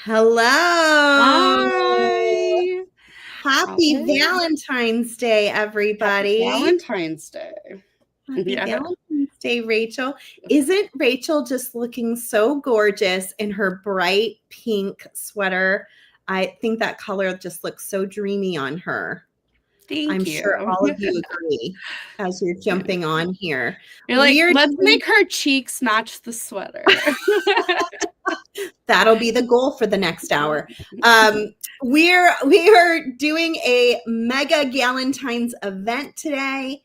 Hello. Hi. Happy Valentine's Day, everybody. Happy Valentine's Day. Happy Valentine's Day, Rachel. Isn't Rachel just looking so gorgeous in her bright pink sweater? I think that color just looks so dreamy on her. I'm sure all of you agree as you're jumping on here. You're like, let's make her cheeks match the sweater. That'll be the goal for the next hour. We are doing a mega Galentine's event today.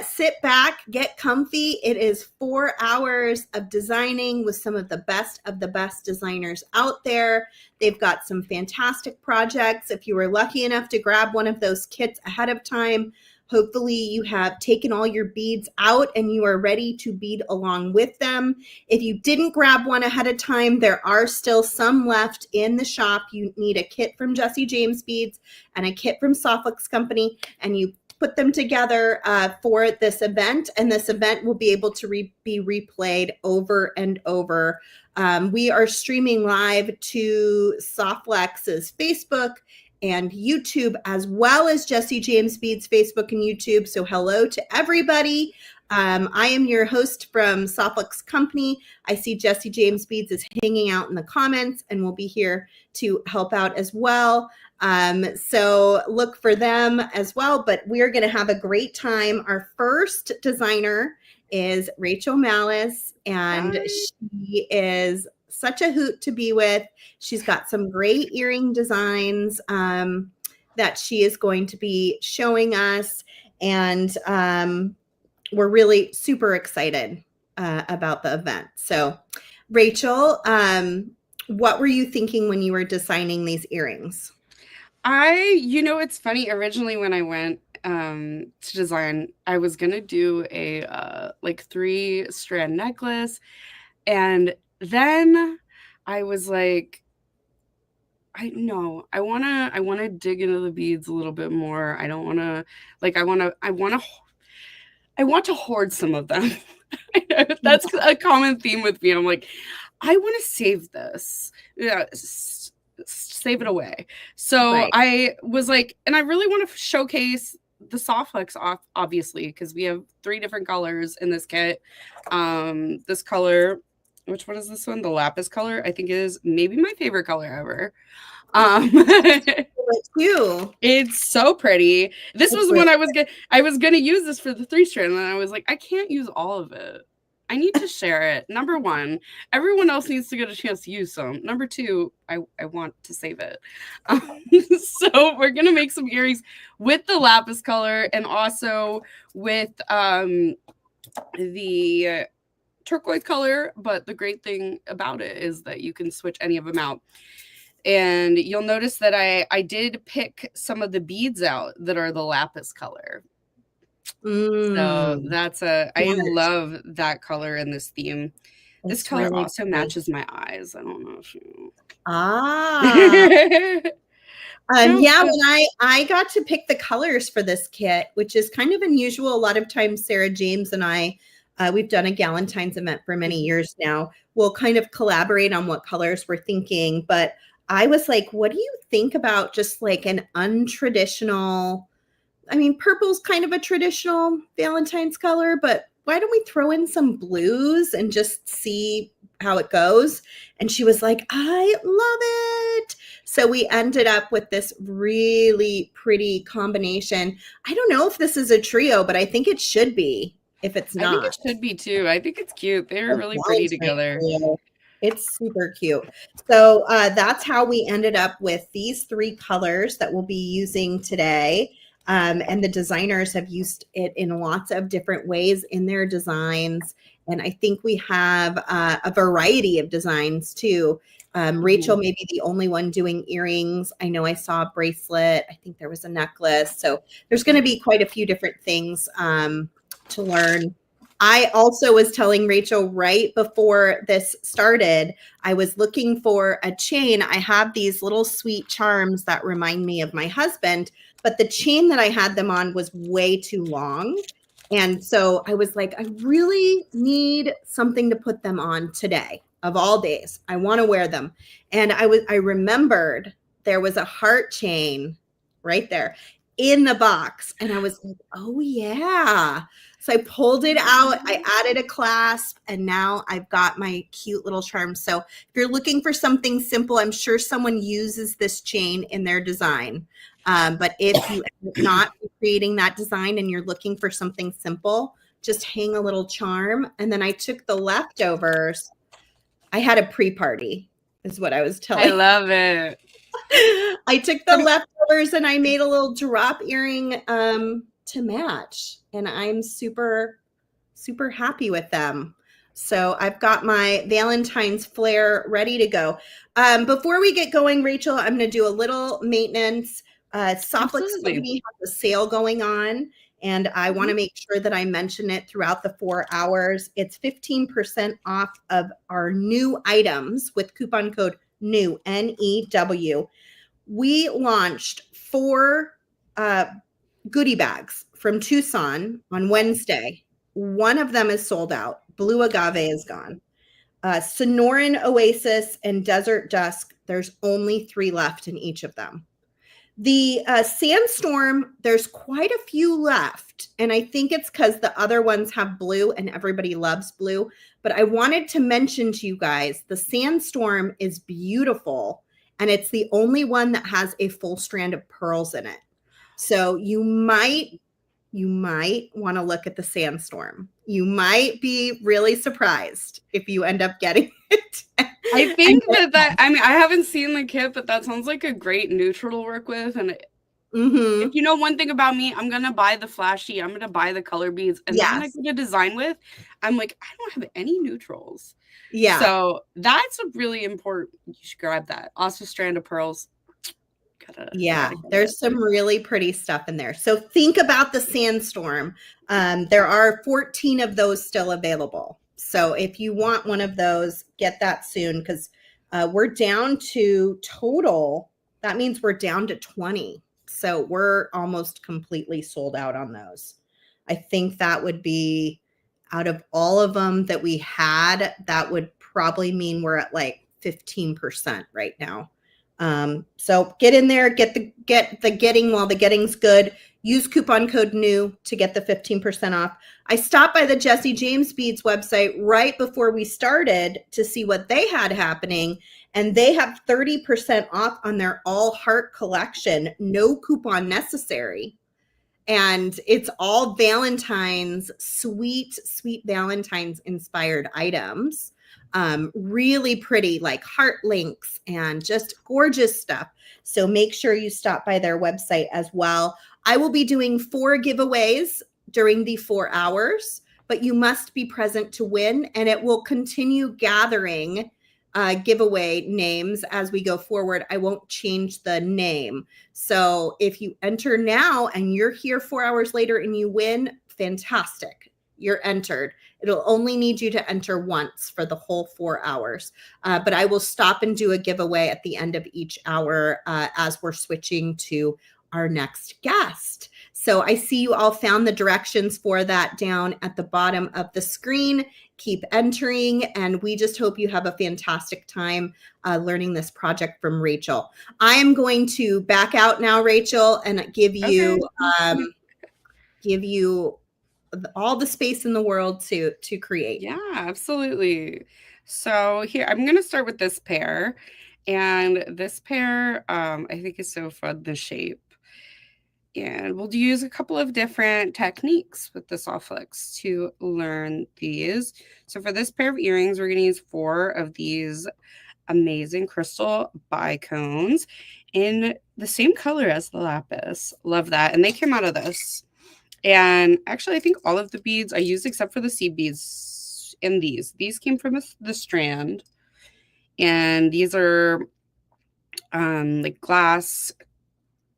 Sit back, get comfy. It is 4 hours of designing with some of the best designers out there. They've got some fantastic projects. If you were lucky enough to grab one of those kits ahead of time, hopefully you have taken all your beads out and you are ready to bead along with them. If you didn't grab one ahead of time, there are still some left in the shop. You need a kit from Jesse James Beads and a kit from Soft Flex Company, and you put them together for this event, and this event will be able to be replayed over and over. We are streaming live to Soft Flex's Facebook and YouTube, as well as Jesse James Beads Facebook and YouTube. So hello to everybody. I am your host from Soft Flex Company. I see Jesse James Beads is hanging out in the comments and will be here to help out as well. So look for them as well, but we're going to have a great time. Our first designer is Rachel Mallis, and she is such a hoot to be with. She's got some great earring designs that she is going to be showing us, and we're really super excited about the event. So Rachel, what were you thinking when you were designing these earrings? It's funny. Originally, when I went to design, I was going to do a 3-strand necklace. And then I was like, I want to dig into the beads a little bit more. I don't want to, I want to hoard some of them. That's a common theme with me. I'm like, I want to save this. Yeah. Save it away. So right. I was like, and I really want to showcase the Soft Flex obviously, because we have 3 different colors in this kit. This color, which one is this one? The lapis color, I think is maybe my favorite color ever. It's so pretty. This was when I was gonna use this for the 3-strand, and I was like, I can't use all of it. I need to share it. Number 1, everyone else needs to get a chance to use some. Number 2, I want to save it. So we're going to make some earrings with the lapis color and also with the turquoise color. But the great thing about it is that you can switch any of them out. And you'll notice that I did pick some of the beads out that are the lapis color. So that's I love that color in this theme. This color really also matches my eyes. I don't know if you. Yeah, when I got to pick the colors for this kit, which is kind of unusual. A lot of times, Sarah James and I, we've done a Galentine's event for many years now. We'll kind of collaborate on what colors we're thinking. But I was like, what do you think about just like an untraditional? I mean, purple's kind of a traditional Valentine's color, but why don't we throw in some blues and just see how it goes? And she was like, I love it. So we ended up with this really pretty combination. I don't know if this is a trio, but I think it should be. If it's not, I think it should be too. I think it's cute. They're really pretty together. It's super cute. So that's how we ended up with these 3 colors that we'll be using today. And the designers have used it in lots of different ways in their designs. And I think we have a variety of designs too. Rachel may be the only one doing earrings. I know I saw a bracelet. I think there was a necklace. So there's going to be quite a few different things to learn. I also was telling Rachel right before this started, I was looking for a chain. I have these little sweet charms that remind me of my husband, but the chain that I had them on was way too long. And so I was like, I really need something to put them on today. of all days. I want to wear them. And I remembered there was a heart chain right there in the box. And I was like, oh yeah. So I pulled it out. I added a clasp, and now I've got my cute little charm. So if you're looking for something simple, I'm sure someone uses this chain in their design. But if you end up not creating that design and you're looking for something simple, just hang a little charm. And then I took the leftovers. I had a pre-party is what I was telling. I love it. I took the leftovers and I made a little drop earring to match. And I'm super, super happy with them. So I've got my Valentine's flare ready to go. Before we get going, Rachel, I'm going to do a little maintenance. Soft Flex Company has a sale going on, and I want to make sure that I mention it throughout the 4 hours. It's 15% off of our new items with coupon code NEW, NEW. We launched 4 goodie bags from Tucson on Wednesday. One of them is sold out. Blue Agave is gone. Sonoran Oasis and Desert Dusk, there's only 3 left in each of them. The Sandstorm, there's quite a few left, and I think it's because the other ones have blue and everybody loves blue. But I wanted to mention to you guys, the Sandstorm is beautiful, and it's the only one that has a full strand of pearls in it. So you might want to look at the Sandstorm. You might be really surprised if you end up getting it. I think I mean, I haven't seen the kit, but that sounds like a great neutral to work with. And if you know one thing about me, I'm going to buy the flashy, I'm going to buy the color beads. And then I get a design with, I'm like, I don't have any neutrals. Yeah. So that's a really important, you should grab that. Also strand of pearls. There's some really pretty stuff in there. So think about the Sandstorm. There are 14 of those still available. So if you want one of those, get that soon, because we're down to total. That means we're down to 20. So we're almost completely sold out on those. I think that would be, out of all of them that we had, that would probably mean we're at like 15% right now. So get in there, get the getting while the getting's good. Use coupon code NEW to get the 15% off. I stopped by the Jesse James Beads website right before we started to see what they had happening, and they have 30% off on their all heart collection, no coupon necessary. And it's all Valentine's, sweet Valentine's inspired items. Really pretty, like heart links and just gorgeous stuff. So make sure you stop by their website as well. I will be doing 4 giveaways during the 4 hours, but you must be present to win, and it will continue gathering giveaway names as we go forward. I won't change the name. So if you enter now and you're here 4 hours later and you win, fantastic. You're entered. It'll only need you to enter once for the whole 4 hours. But I will stop and do a giveaway at the end of each hour as we're switching to our next guest. So I see you all found the directions for that down at the bottom of the screen. Keep entering, and we just hope you have a fantastic time learning this project from Rachel. I am going to back out now, Rachel, and give you all the space in the world to create. Yeah, absolutely. So here, I'm going to start with this pair. And this pair, I think is so fun, the shape. And we'll use a couple of different techniques with the Soft Flex to learn these. So for this pair of earrings, we're going to use 4 of these amazing crystal bicones in the same color as the lapis. Love that. And they came out of this. And actually, I think all of the beads I used except for the seed beads in these. These came from the strand. And these are like glass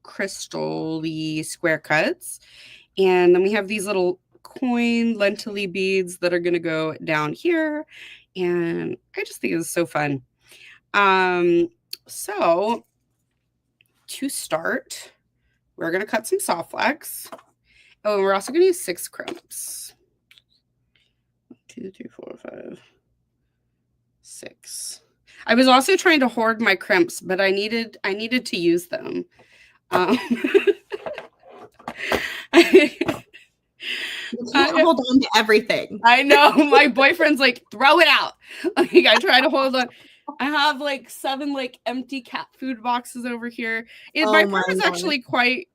crystal-y square cuts. And then we have these little coin lentil-y beads that are going to go down here. And I just think it's so fun. So to start, we're going to cut some Soft Flex. Oh, and we're also going to use 6 crimps. 1, 2, 3, 4, 5, 6. I was also trying to hoard my crimps, but I needed to use them. You can't hold on to everything. I know. My boyfriend's like, throw it out. Like, I try to hold on. I have like 7 like empty cat food boxes over here. My apartment's actually quite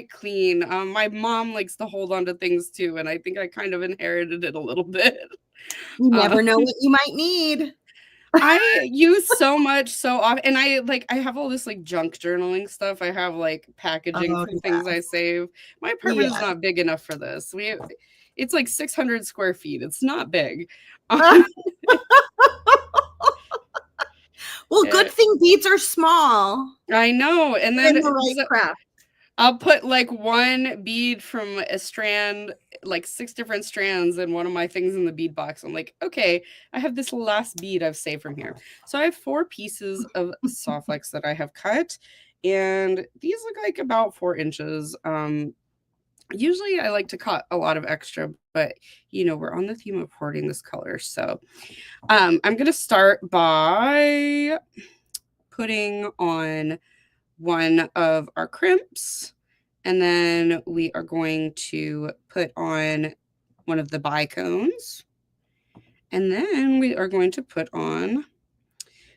clean. My mom likes to hold on to things too, and I think I kind of inherited it a little bit. You never know what you might need. I use so much so often, and I have all this like junk journaling stuff. I have like packaging from things I save. My apartment is not big enough for this. It's like 600 square feet. It's not big. Well, good thing beads are small. I know, and then the right crap. I'll put like one bead from a strand, like 6 different strands in one of my things in the bead box. I'm like, okay, I have this last bead I've saved from here. So I have 4 pieces of Soft Flex that I have cut, and these look like about 4 inches. Usually I like to cut a lot of extra, but we're on the theme of hoarding this color. So I'm going to start by putting on one of our crimps, and then we are going to put on one of the bicones, and then we are going to put on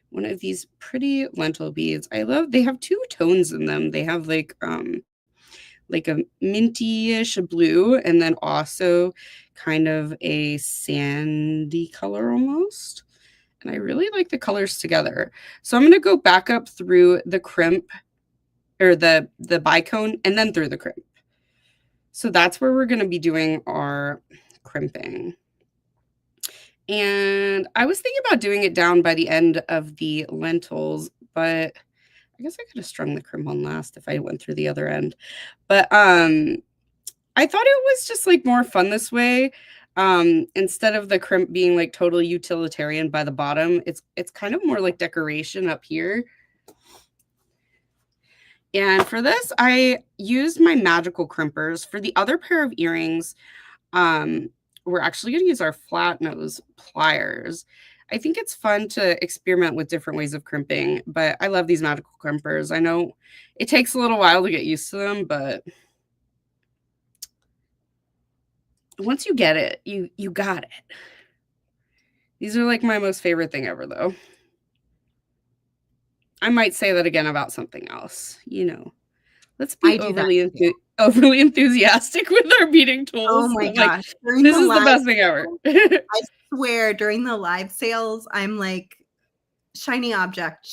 one of these pretty lentil beads. They have 2 tones in them. They have like a minty-ish blue, and then also kind of a sandy color almost. And I really like the colors together. So I'm going to go back up through the crimp, or the bicone, and then through the crimp. So that's where we're going to be doing our crimping. And I was thinking about doing it down by the end of the lentils, but I guess I could have strung the crimp on last if I went through the other end. But I thought it was just like more fun this way. Instead of the crimp being like totally utilitarian by the bottom, it's kind of more like decoration up here. And for this, I used my magical crimpers. For the other pair of earrings, we're actually going to use our flat nose pliers. I think it's fun to experiment with different ways of crimping, but I love these magical crimpers. I know it takes a little while to get used to them, but once you get it, you got it. These are like my most favorite thing ever, though. I might say that again about something else. Let's be overly enthusiastic with our beading tools. Oh my gosh. This is the best thing ever. I swear, during the live sales, I'm like, shiny object.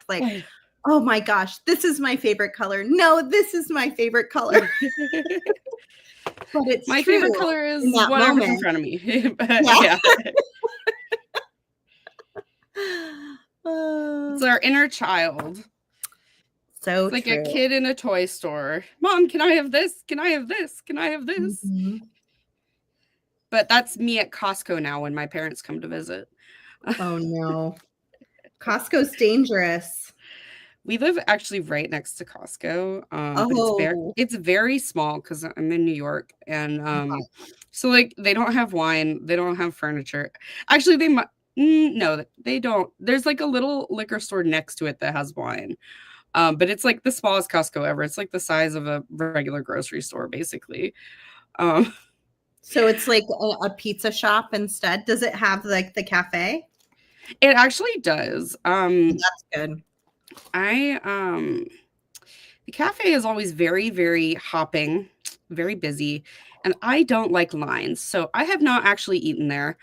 Like, oh my gosh, this is my favorite color. No, this is my favorite color. But it's my favorite color is whatever's in front of me. Yeah. It's our inner child. So it's like a kid in a toy store. Mom, can I have this? Can I have this? Can I have this? Mm-hmm. But that's me at Costco now when my parents come to visit. Oh no. Costco's dangerous. We live actually right next to Costco. But it's very small because I'm in New York, and so like they don't have wine, they don't have furniture. Actually, they might. No, they don't. There's like a little liquor store next to it that has wine. But it's like the smallest Costco ever. It's like the size of a regular grocery store, basically. So it's like a pizza shop instead. Does it have like the cafe? It actually does. That's good. The cafe is always very, very hopping, very busy, and I don't like lines, so I have not actually eaten there.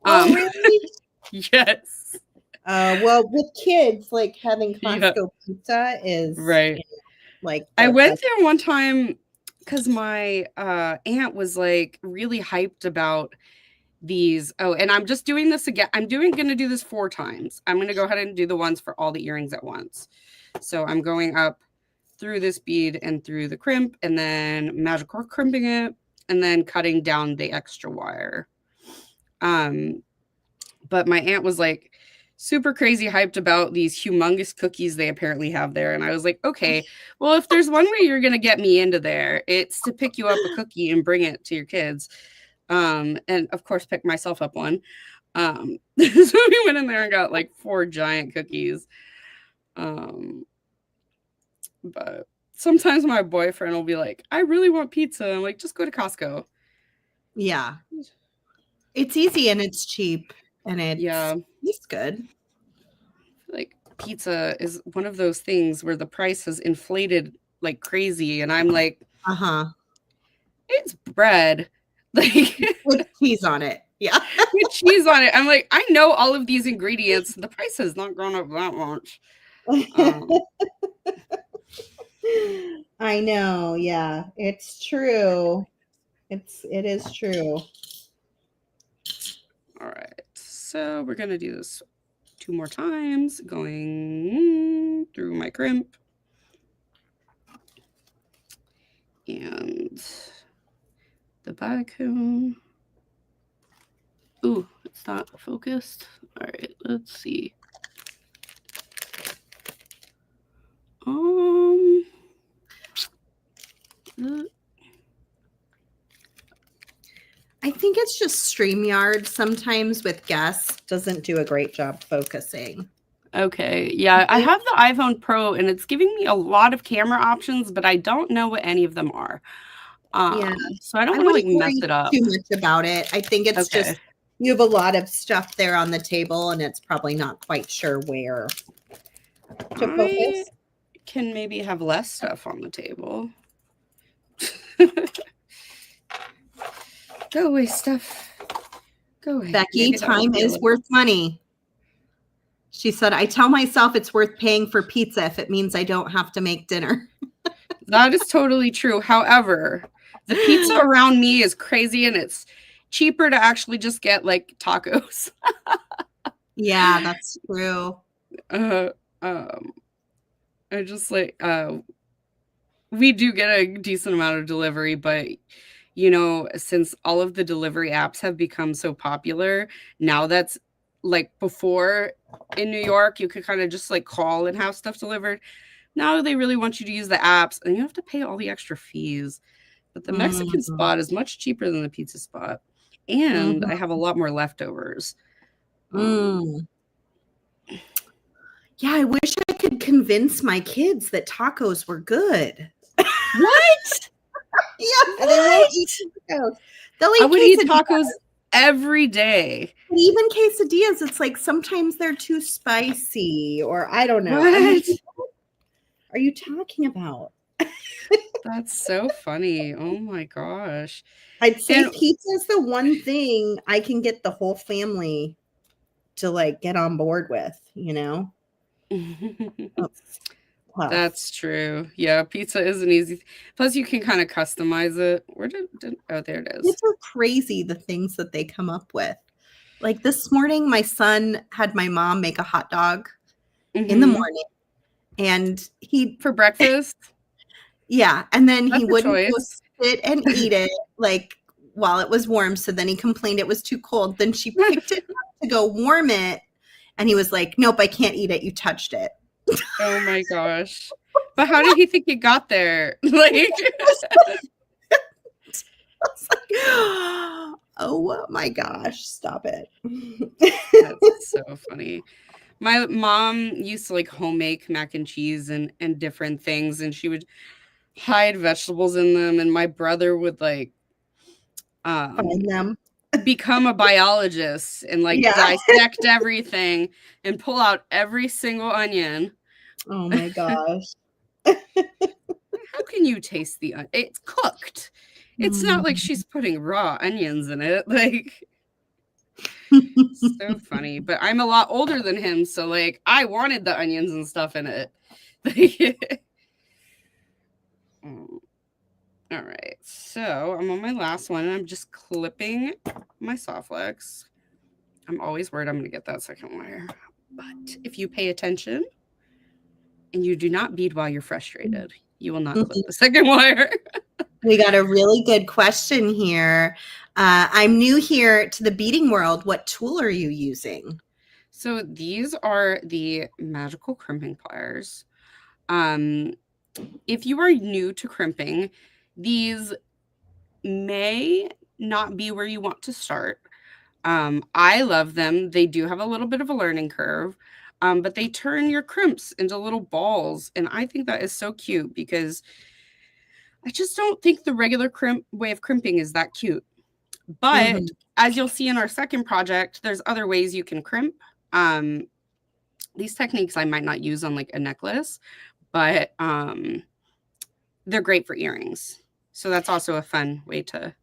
Oh, really? Yes. Well, with kids, like having Costco pizza is right. Like I went there one time because my aunt was like really hyped about these. Oh, and I'm just doing this again. I'm going to do this 4 times. I'm going to go ahead and do the ones for all the earrings at once. So I'm going up through this bead and through the crimp, and then magical crimping it, and then cutting down the extra wire. But my aunt was like super crazy hyped about these humongous cookies they apparently have there. And I was like, okay, well, if there's one way you're going to get me into there, it's to pick you up a cookie and bring it to your kids. And of course, pick myself up one. So we went in there and got like 4 giant cookies. But sometimes my boyfriend will be like, I really want pizza. I'm like, just go to Costco. Yeah. It's easy and it's cheap and it's good. Like pizza is one of those things where the price has inflated like crazy. And I'm like, it's bread. Like with cheese on it. Yeah. With cheese on it. I'm like, I know all of these ingredients. The price has not grown up that much. I know. Yeah, it's true. It is true. All right. So we're going to do this 2 more times, going through my crimp. And the backhand. Ooh, it's not focused. All right, let's see. I think it's just StreamYard sometimes with guests doesn't do a great job focusing. Okay, yeah, I have the iPhone Pro and it's giving me a lot of camera options, but I don't know what any of them are. So I don't want to like mess it up too much about it. I think it's just you have a lot of stuff there on the table and it's probably not quite sure where to focus. Can maybe have less stuff on the table. Go away, stuff. Go away. Becky, time is worth money. She said, I tell myself it's worth paying for pizza if it means I don't have to make dinner. That is totally true. However, the pizza around me is crazy and it's cheaper to actually just get like tacos. Yeah, that's true. I just like we do get a decent amount of delivery, but you know, since all of the delivery apps have become so popular, now that's like before in New York, you could kind of just like call and have stuff delivered. Now they really want you to use the apps and you have to pay all the extra fees. But the Mexican spot is much cheaper than the pizza spot. And I have a lot more leftovers. Yeah, I wish I could convince my kids that tacos were good. What? Yeah, they won't eat tacos. I would eat tacos every day. But even quesadillas, it's like sometimes they're too spicy or I don't know. What are you talking about? That's so funny. Oh my gosh. I'd say pizza is the one thing I can get the whole family to like get on board with, you know? That's true. Yeah, pizza isn't easy. Plus, you can kind of customize it. Where did oh, there it is. It's so crazy the things that they come up with. Like this morning, my son had my mom make a hot dog in the morning, and for breakfast. Yeah, and then he wouldn't go sit and eat it like while it was warm. So then he complained it was too cold. Then she picked it up to go warm it, and he was like, "Nope, I can't eat it. You touched it." Oh my gosh! But how did he think it got there? Like, oh my gosh! Stop it! That's so funny. My mom used to like home make mac and cheese and different things, and she would hide vegetables in them, and my brother would like find them, become a biologist and like dissect everything and pull out every single onion. Oh my gosh. How can you taste the onion? It's cooked. It's not like she's putting raw onions in it. Like, so funny. But I'm a lot older than him, so like I wanted the onions and stuff in it. All right, so I'm on my last one and I'm just clipping my Soft Flex. I'm always worried I'm going to get that second wire. But if you pay attention and you do not bead while you're frustrated, you will not clip the second wire. We got a really good question here. I'm new here to the beading world. What tool are you using? So these are the magical crimping pliers. If you are new to crimping, these may not be where you want to start. I love them. They do have a little bit of a learning curve, but they turn your crimps into little balls. And I think that is so cute because I just don't think the regular way of crimping is that cute. But as you'll see in our second project, there's other ways you can crimp. These techniques I might not use on like a necklace, but they're great for earrings. So that's also a fun way to.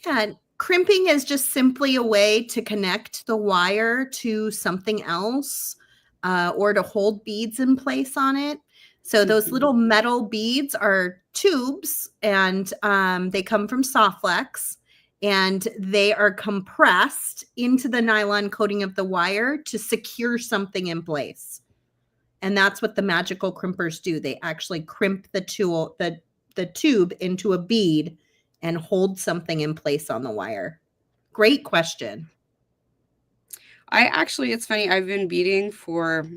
Yeah, crimping is just simply a way to connect the wire to something else or to hold beads in place on it. So those little metal beads are tubes, and they come from Soft Flex, and they are compressed into the nylon coating of the wire to secure something in place. And that's what the magical crimpers do. They actually crimp the tube into a bead and hold something in place on the wire. Great question. It's funny. I've been beading for,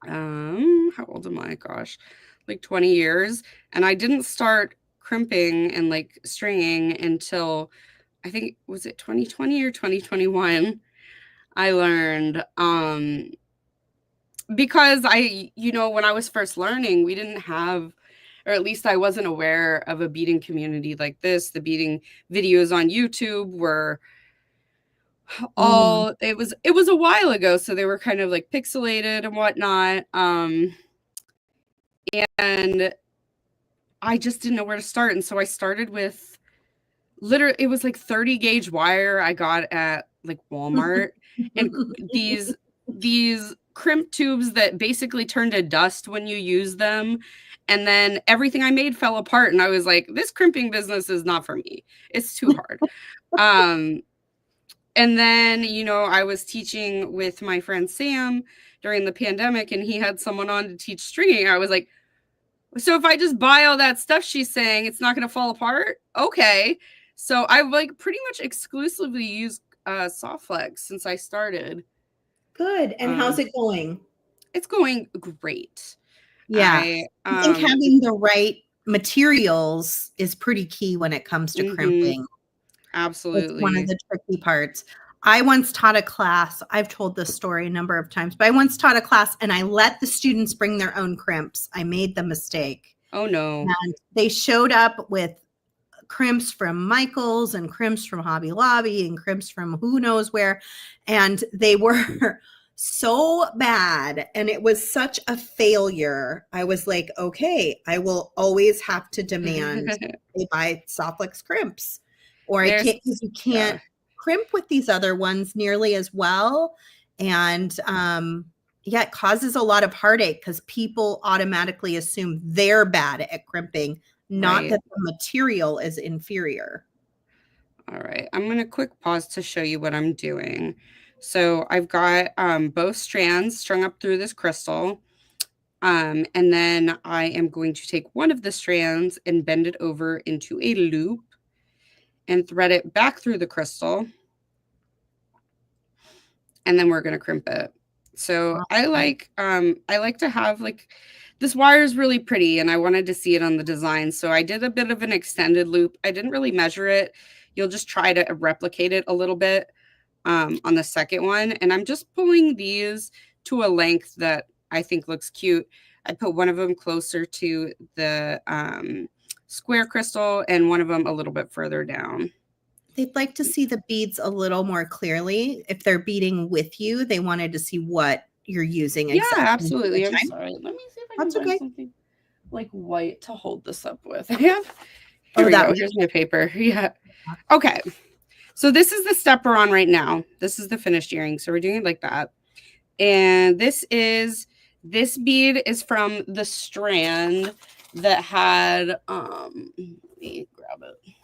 how old am I? Gosh, like 20 years. And I didn't start crimping and like stringing until I think, was it 2020 or 2021? I learned, because when I was first learning, we didn't have, or at least I wasn't aware of a beading community like this. The beading videos on YouTube were it was a while ago, so they were kind of like pixelated and whatnot. And I just didn't know where to start. And so I started with it was like 30 gauge wire I got at like Walmart and these crimp tubes that basically turned to dust when you use them. And then everything I made fell apart. And I was like, this crimping business is not for me. It's too hard. And then, I was teaching with my friend Sam during the pandemic, and he had someone on to teach stringing. I was like, so if I just buy all that stuff she's saying, it's not going to fall apart? Okay. So I've like pretty much exclusively used Soft Flex since I started. Good. And how's it going? It's going great. Yeah. I think having the right materials is pretty key when it comes to crimping. Absolutely. It's one of the tricky parts. I once taught a class. I've told this story a number of times, but I once taught a class and I let the students bring their own crimps. I made the mistake. Oh, no. And they showed up with crimps from Michael's and crimps from Hobby Lobby and crimps from who knows where. And they were so bad. And it was such a failure. I was like, okay, I will always have to demand they buy Soft Flex crimps. Or I can't, because you can't crimp with these other ones nearly as well. And it causes a lot of heartache because people automatically assume they're bad at crimping, not that the material is inferior. All right. I'm going to quick pause to show you what I'm doing. So I've got both strands strung up through this crystal. And then I am going to take one of the strands and bend it over into a loop and thread it back through the crystal. And then we're going to crimp it. So I like to have like, this wire is really pretty and I wanted to see it on the design. So I did a bit of an extended loop. I didn't really measure it. You'll just try to replicate it a little bit on the second one. And I'm just pulling these to a length that I think looks cute. I put one of them closer to the square crystal and one of them a little bit further down. They'd like to see the beads a little more clearly. If they're beading with you, they wanted to see what you're using. Yeah, absolutely. I'm sorry. Let me see if I can find something like white to hold this up with. I have. Here we go. Here's my paper. Yeah. Okay. So this is the step we're on right now. This is the finished earring. So we're doing it like that. And this bead is from the strand that had, let me grab it.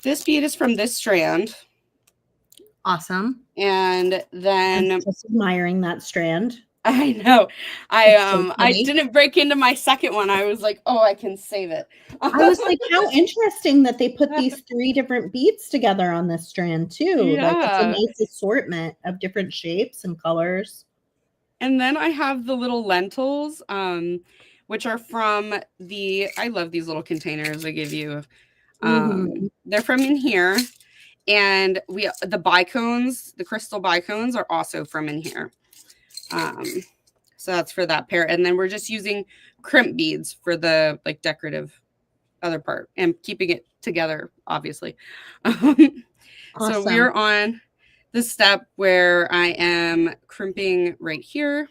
This bead is from this strand. Awesome. And then I'm just admiring that strand. I know. I didn't break into my second one. I was like, oh, I can save it. I was like, how interesting that they put these 3 different beads together on this strand too. Yeah. Like it's a nice assortment of different shapes and colors. And then I have the little lentils, which are from I love these little containers I give you. They're from in here. And the bicones, the crystal bicones are also from in here. So that's for that pair. And then we're just using crimp beads for the like decorative other part and keeping it together, obviously. Awesome. So we're on the step where I am crimping right here.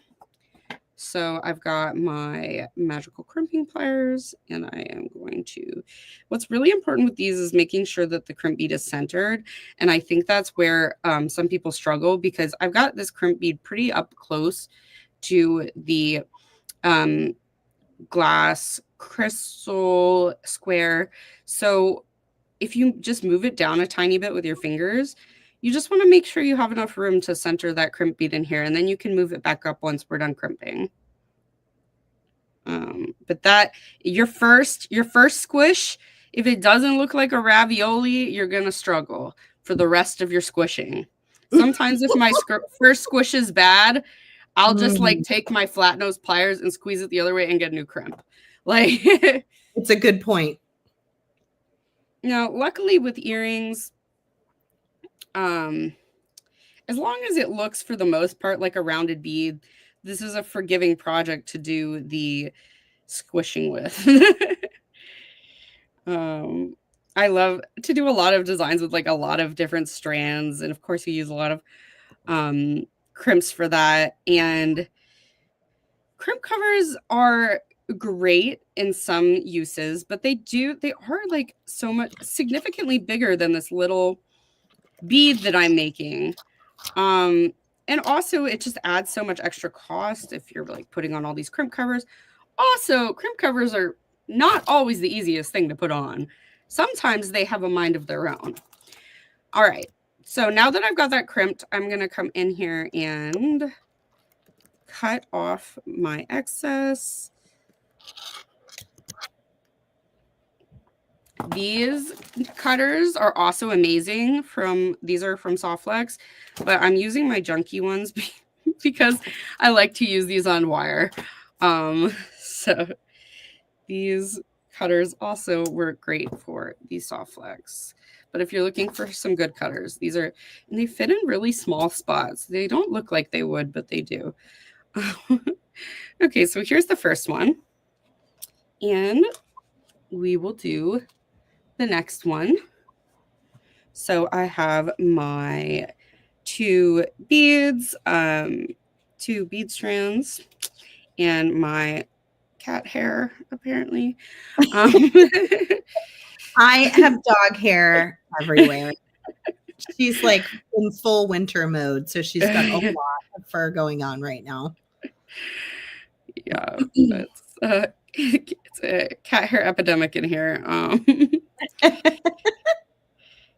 So I've got my magical crimping pliers and I am going to, what's really important with these is making sure that the crimp bead is centered. And I think that's where some people struggle, because I've got this crimp bead pretty up close to the glass crystal square. So if you just move it down a tiny bit with your fingers, you just want to make sure you have enough room to center that crimp bead in here, and then you can move it back up once we're done crimping. But that your first squish, if it doesn't look like a ravioli, you're gonna struggle for the rest of your squishing. Sometimes if my first squish is bad, I'll just like take my flat nose pliers and squeeze it the other way and get a new crimp. Like it's a good point. Now, luckily with earrings, as long as it looks for the most part like a rounded bead, this is a forgiving project to do the squishing with. I love to do a lot of designs with like a lot of different strands, and of course you use a lot of crimps for that. And crimp covers are great in some uses, but they are like so much significantly bigger than this little bead that I'm making. And also it just adds so much extra cost if you're like putting on all these crimp covers. Also, crimp covers are not always the easiest thing to put on. Sometimes they have a mind of their own. All right. So now that I've got that crimped, I'm going to come in here and cut off my excess. These cutters are also amazing. These are from Soft Flex, but I'm using my junky ones because I like to use these on wire. So these cutters also work great for the Soft Flex. But if you're looking for some good cutters, these are, and they fit in really small spots. They don't look like they would, but they do. Okay, so here's the first one. And we will do the next one. So I have my two beads, two bead strands, and my cat hair, apparently. I have dog hair everywhere. She's like in full winter mode, so she's got a lot of fur going on right now. Yeah, it's a cat hair epidemic in here.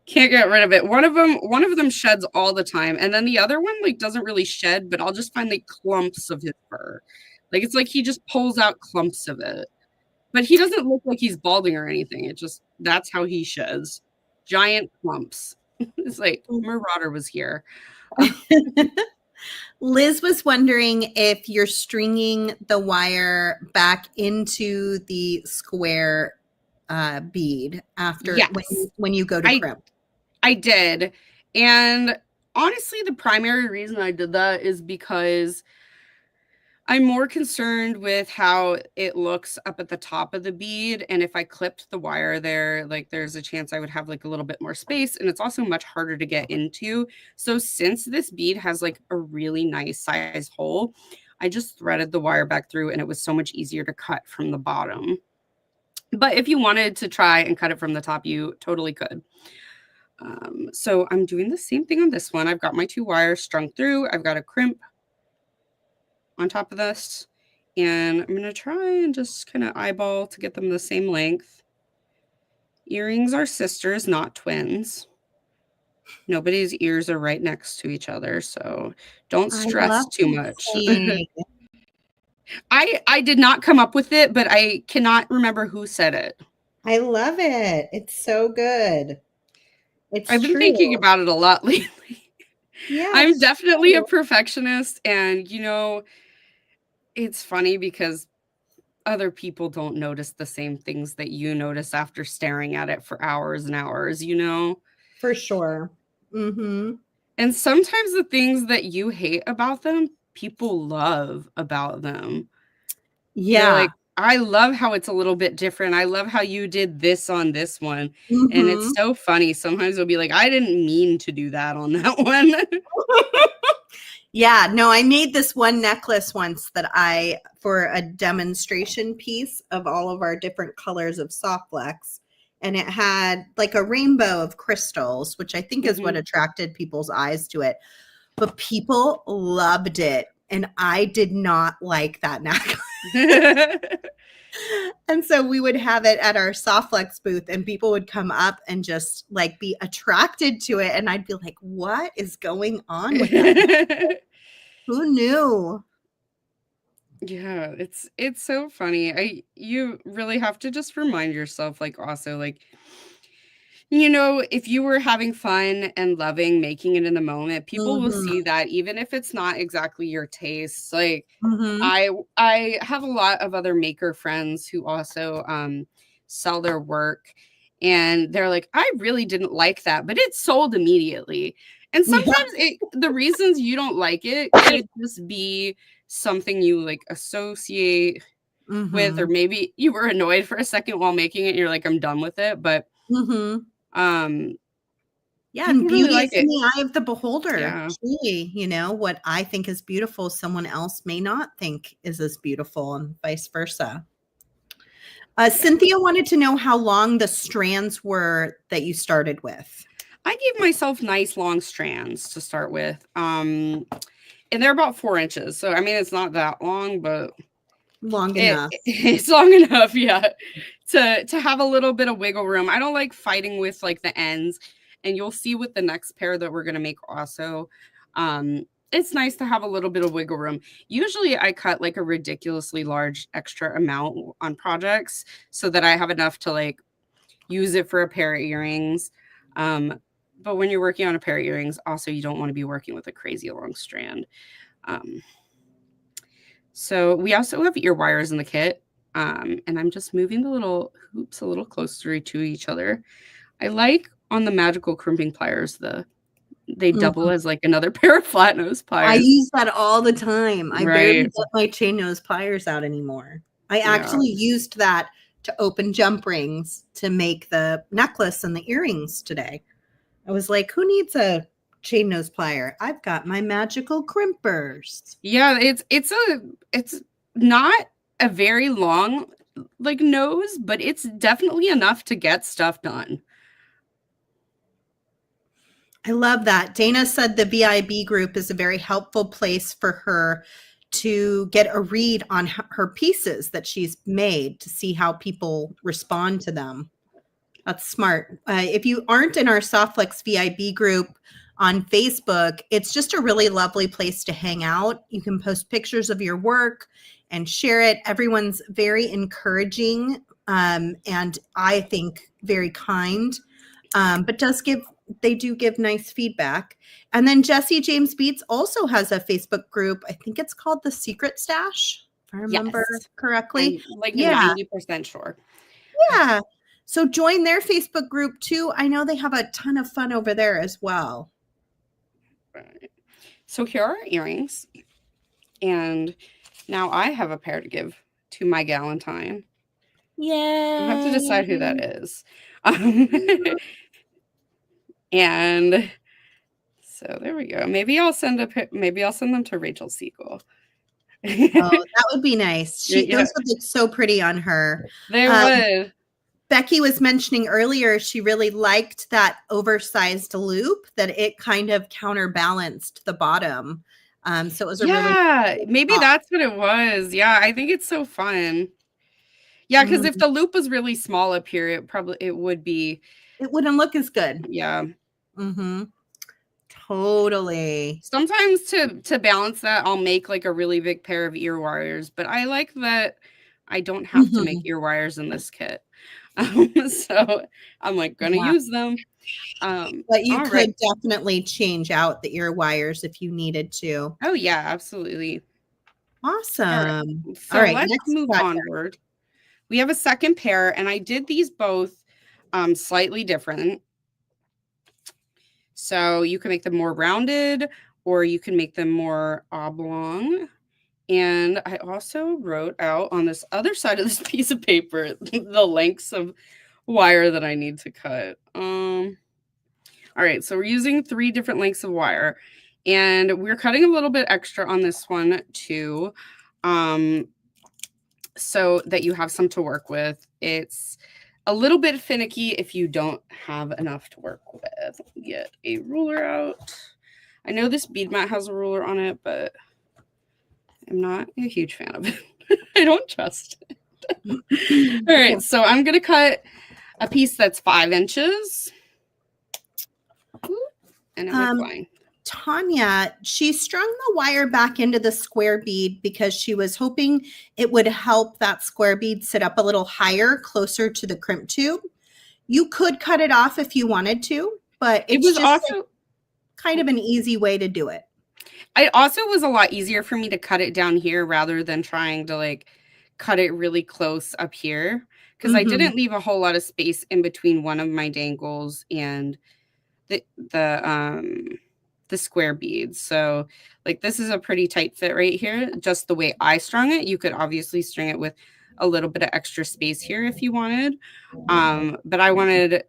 Can't get rid of it. One of them sheds all the time, and then the other one like doesn't really shed, but I'll just find like clumps of his fur. Like it's like he just pulls out clumps of it. But he doesn't look like he's balding or anything. It just, that's how he sheds. Giant clumps. It's like Marauder was here. Liz was wondering if you're stringing the wire back into the square bead after when you go to crimp. I did. And honestly, the primary reason I did that is because I'm more concerned with how it looks up at the top of the bead. And if I clipped the wire there, like there's a chance I would have like a little bit more space. And it's also much harder to get into. So since this bead has like a really nice size hole, I just threaded the wire back through and it was so much easier to cut from the bottom. But if you wanted to try and cut it from the top, you totally could. So I'm doing the same thing on this one. I've got my two wires strung through. I've got a crimp on top of this, and I'm going to try and just kind of eyeball to get them the same length. Earrings are sisters, not twins. Nobody's ears are right next to each other, so don't stress too much. I did not come up with it, but I cannot remember who said it. I love it. It's so good. I've been thinking about it a lot lately. Yeah, I'm definitely a perfectionist, and you know, it's funny because other people don't notice the same things that you notice after staring at it for hours and hours, you know? For sure. Mm-hmm. And sometimes the things that you hate about them, people love about them. Yeah. They're like, I love how it's a little bit different. I love how you did this on this one. Mm-hmm. And it's so funny. Sometimes they'll be like, I didn't mean to do that on that one. Yeah, no, I made this one necklace once for a demonstration piece of all of our different colors of Soft Flex. And it had like a rainbow of crystals, which I think is what attracted people's eyes to it. But people loved it. And I did not like that necklace. And so we would have it at our Soft Flex booth and people would come up and just like be attracted to it. And I'd be like, what is going on with that? Who knew? Yeah, it's so funny. You really have to just remind yourself, like, also, like, you know, if you were having fun and loving making it in the moment, people will see that even if it's not exactly your taste. Like, I have a lot of other maker friends who also sell their work, and they're like, I really didn't like that, but it sold immediately. And sometimes the reasons you don't like it could just be something you like associate with, or maybe you were annoyed for a second while making it and you're like, I'm done with it. But yeah, and beauty really like is in the eye of the beholder. Yeah. Truly, you know, what I think is beautiful, someone else may not think is as beautiful, and vice versa. Cynthia wanted to know how long the strands were that you started with. I gave myself nice long strands to start with. And they're about 4 inches. So, I mean, it's not that long, but long enough. It's long enough, yeah, to have a little bit of wiggle room. I don't like fighting with like the ends, and you'll see with the next pair that we're going to make also. It's nice to have a little bit of wiggle room. Usually I cut like a ridiculously large extra amount on projects so that I have enough to like use it for a pair of earrings. But when you're working on a pair of earrings, also you don't want to be working with a crazy long strand. So we also have ear wires in the kit. And I'm just moving the little hoops a little closer to each other. I like on the magical crimping pliers, they double as like another pair of flat nose pliers. I use that all the time. I barely get my chain nose pliers out anymore. I actually used that to open jump rings to make the necklace and the earrings today. I was like, who needs a chain nose plier? I've got my magical crimpers. Yeah, it's not a very long like nose, but it's definitely enough to get stuff done. I love that. Dana said the VIB group is a very helpful place for her to get a read on her pieces that she's made to see how people respond to them. That's smart. If you aren't in our Soft Flex VIB group on Facebook, it's just a really lovely place to hang out. You can post pictures of your work and share it. Everyone's very encouraging and I think very kind, but they do give nice feedback. And then Jesse James Beats also has a Facebook group. I think it's called The Secret Stash, if I remember correctly. I'm like 90% sure. Yeah. So join their Facebook group too. I know they have a ton of fun over there as well. Right. So here are earrings. And now I have a pair to give to my Galentine. Yeah. I have to decide who that is. And so there we go. Maybe I'll send them to Rachel Siegel. Oh, that would be nice. Those would look so pretty on her. They would. Becky was mentioning earlier she really liked that oversized loop, that it kind of counterbalanced the bottom. So it was maybe that's what it was. Yeah, I think it's so fun. Yeah, because if the loop was really small up here, it wouldn't look as good. Yeah. Totally. Sometimes to balance that, I'll make like a really big pair of ear wires, but I like that I don't have to make ear wires in this kit. So I'm like gonna use them. But you could definitely change out the ear wires if you needed to. Oh yeah, absolutely. Awesome. All right, let's move onward. we have a second pair, and I did these both slightly different. So you can make them more rounded, or you can make them more oblong. And I also wrote out on this other side of this piece of paper the lengths of wire that I need to cut. All right, so we're using 3 different lengths of wire, and we're cutting a little bit extra on this one too, so that you have some to work with. It's a little bit finicky if you don't have enough to work with. Get a ruler out. I know this bead mat has a ruler on it, but I'm not a huge fan of it. I don't trust it. All right, so I'm going to cut a piece that's 5 inches. And it went flying. Tanya, she strung the wire back into the square bead because she was hoping it would help that square bead sit up a little higher, closer to the crimp tube. You could cut it off if you wanted to, but it was also kind of an easy way to do it. It also was a lot easier for me to cut it down here rather than trying to like cut it really close up here, because I didn't leave a whole lot of space in between one of my dangles and the square beads. So like this is a pretty tight fit right here, just the way I strung it. You could obviously string it with a little bit of extra space here if you wanted, but I wanted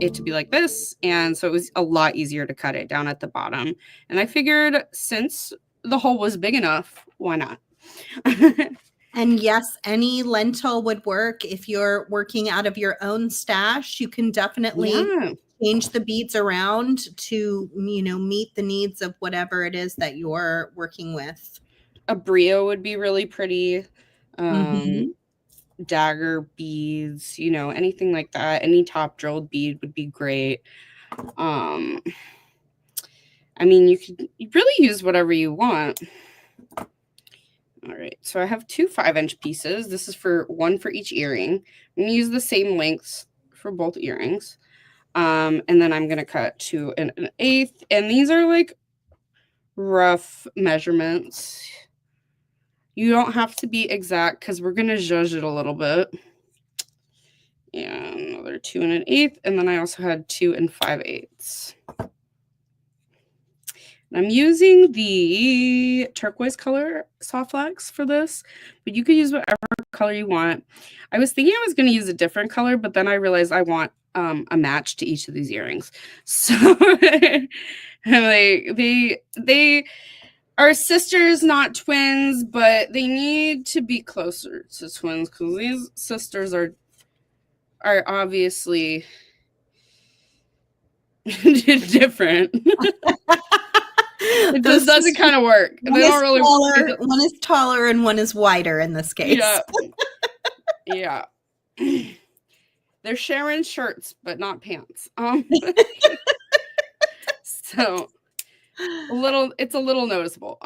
it to be like this, and so it was a lot easier to cut it down at the bottom. And I figured since the hole was big enough, why not? And yes, any lentil would work. If you're working out of your own stash, you can definitely change the beads around to, you know, meet the needs of whatever it is that you're working with. A brio would be really pretty. Dagger beads, you know, anything like that. Any top drilled bead would be great. I mean, you could really use whatever you want. All right, so I have 2 5-inch pieces. This is for 1 for each earring. I'm going to use the same lengths for both earrings. And then I'm going to cut to an 1/8. And these are like rough measurements. You don't have to be exact because we're going to zhuzh it a little bit. And another 2 1/8. And then I also had 2 5/8. And I'm using the turquoise color Soft Flex for this, but you could use whatever color you want. I was thinking I was going to use a different color, but then I realized I want a match to each of these earrings. So they are sisters, not twins, but they need to be closer to twins because these sisters are obviously different. It just doesn't kind of work. They don't really taller, one is taller and one is wider in this case. Yeah. They're sharing shirts, but not pants. So it's a little noticeable.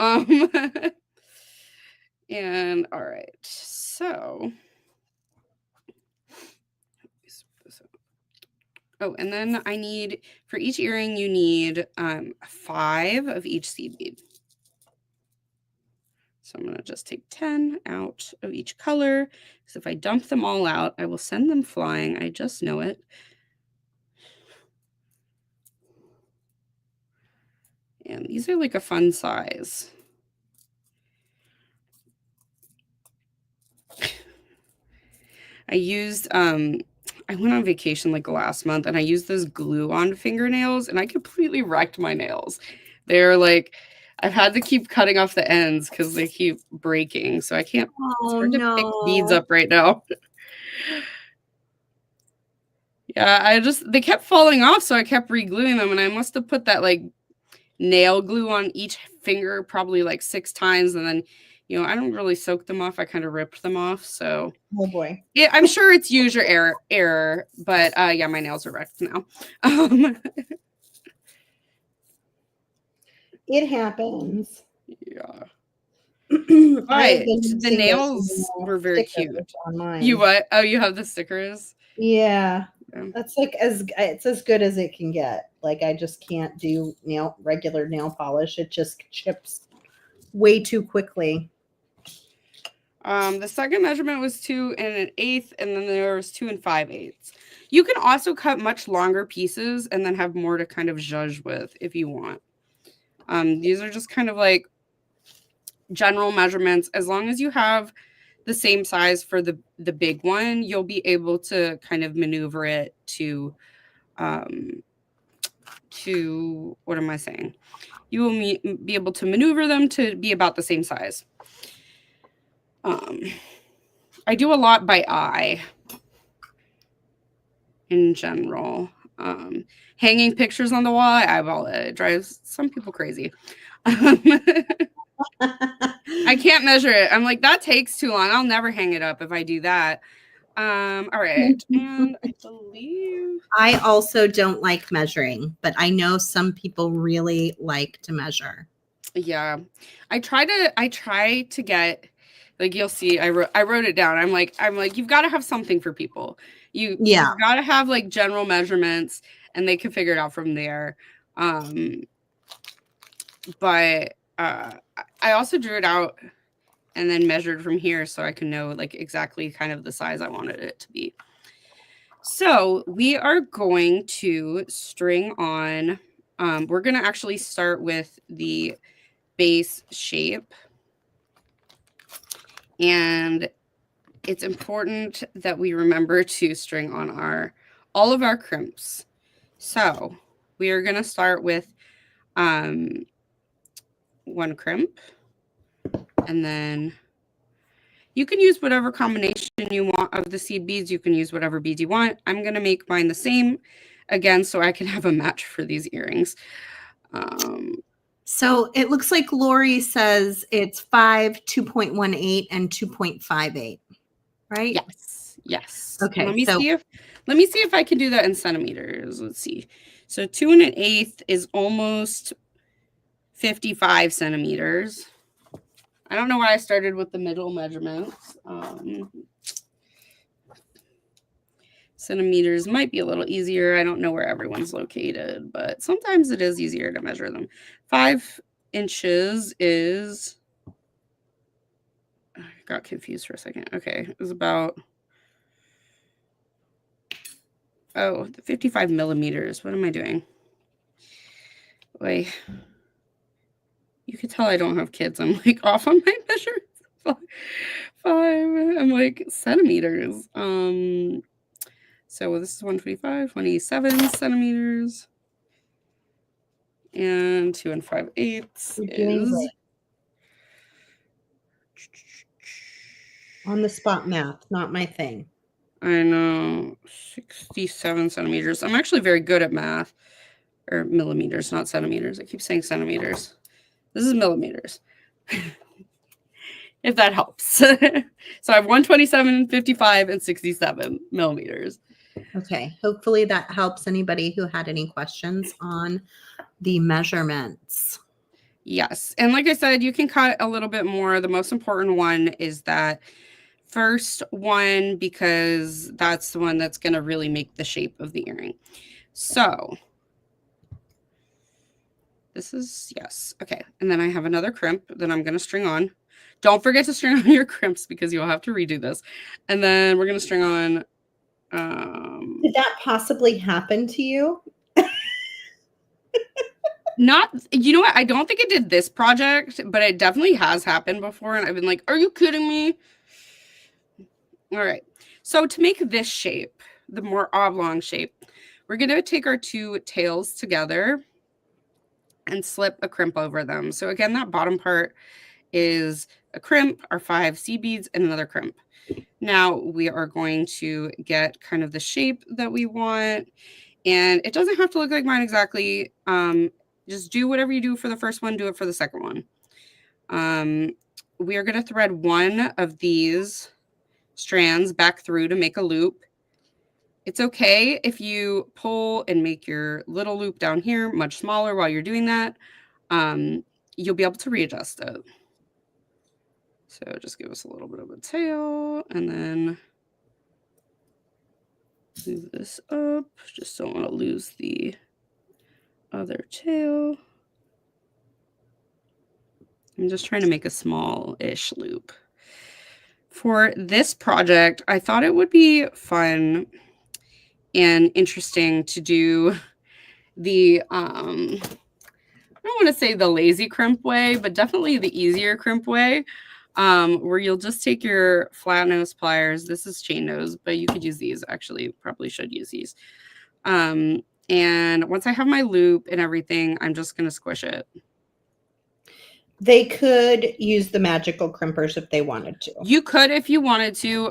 And all right, so and then I need, for each earring, you need 5 of each seed bead. So I'm going to just take 10 out of each color, because if I dump them all out, I will send them flying. I just know it. And these are like a fun size. I used, I went on vacation like last month, and I used this glue on fingernails, and I completely wrecked my nails. They're like, I've had to keep cutting off the ends because they keep breaking. So I can't to pick beads up right now. Yeah, they kept falling off, so I kept re-gluing them, and I must have put that like nail glue on each finger probably like 6 times, and then, you know, I don't really soak them off. I kind of ripped them off. So, oh boy. Yeah, I'm sure it's user error, but yeah, my nails are wrecked now. It happens. Yeah. Right. The nails were very cute. On mine. You what? Oh, you have the stickers? Yeah. That's like it's as good as it can get. Like I just can't do regular nail polish. It just chips way too quickly. The second measurement was 2 1/8, and then there was 2 5/8. You can also cut much longer pieces and then have more to kind of zhuzh with if you want. These are just kind of like general measurements. As long as you have the same size for the big one, you'll be able to kind of maneuver it to what am I saying? You will be able to maneuver them to be about the same size. I do a lot by eye in general. Hanging pictures on the wall, I eyeball it. It drives some people crazy. I can't measure it. I'm like, that takes too long. I'll never hang it up if I do that. All right. And I believe I also don't like measuring, but I know some people really like to measure. Yeah. I try to get, like, you'll see, I wrote it down. I'm like, you've got to have something for people. You've got to have like general measurements and they can figure it out from there. But I also drew it out and then measured from here so I can know like exactly kind of the size I wanted it to be. So we are going to string on, we're going to actually start with the base shape. And it's important that we remember to string on all of our crimps. So we are going to start with one crimp, and then you can use whatever combination you want of the seed beads. You can use whatever beads you want. I'm going to make mine the same again so I can have a match for these earrings. So it looks like Lori says it's 5, 2.18, and 2.58, right? Yes. Okay. Let me see if I can do that in centimeters. Let's see. So 2 1/8 is almost 55 centimeters. I don't know why I started with the middle measurements. Centimeters might be a little easier. I don't know where everyone's located, but sometimes it is easier to measure them. 5 inches is, I got confused for a second. Okay, it was about, 55 millimeters. What am I doing? Wait, you can tell I don't have kids. I'm like off on my measurements. 5, I'm like centimeters. So this is 125, 27 centimeters. And 2 5/8 is on the spot math, not my thing. I know, 67 centimeters. I'm actually very good at math, or millimeters, not centimeters. I keep saying centimeters. This is millimeters. If that helps. So I have 127, 55, and 67 millimeters. Okay. Hopefully that helps anybody who had any questions on the measurements. Yes. And like I said, you can cut a little bit more. The most important one is that first one, because that's the one that's going to really make the shape of the earring. So this is, yes. Okay. And then I have another crimp that I'm going to string on. Don't forget to string on your crimps because you'll have to redo this. And then we're going to string on. Did that possibly happen to you? Not, you know what? I don't think it did this project, but it definitely has happened before. And I've been like, are you kidding me? All right. So to make this shape, the more oblong shape, we're going to take our 2 tails together and slip a crimp over them. So again, that bottom part is a crimp, our 5 seed beads, and another crimp. Now we are going to get kind of the shape that we want. And it doesn't have to look like mine exactly. Just do whatever you do for the first one, do it for the second one. We are going to thread one of these strands back through to make a loop. It's okay if you pull and make your little loop down here much smaller while you're doing that. You'll be able to readjust it. So just give us a little bit of a tail and then move this up. Just don't want to lose the other tail. I'm just trying to make a small-ish loop. For this project, I thought it would be fun and interesting to do the, I don't want to say the lazy crimp way, but definitely the easier crimp way, where you'll just take your flat nose pliers. This is chain nose, but you could use these. Actually, probably should use these. And once I have my loop and everything, I'm just going to squish it. They could use the magical crimpers if they wanted to. You could if you wanted to.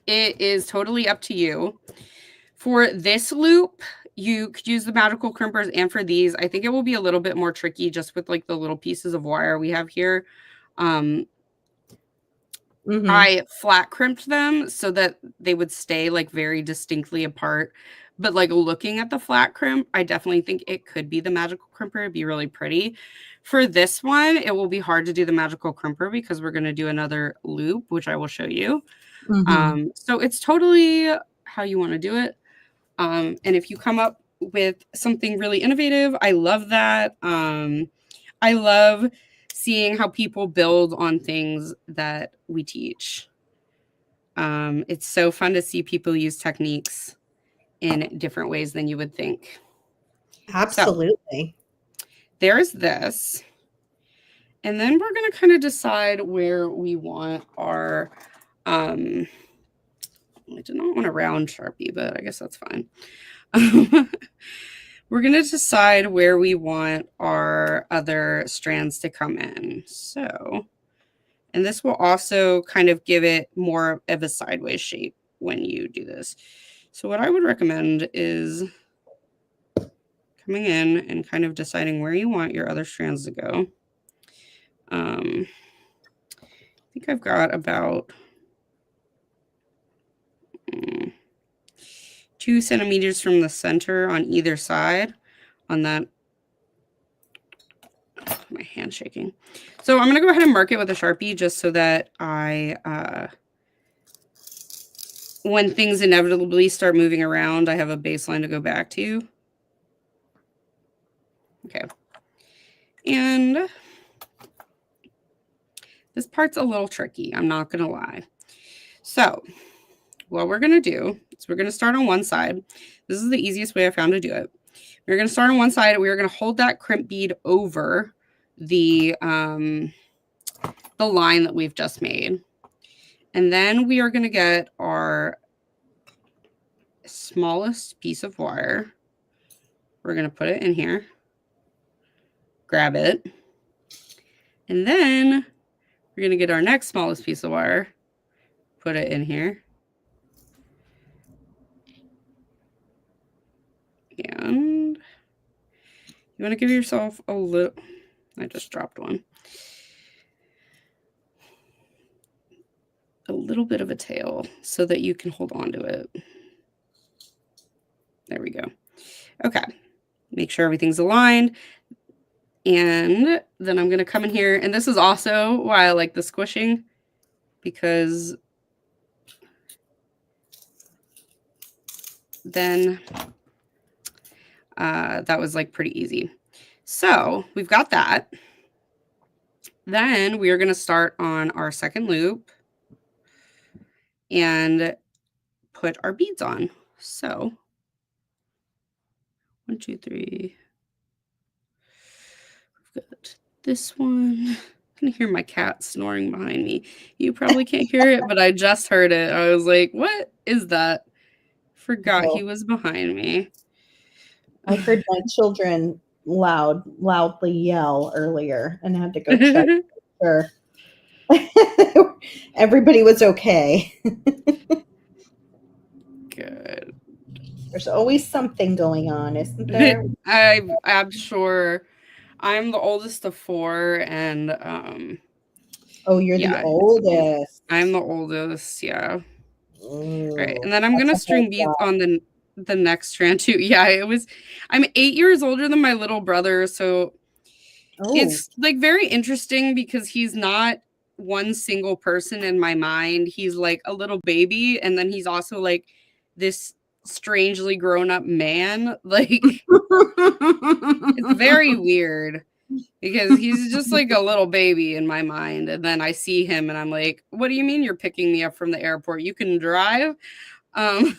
It is totally up to you. For this loop, you could use the magical crimpers, and for these, I think it will be a little bit more tricky just with like the little pieces of wire we have here. I flat crimped them so that they would stay like very distinctly apart. But like looking at the flat crimp, I definitely think it could be the magical crimper. It'd be really pretty. For this one, it will be hard to do the magical crimper because we're going to do another loop, which I will show you. So it's totally how you want to do it. And if you come up with something really innovative, I love that. I love seeing how people build on things that we teach. It's so fun to see people use techniques in different ways than you would think. Absolutely. So, there's this. And then we're going to kind of decide where we want our, I do not want a round Sharpie, but I guess that's fine. We're going to decide where we want our other strands to come in. So, and this will also kind of give it more of a sideways shape when you do this. So what I would recommend is coming in and kind of deciding where you want your other strands to go. I think I've got about 2 centimeters from the center on either side on that. Oh, my hand's shaking. So I'm going to go ahead and mark it with a Sharpie just so that I, when things inevitably start moving around, I have a baseline to go back to. Okay. And this part's a little tricky, I'm not going to lie. So what we're going to do is we're going to start on one side. This is the easiest way I found to do it. We're going to start on one side. We're going to hold that crimp bead over the line that we've just made. And then we are going to get our smallest piece of wire. We're going to put it in here, grab it, and then we're going to get our next smallest piece of wire, put it in here, and you want to give yourself a little, I just dropped one, a little bit of a tail so that you can hold on to it. There we go. Okay. Make sure everything's aligned. And then I'm going to come in here. And this is also why I like the squishing, because then that was like pretty easy. So we've got that. Then we are going to start on our second loop and put our beads on. So 1, 2, 3. We've got this one. I can hear my cat snoring behind me. You probably can't hear it, but I just heard it. I was like, what is that? Forgot he was behind me. I heard my children loudly yell earlier and had to go check for sure. Everybody was okay. Good. There's always something going on, isn't there? I'm sure. I'm the oldest of 4, and oh, you're the oldest. I'm the oldest, yeah. Ooh, right, and then I'm gonna string beads on the next strand too. Yeah, I'm 8 years older than my little brother, so it's like very interesting because he's not one single person in my mind. He's like a little baby, and then he's also like this strangely grown up man. Like it's very weird. because he's just like a little baby in my mind. And then I see him and I'm like, what do you mean you're picking me up from the airport? You can drive? Yeah.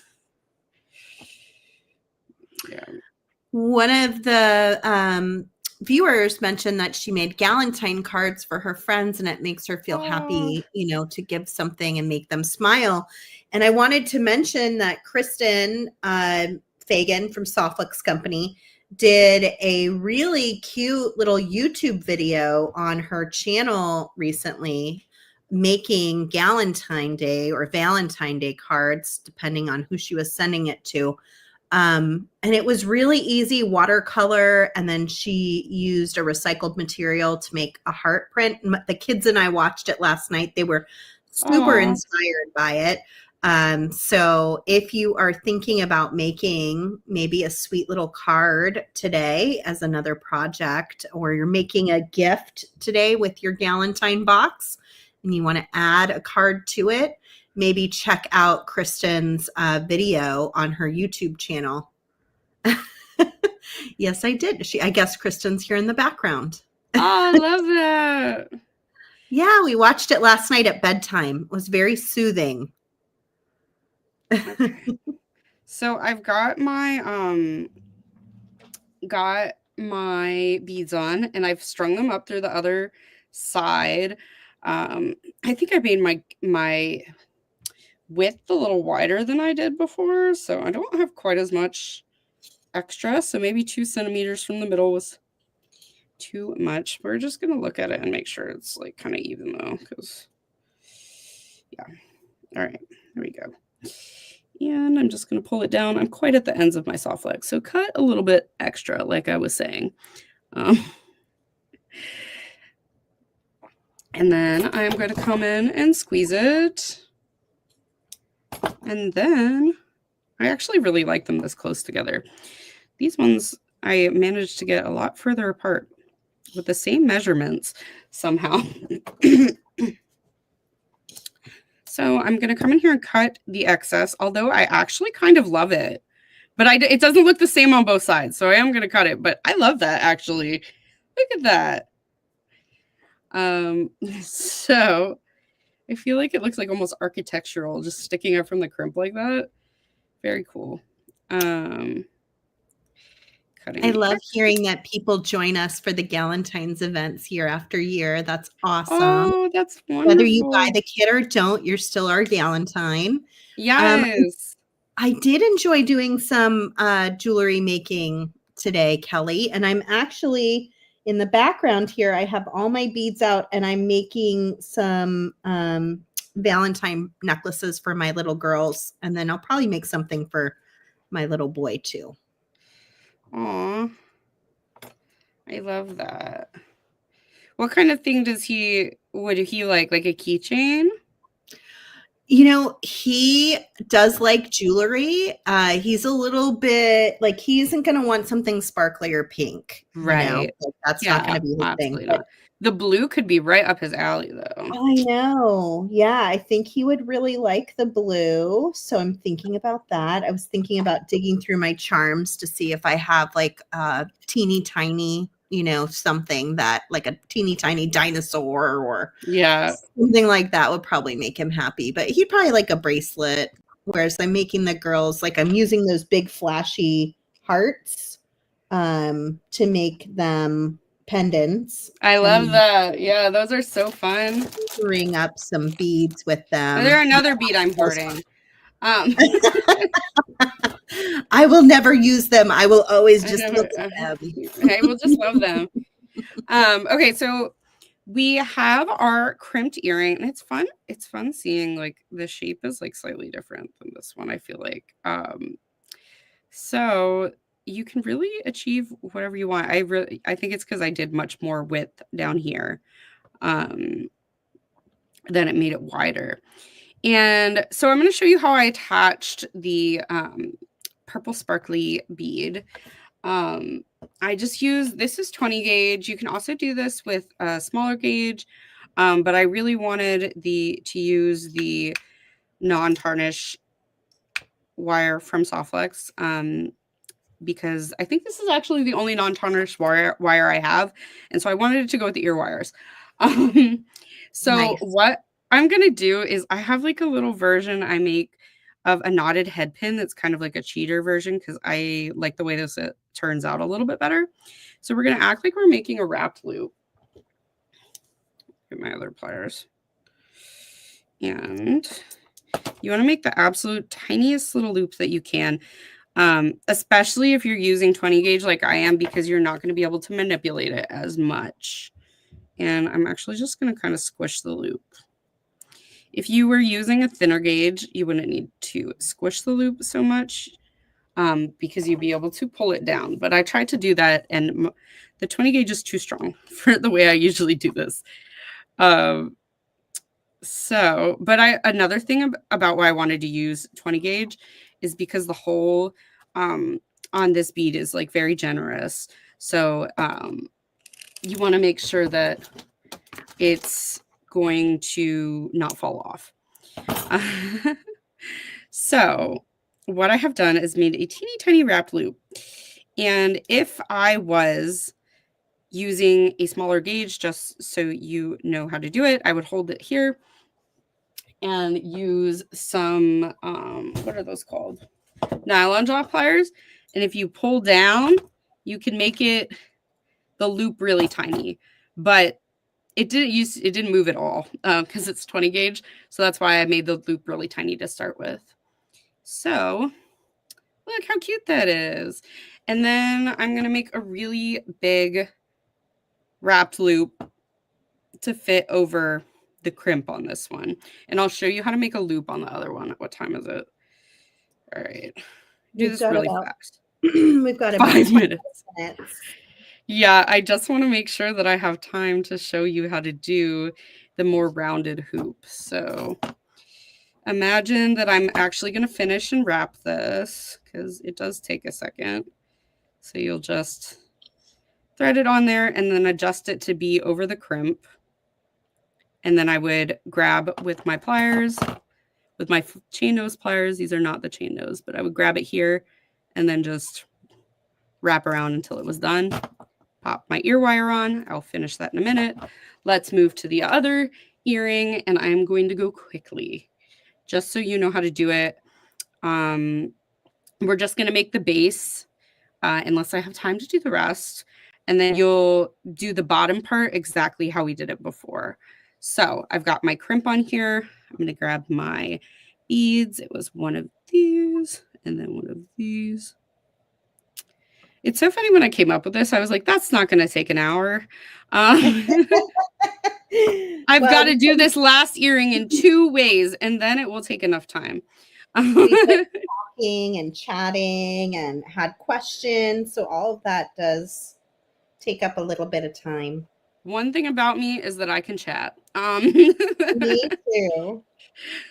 One of the viewers mentioned that she made Galentine cards for her friends, and it makes her feel happy, to give something and make them smile. And I wanted to mention that Kristen Fagan from Soft Flex Company did a really cute little YouTube video on her channel recently, making Galentine Day or Valentine Day cards, depending on who she was sending it to. And it was really easy, watercolor, and then she used a recycled material to make a heart print. The kids and I watched it last night. They were super inspired by it. So if you are thinking about making maybe a sweet little card today as another project, or you're making a gift today with your Galentine box and you want to add a card to it, maybe check out Kristen's video on her YouTube channel. Yes, I did. I guess Kristen's here in the background. Oh, I love that. Yeah, we watched it last night at bedtime. It was very soothing. Okay. So I've got my beads on, and I've strung them up through the other side. I think I made my width a little wider than I did before, so I don't have quite as much extra. So maybe 2 centimeters from the middle was too much. We're just gonna look at it and make sure it's like kind of even though, because yeah. All right, there we go. And I'm just gonna pull it down. I'm quite at the ends of my soft flex, so cut a little bit extra, like I was saying. And then I'm going to come in and squeeze it. And then I actually really like them this close together. These ones I managed to get a lot further apart with the same measurements somehow. So I'm going to come in here and cut the excess, although I actually kind of love it. But it doesn't look the same on both sides, so I am going to cut it. But I love that, actually. Look at that. So I feel like it looks like almost architectural, just sticking up from the crimp like that. Very cool. I love hearing that people join us for the Galentine's events year after year. That's awesome. Oh, that's wonderful. Whether you buy the kit or don't, you're still our Galentine. Yes. I did enjoy doing some jewelry making today, Kelly, and I'm actually in the background here. I have all my beads out, and I'm making some Valentine necklaces for my little girls, and then I'll probably make something for my little boy too. Aw, I love that. What kind of thing would he like a keychain? He does like jewelry. He's a little bit like, he isn't going to want something sparkly or pink. Right. That's not going to be his thing. But the blue could be right up his alley, though. I know. Yeah, I think he would really like the blue. So I'm thinking about that. I was thinking about digging through my charms to see if I have like a teeny tiny, something that like a teeny tiny dinosaur or something like that would probably make him happy. But he'd probably like a bracelet. Whereas I'm making the girls, like I'm using those big flashy hearts to make them pendants. I love that. Yeah, those are so fun. Ring up some beads with them. Is there another bead I'm hoarding? I will never use them. I will always just look at them. I will just love them. Okay, so we have our crimped earring, and it's fun. It's fun seeing like the shape is like slightly different than this one, I feel like. So you can really achieve whatever you want. I think it's because I did much more width down here. Then it made it wider. And so I'm going to show you how I attached the purple sparkly bead. I just use, this is 20 gauge. You can also do this with a smaller gauge, but I really wanted to use the non-tarnish wire from Soft Flex. because I think this is actually the only non-tarnished wire I have. And so I wanted it to go with the ear wires. So nice. What I'm going to do is I have like a little version I make of a knotted head pin that's kind of like a cheater version because I like the way this turns out a little bit better. So we're going to act like we're making a wrapped loop. Get my other pliers. And you want to make the absolute tiniest little loop that you can, especially if you're using 20 gauge like I am, because you're not going to be able to manipulate it as much. And I'm actually just going to kind of squish the loop. If you were using a thinner gauge, you wouldn't need to squish the loop so much because you'd be able to pull it down. But I tried to do that, and the 20 gauge is too strong for the way I usually do this. Another thing about why I wanted to use 20 gauge is because the hole on this bead is like very generous. So you want to make sure that it's going to not fall off. So what I have done is made a teeny tiny wrap loop. And if I was using a smaller gauge, just so you know how to do it, I would hold it here and use some, what are those called? Nylon jaw pliers. And if you pull down, you can make the loop really tiny, but it didn't move at all because it's 20 gauge. So that's why I made the loop really tiny to start with. So look how cute that is. And then I'm going to make a really big wrapped loop to fit over the crimp on this one. And I'll show you how to make a loop on the other one. What time is it? All right. Do this really fast. We've got about 5 minutes. minutes. Yeah, I just want to make sure that I have time to show you how to do the more rounded hoop. So imagine that I'm actually going to finish and wrap this because it does take a second. So you'll just thread it on there and then adjust it to be over the crimp. And then I would grab with my pliers, with my chain nose pliers. These are not the chain nose, but I would grab it here and then just wrap around until it was done. Pop my ear wire on. I'll finish that in a minute. Let's move to the other earring, and I'm going to go quickly, just so you know how to do it. We're just going to make the base, unless I have time to do the rest, and then you'll do the bottom part exactly how we did it before. So I've got my crimp on here. I'm going to grab my beads. It was one of these, and then one of these. It's so funny when I came up with this, I was like, that's not going to take an hour. I've got to do this last earring in 2 ways, and then it will take enough time. Talking and chatting and had questions. So all of that does take up a little bit of time. One thing about me is that I can chat. Me too.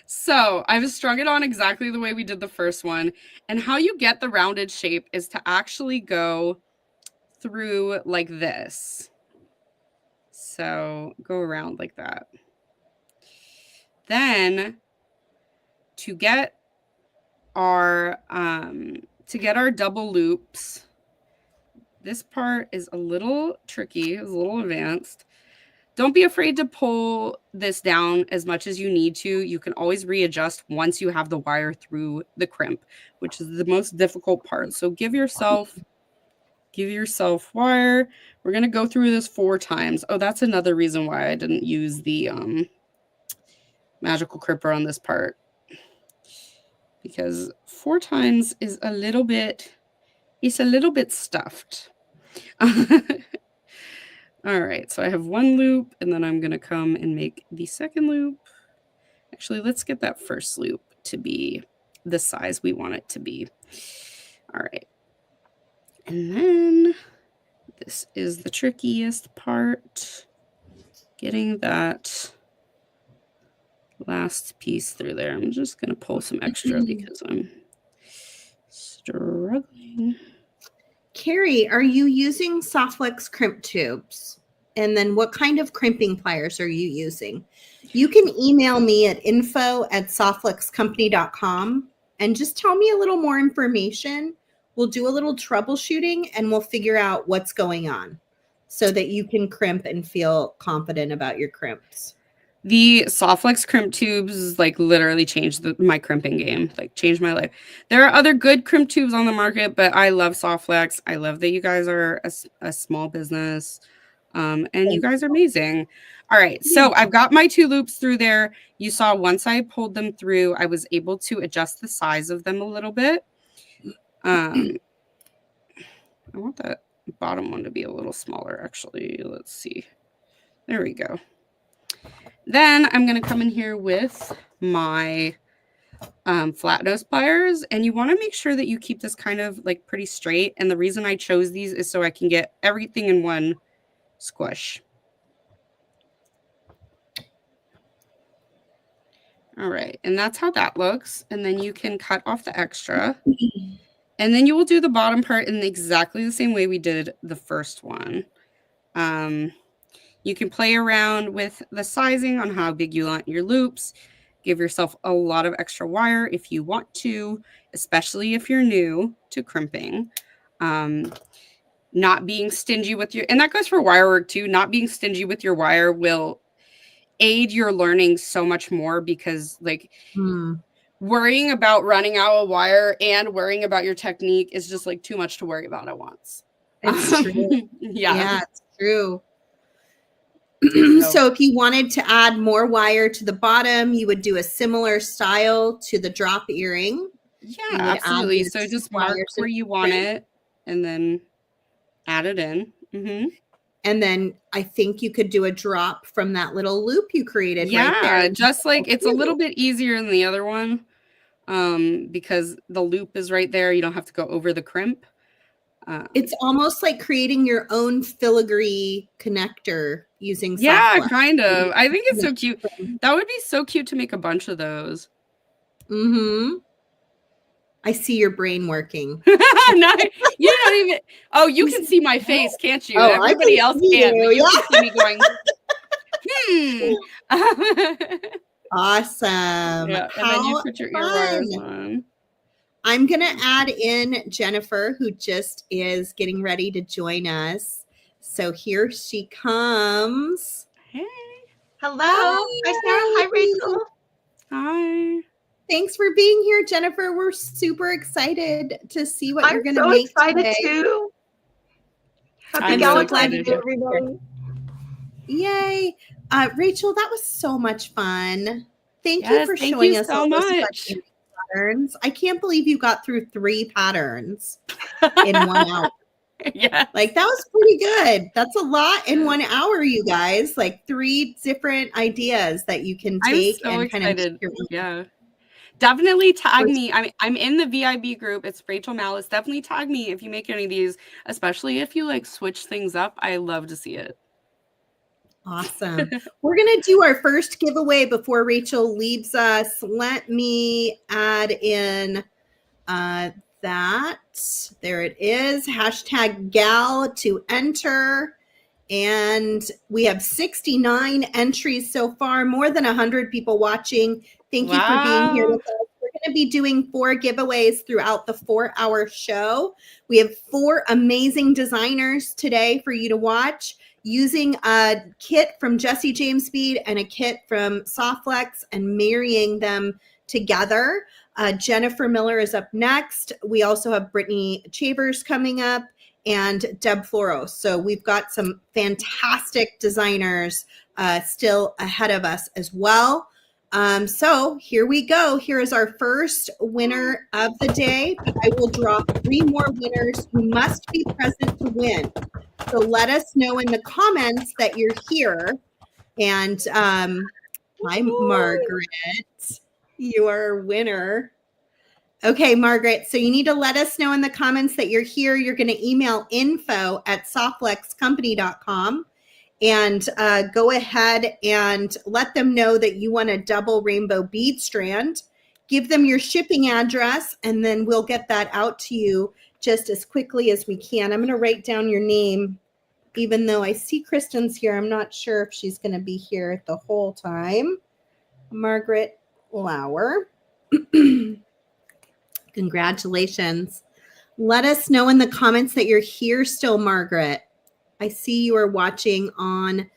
So I've strung it on exactly the way we did the first one. And how you get the rounded shape is to actually go through like this. So go around like that. Then to get our double loops, this part is a little tricky, it's a little advanced. Don't be afraid to pull this down as much as you need to. You can always readjust once you have the wire through the crimp, which is the most difficult part. So give yourself wire. We're going to go through this 4 times. Oh, that's another reason why I didn't use the magical cripper on this part. Because 4 times is a little bit stuffed. All right, so I have 1 loop, and then I'm going to come and make the second loop. Actually, let's get that first loop to be the size we want it to be. All right. And then this is the trickiest part, getting that last piece through there. I'm just going to pull some extra because I'm struggling. Carrie, are you using Soft Flex crimp tubes? And then what kind of crimping pliers are you using? You can email me at info@softflexcompany.com and just tell me a little more information we'll do a little troubleshooting and we'll figure out what's going on so that you can crimp and feel confident about your crimps. The Soft Flex crimp tubes like literally changed my crimping game, like changed my life. There are other good crimp tubes on the market, but I love Soft Flex. I love that you guys are a small business, and you guys are amazing. All right, so I've got my 2 loops through there. You saw once I pulled them through, I was able to adjust the size of them a little bit. I want that bottom one to be a little smaller, actually. Let's see. There we go. Then I'm going to come in here with my flat nose pliers, and you want to make sure that you keep this kind of like pretty straight. And the reason I chose these is so I can get everything in one squish. All right, and that's how that looks. And then you can cut off the extra. And then you will do the bottom part in exactly the same way we did the first one. You can play around with the sizing on how big you want your loops. Give yourself a lot of extra wire if you want to, especially if you're new to crimping. Not being stingy with your, and that goes for wire work too, not being stingy with your wire will aid your learning so much more, because like worrying about running out of wire and worrying about your technique is just like too much to worry about at once. It's true. Yeah, it's true. So if you wanted to add more wire to the bottom, you would do a similar style to the drop earring. Yeah, absolutely. So just mark where you want it and then add it in. And then I think you could do a drop from that little loop you created. Yeah, right there. Just like it's a little bit easier than the other one because the loop is right there. You don't have to go over the crimp. It's almost like creating your own filigree connector using Soft Flex. Kind of. I think it's so cute. That would be so cute to make a bunch of those. I see your brain working. You don't even. Oh, you can see my face, can't you? Everybody else can. But you can see me going. Awesome. Yeah, and then you put your ear wires on. I'm going to add in Jenifer, who just is getting ready to join us. So here she comes. Hey. Hello. Hi, Sarah. Hi, Rachel. Hi. Thanks for being here, Jenifer. We're super excited to see what you're going to make today. I'm so excited too. Happy Valentine Day, everybody. Yay. Rachel, that was so much fun. Thank you for showing us so much. Patterns. I can't believe you got through 3 patterns in 1 hour. Yeah. Like that was pretty good. That's a lot in 1 hour, you guys. Like 3 different ideas that you can take and kind of Definitely tag me. I'm in the VIB group. It's Rachel Mallis. Definitely tag me if you make any of these, especially if you like switch things up. I love to see it. Awesome. We're going to do our first giveaway before Rachel leaves us. Let me add in that. There it is. #gal to enter. And we have 69 entries so far, more than 100 people watching. Thank you for being here with us. We're going to be doing 4 giveaways throughout the 4-hour show. We have 4 amazing designers today for you to watch, using a kit from Jesse James Bead and a kit from Soft Flex and marrying them together. Jenifer Miller is up next. We also have Brittany Chavers coming up and Deb Floros. So we've got some fantastic designers still ahead of us as well. So here we go. Here is our first winner of the day. I will draw 3 more winners who must be present to win. So let us know in the comments that you're here. And hi, Margaret. You are a winner. Okay, Margaret. So you need to let us know in the comments that you're here. You're going to email info@softflexcompany.com and go ahead and let them know that you want a double rainbow bead strand. Give them your shipping address, and then we'll get that out to you just as quickly as we can. I'm going to write down your name. Even though I see Kristen's here, I'm not sure if she's going to be here the whole time. Margaret Lauer. Congratulations. Let us know in the comments that you're here still, Margaret. I see you are watching on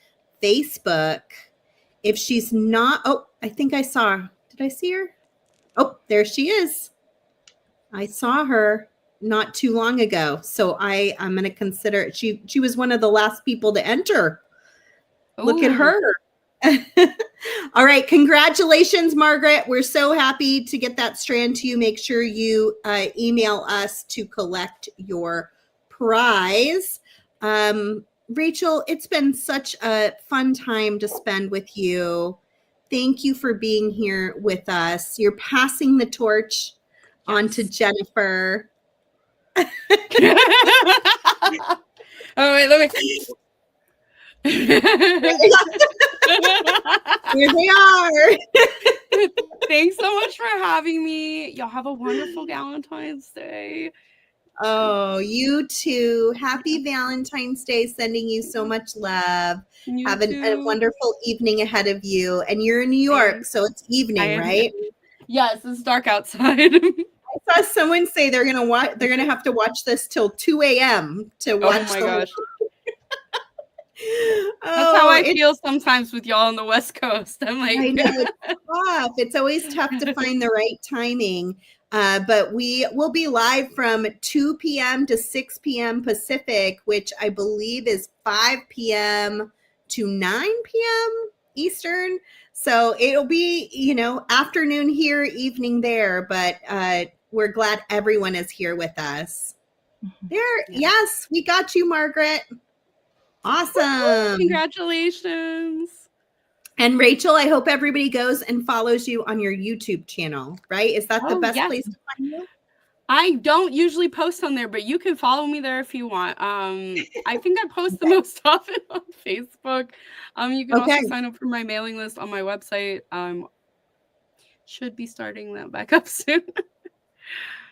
Facebook. If she's not, oh, I think I saw her. Did I see her? Oh, there she is. I saw her not too long ago. So I'm going to consider it. She was one of the last people to enter. Ooh. Look at her. All right. Congratulations, Margaret. We're so happy to get that strand to you. Make sure you email us to collect your prize. Rachel, it's been such a fun time to spend with you. Thank you for being here with us. You're passing the torch on to Jenifer. Oh, wait, let me. Here they are. Thanks so much for having me. Y'all have a wonderful Valentine's Day. Oh, you too. Happy Valentine's Day. Sending you so much love. Have a wonderful evening ahead of you. And you're in New York, so it's evening, right? Yes, it's dark outside. I saw someone say they're gonna have to watch this till 2 a.m. to watch. Oh my gosh. That's how I feel sometimes with y'all on the West Coast. I'm like, I know, it's tough. It's always tough to find the right timing. But we will be live from 2 p.m. to 6 p.m. Pacific, which I believe is 5 p.m. to 9 p.m. Eastern. So it'll be, afternoon here, evening there. But we're glad everyone is here with us. Yes, we got you, Margaret. Awesome. Congratulations. And Rachel, I hope everybody goes and follows you on your YouTube channel, right? Is that the best place to find you? I don't usually post on there, but you can follow me there if you want. I think I post the most often on Facebook. You can also sign up for my mailing list on my website. Should be starting that back up soon.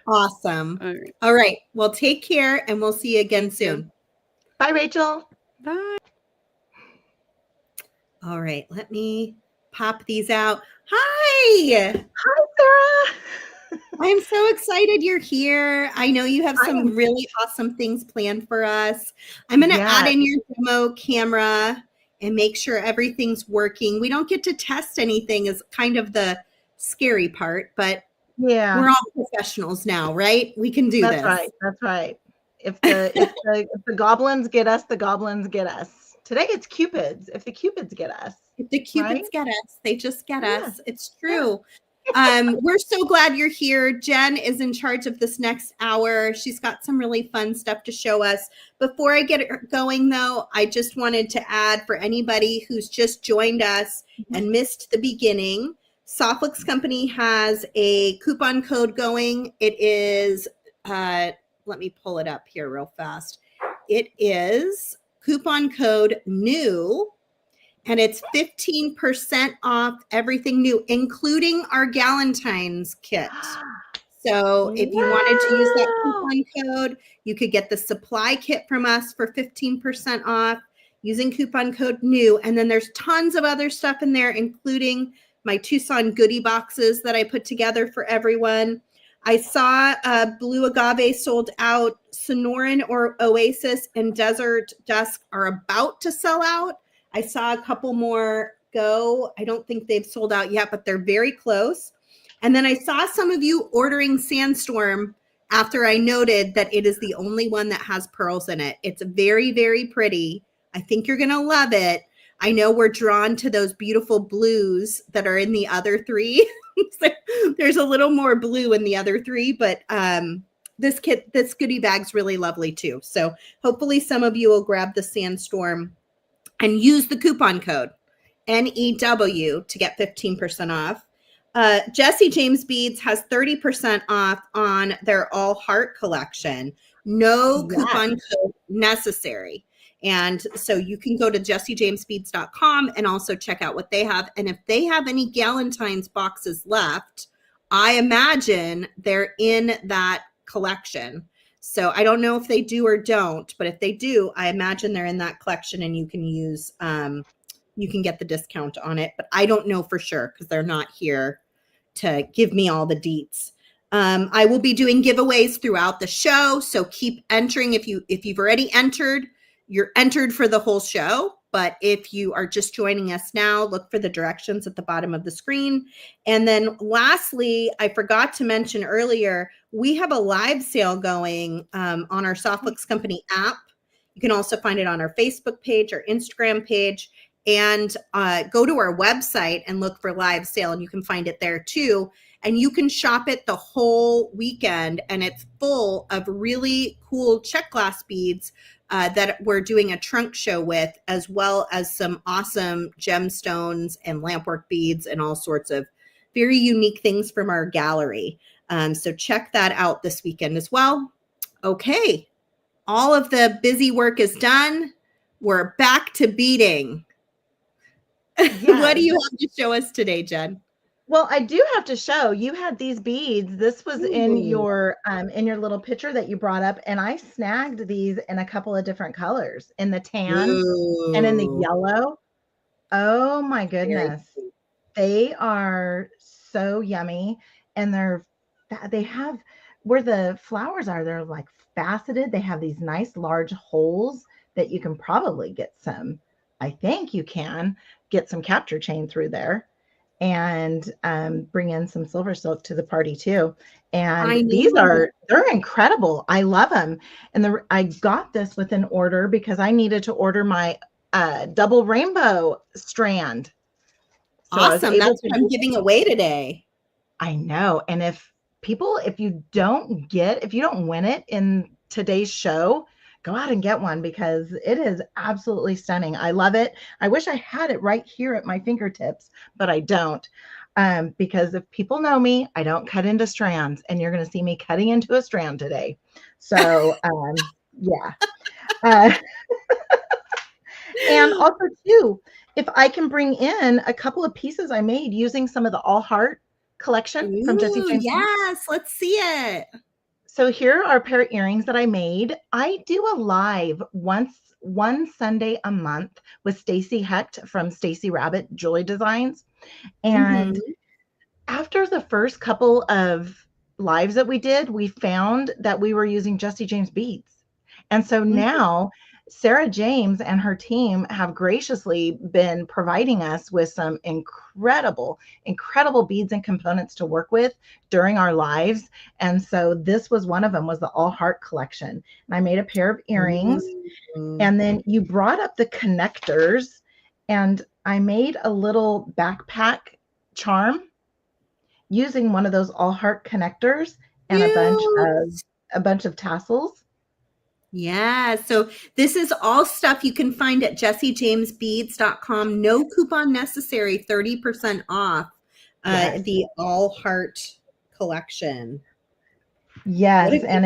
Awesome. All right. Well, take care and we'll see you again soon. Bye, Rachel. Bye. All right, let me pop these out. Hi. Hi, Sarah. I'm so excited you're here. I know you have some really awesome things planned for us. I'm going to add in your demo camera and make sure everything's working. We don't get to test anything is kind of the scary part, but we're all professionals now, right? We can do this. That's right. If the goblins get us, the goblins get us. Today it's Cupids. If the Cupids get us. If the Cupids get us, they just get us. It's true. We're so glad you're here. Jen is in charge of this next hour. She's got some really fun stuff to show us. Before I get it going, though, I just wanted to add for anybody who's just joined us and missed the beginning, Soft Flex Company has a coupon code going. It is, let me pull it up here real fast. It is coupon code NEW, and it's 15% off everything new, including our Galentine's kit. So if you wanted to use that coupon code, you could get the supply kit from us for 15% off using coupon code NEW. And then there's tons of other stuff in there, including my Tucson goodie boxes that I put together for everyone. I saw Blue Agave sold out. Sonoran or Oasis and Desert Dusk are about to sell out. I saw a couple more go. I don't think they've sold out yet, but they're very close. And then I saw some of you ordering Sandstorm after I noted that it is the only one that has pearls in it. It's very, very pretty. I think you're going to love it. I know we're drawn to those beautiful blues that are in the other three. So there's a little more blue in the other three, but this goodie bag's really lovely too. So hopefully some of you will grab the Sandstorm and use the coupon code NEW to get 15% off. Jesse James Beads has 30% off on their All Heart collection. No coupon code necessary. And so you can go to jessejamesbeads.com and also check out what they have. And if they have any Galentine's boxes left, I imagine they're in that collection. So I don't know if they do or don't, but if they do, I imagine they're in that collection and you can use, you can get the discount on it. But I don't know for sure because they're not here to give me all the deets. I will be doing giveaways throughout the show, so keep entering. If you've already entered, you're entered for the whole show. But if you are just joining us now, look for the directions at the bottom of the screen. And then lastly, I forgot to mention earlier, we have a live sale going on our Soft Flex Company app. You can also find it on our Facebook page or Instagram page, and go to our website and look for live sale, and you can find it there too. And you can shop it the whole weekend, and it's full of really cool check glass beads that we're doing a trunk show with, as well as some awesome gemstones and lampwork beads and all sorts of very unique things from our gallery. So check that out this weekend as well. Okay, all of the busy work is done. We're back to beading. Yeah. What do you have to show us today, Jen? Well, I do have to show you had these beads. This was in your little picture that you brought up, and I snagged these in a couple of different colors, in the tan and in the yellow. Oh my goodness. They are so yummy, and they have, where the flowers are, they're like faceted. They have these nice large holes that you can probably get some, I think you can get some capture chain through there, and bring in some silver silk to the party too. And they're incredible. I love them. And I got this with an order because I needed to order my double rainbow strand. So awesome. That's what I'm giving away today. I know. And if you don't win it in today's show, go out and get one, because it is absolutely stunning. I love it. I wish I had it right here at my fingertips, but I don't. Because if people know me, I don't cut into strands, and you're going to see me cutting into a strand today. So, yeah. And also too, if I can bring in a couple of pieces I made using some of the All Heart collection from Jesse James. Yes, let's see it. So here are a pair of earrings that I made. I do a live one Sunday a month with Stacy Hecht from Stacy Rabbit Jewelry Designs. And after the first couple of lives that we did, we found that we were using Jesse James beads. And so now Sarah James and her team have graciously been providing us with some incredible beads and components to work with during our lives. And so this was one of them, was the All Heart collection. And I made a pair of earrings. And then you brought up the connectors, and I made a little backpack charm using one of those All Heart connectors and a bunch of tassels. Yeah, so this is all stuff you can find at jessijamesbeads.com. No coupon necessary, 30% off the All Heart collection. Yes, and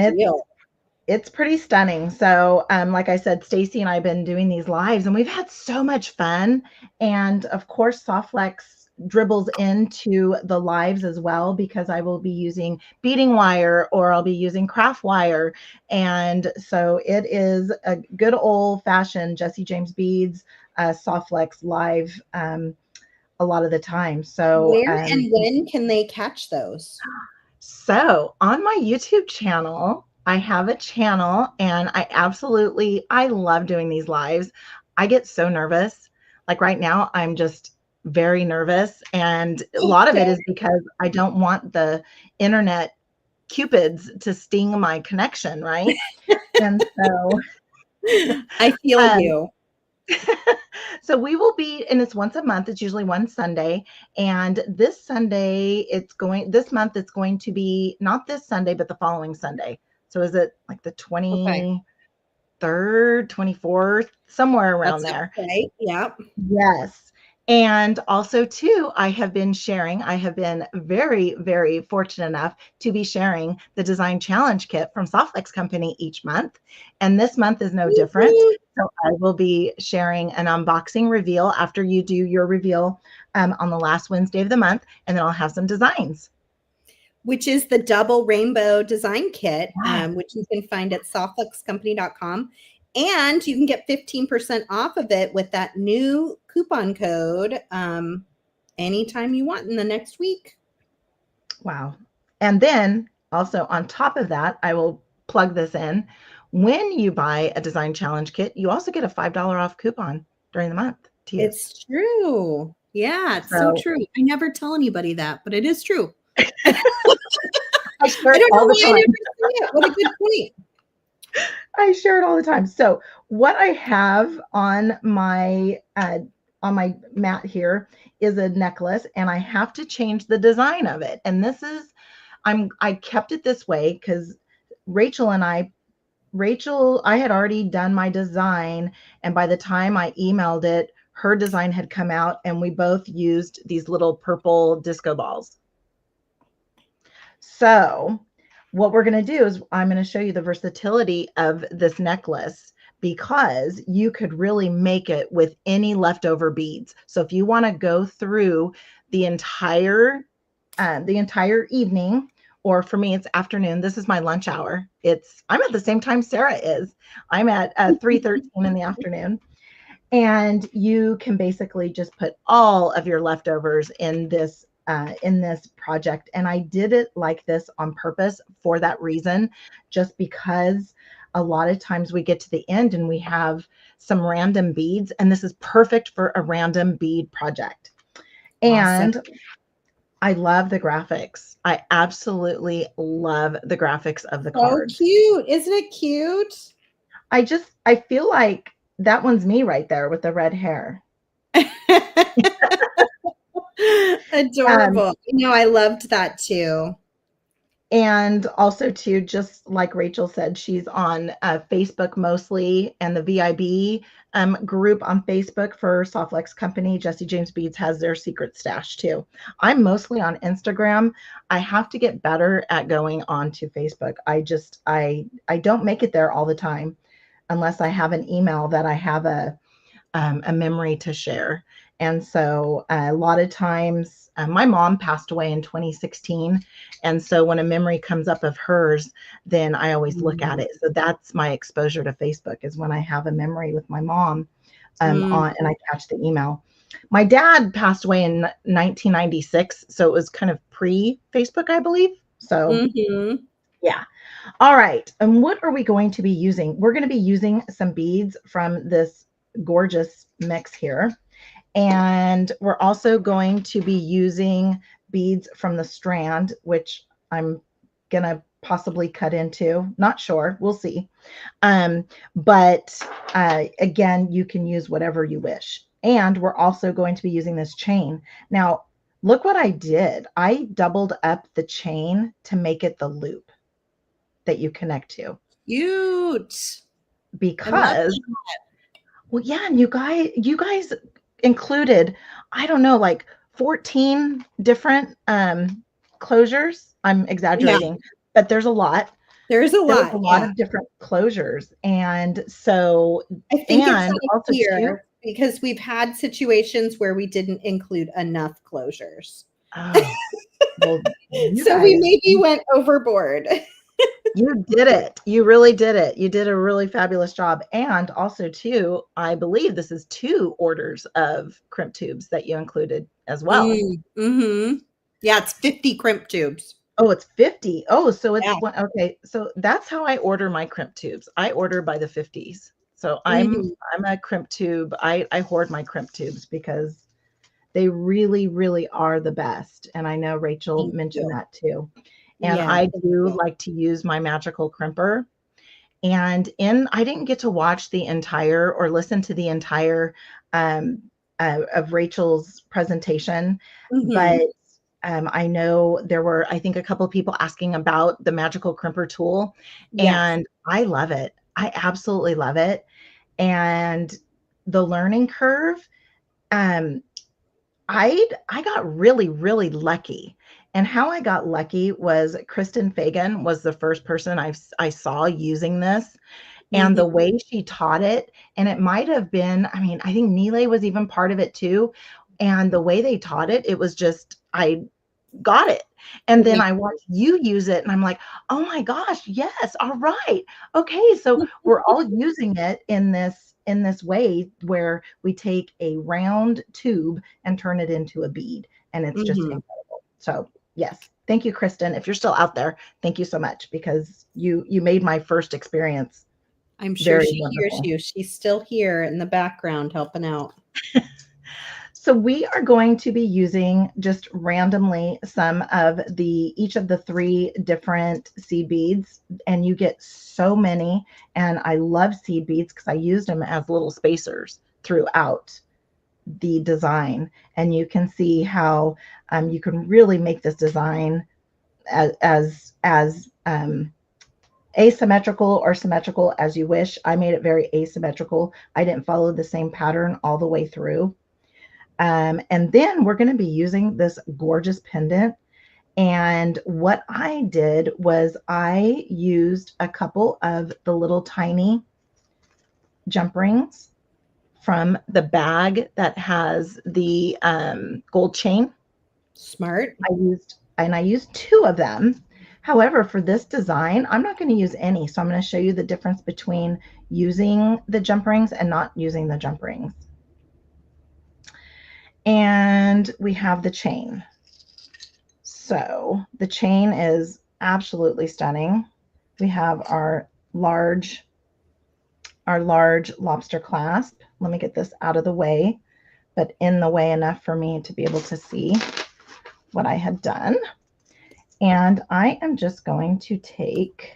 it's pretty stunning. So like I said, Stacy and I have been doing these lives, and we've had so much fun. And of course, Soft Flex dribbles into the lives as well, because I will be using beading wire, or I'll be using craft wire. And so it is a good old fashioned Jesse James Beads Soft Flex live a lot of the time. So where and when can they catch those? So on my YouTube channel, I have a channel, and I love doing these lives. I get so nervous. Like right now, I'm just very nervous, and a lot of it is because I don't want the internet cupids to sting my connection, right? And so I feel you. So we will be, and it's once a month. It's usually one Sunday, and this month it's going to be not this Sunday, but the following Sunday. So is it like the 23rd, 24th, somewhere around there? Okay. Yeah. Yes. And also too, I have been very, very fortunate enough to be sharing the Design Challenge Kit from Soft Flex Company each month. And this month is no different. So I will be sharing an unboxing reveal after you do your reveal on the last Wednesday of the month. And then I'll have some designs. Which is the double rainbow design kit, which you can find at softflexcompany.com. And you can get 15% off of it with that new coupon code anytime you want in the next week. Wow. And then Also, on top of that, I will plug this in. When you buy a design challenge kit, you also get a $5 off coupon during the month to use. It's true. Yeah, it's so true. I never tell anybody that, but it is true. I share it all the time. I never say it. What a good point. I share it all the time. So what I have on my mat here is a necklace, and I have to change the design of it. And this is, I kept it this way because Rachel, I had already done my design, and by the time I emailed it, her design had come out, and we both used these little purple disco balls. So what we're going to do is I'm going to show you the versatility of this necklace, because you could really make it with any leftover beads. So if you want to go through the entire evening, or for me, it's afternoon. This is my lunch hour. I'm at the same time Sarah is. I'm at 3:13 in the afternoon. And you can basically just put all of your leftovers in this project. And I did it like this on purpose for that reason, just because a lot of times we get to the end and we have some random beads, and this is perfect for a random bead project. And awesome. I love the graphics. I absolutely love the graphics of the cards. So cute. Isn't it cute? I feel like that one's me right there with the red hair. Adorable. I loved that too. And also too, just like Rachel said, she's on Facebook mostly, and the VIB group on Facebook for Soft Flex Company. Jesse James Beads has their secret stash too. I'm mostly on Instagram. I have to get better at going on to Facebook. I don't make it there all the time unless I have an email that I have a memory to share. And so a lot of times, my mom passed away in 2016. And so when a memory comes up of hers, then I always look at it. So that's my exposure to Facebook, is when I have a memory with my mom and I catch the email. My dad passed away in 1996. So it was kind of pre-Facebook, I believe. So yeah. All right. And what are we going to be using? We're going to be using some beads from this gorgeous mix here. And we're also going to be using beads from the strand, which I'm going to possibly cut into. Not sure. We'll see. But again, you can use whatever you wish. And we're also going to be using this chain. Now, look what I did. I doubled up the chain to make it the loop that you connect to. Cute. Because, well, yeah, and you guys included, I don't know, like 14 different closures. I'm exaggerating, but there's a lot. There's a lot of different closures. And so I think it's also here because we've had situations where we didn't include enough closures. Oh, well, so we maybe went overboard. You did it. You really did it. You did a really fabulous job. And also too, I believe this is 2 orders of crimp tubes that you included as well. Mm-hmm. Yeah, it's 50 crimp tubes. Oh, it's 50. Oh, so it's okay. So that's how I order my crimp tubes. I order by the 50s. So I'm a crimp tube. I hoard my crimp tubes because they really, really are the best. And I know Rachel mentioned that too. And I do like to use my magical crimper. And I didn't get to watch the entire or listen to the entire of Rachel's presentation, but I know there were, I think, a couple of people asking about the magical crimper tool, and I love it. I absolutely love it. And the learning curve, I got really, really lucky. And how I got lucky was Kristen Fagan was the first person I saw using this, and the way she taught it, and it might have been, I mean, I think Nile was even part of it too. And the way they taught it, it was just, I got it. And then I watched you use it, and I'm like, oh my gosh, yes. All right. Okay. So we're all using it in this way where we take a round tube and turn it into a bead, and it's just incredible. So yes, Thank you, Kristen. If you're still out there, thank you so much, because you made my first experience. I'm sure very she wonderful. hears you. She's still here in the background helping out. So we are going to be using just randomly some of each of the 3 different seed beads, and you get so many. And I love seed beads because I used them as little spacers throughout the design, and you can see how you can really make this design as asymmetrical or symmetrical as you wish. I made it very asymmetrical. I didn't follow the same pattern all the way through. And then we're going to be using this gorgeous pendant. And what I did was I used a couple of the little tiny jump rings from the bag that has the gold chain. Smart. I used 2 of them. However, for this design, I'm not going to use any. So I'm going to show you the difference between using the jump rings and not using the jump rings. And we have the chain. So the chain is absolutely stunning. We have our large lobster clasp. Let me get this out of the way, but in the way enough for me to be able to see what I had done. And I am just going to take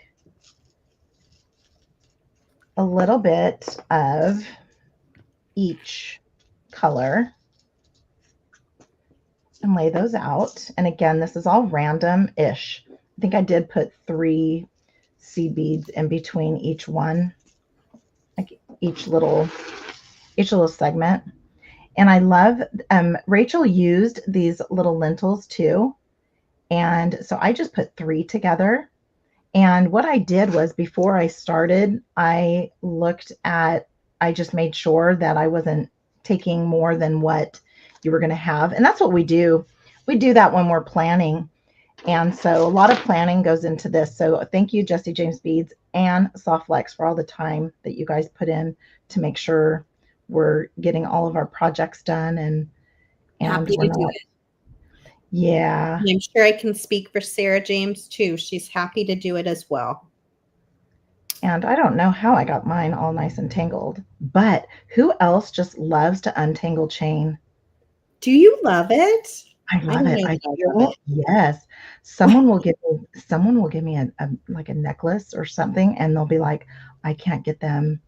a little bit of each color and lay those out. And again, this is all random-ish. I think I did put 3 seed beads in between each one, like each little segment. And I love, Rachel used these little lentils too. And so I just put 3 together. And what I did was, before I started, I just made sure that I wasn't taking more than what you were going to have. And that's what we do. We do that when we're planning. And so a lot of planning goes into this. So thank you, Jesse James Beads and Soft Flex, for all the time that you guys put in to make sure we're getting all of our projects done. And Happy to do it. Yeah. I'm sure I can speak for Sarah James too. She's happy to do it as well. And I don't know how I got mine all nice and tangled, but who else just loves to untangle chain? Do you love it? I love it. I do. Yes. Someone will give me a like a necklace or something, and they'll be like, I can't get them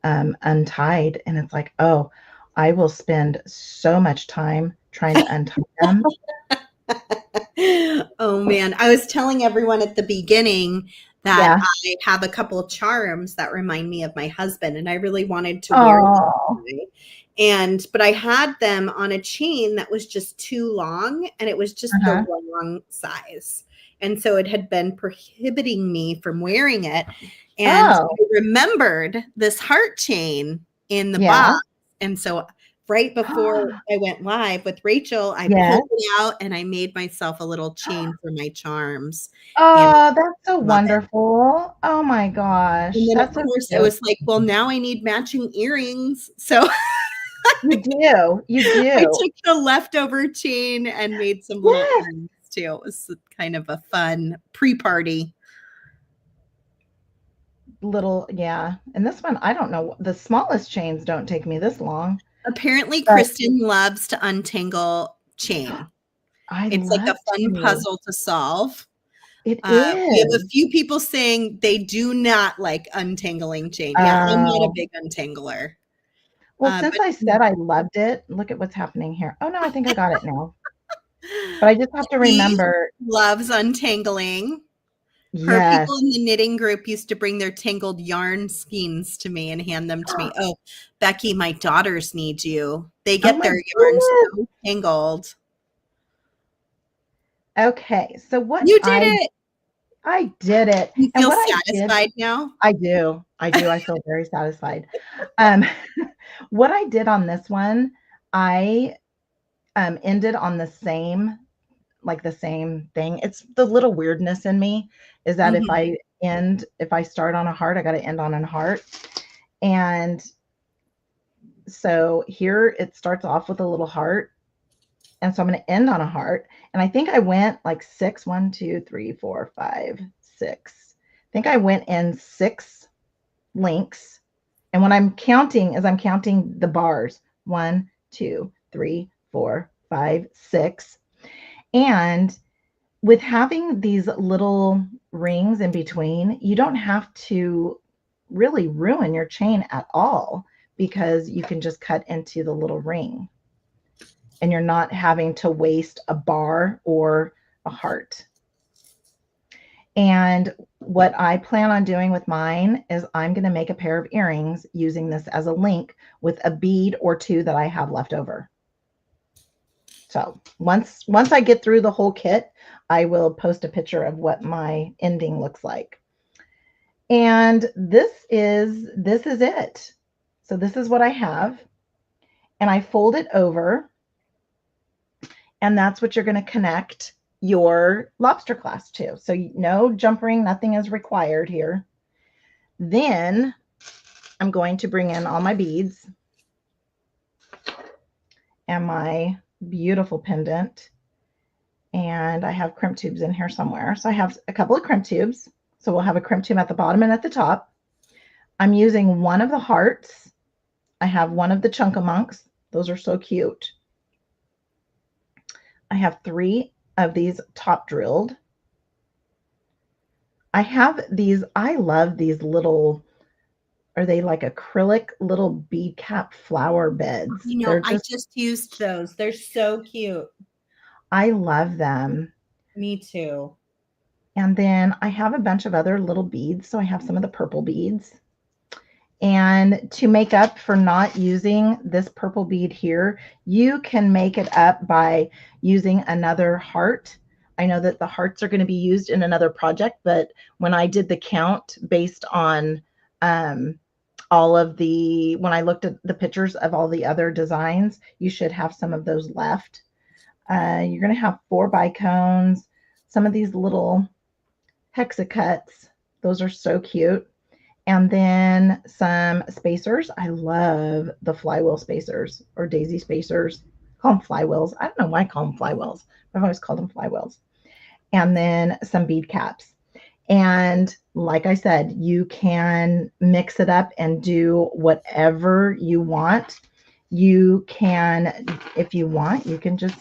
untied. And it's like, oh, I will spend so much time trying to untie them. Oh man, I was telling everyone at the beginning that I have a couple of charms that remind me of my husband, and I really wanted to wear them. But I had them on a chain that was just too long, and it was just the wrong size. And so it had been prohibiting me from wearing it. And I remembered this heart chain in the box. And so right before I went live with Rachel, I pulled it out and I made myself a little chain for my charms. Oh, that's so wonderful. Oh my gosh. And then of course it was like, well, now I need matching earrings. So you do. I took the leftover chain and made some little earrings too. It was kind of a fun pre-party. And this one, I don't know. The smallest chains don't take me this long. Apparently, Kristen loves to untangle chain. It's like a fun puzzle to solve. It is. We have a few people saying they do not like untangling chain. Yeah, I'm not a big untangler. Well, since I said I loved it, look at what's happening here. Oh no, I think I got it now. But I just have to remember. Loves untangling. Her people in the knitting group used to bring their tangled yarn skeins to me and hand them to me. Oh, Becky, my daughters need you. They get their yarn so tangled. Okay, so what you did it. I did it. You feel satisfied now? I do. I feel very satisfied. What I did on this one, I ended on the same thing. It's the little weirdness in me is that if I start on a heart, I got to end on a heart. And so here it starts off with a little heart, And so I'm going to end on a heart. And I think I went like 6, 1, 2, 3, 4, 5, 6. I think I went in 6 links. And when I'm counting, as I'm counting the bars, 1, 2, 3, 4, 5, 6. And with having these little rings in between, you don't have to really ruin your chain at all, because you can just cut into the little ring and you're not having to waste a bar or a heart. And what I plan on doing with mine is I'm going to make a pair of earrings using this as a link with a bead or 2 that I have left over. So once I get through the whole kit, I will post a picture of what my ending looks like. And this is it. So this is what I have. And I fold it over. And that's what you're going to connect your lobster clasp to. So no jump ring, nothing is required here. Then I'm going to bring in all my beads and my beautiful pendant. And I have crimp tubes in here somewhere. So I have a couple of crimp tubes. So we'll have a crimp tube at the bottom and at the top. I'm using one of the hearts. I have one of the chunkamonks. Those are so cute. I have 3 of these top drilled. I have these, I love these little, are they like acrylic little bead cap flower beds? You know, I just used those. They're so cute. I love them. Me too. And then I have a bunch of other little beads. So I have some of the purple beads. And to make up for not using this purple bead here, you can make it up by using another heart. I know that the hearts are going to be used in another project, but when I did the count based on all of the, when I looked at the pictures of all the other designs, you should have some of those left. You're going to have 4 bicones, some of these little hexacuts. Those are so cute. And then some spacers. I love the flywheel spacers or daisy spacers. I call them flywheels. I don't know why I call them flywheels. I've always called them flywheels. And then some bead caps. And like I said, you can mix it up and do whatever you want. You can, if you want, you can just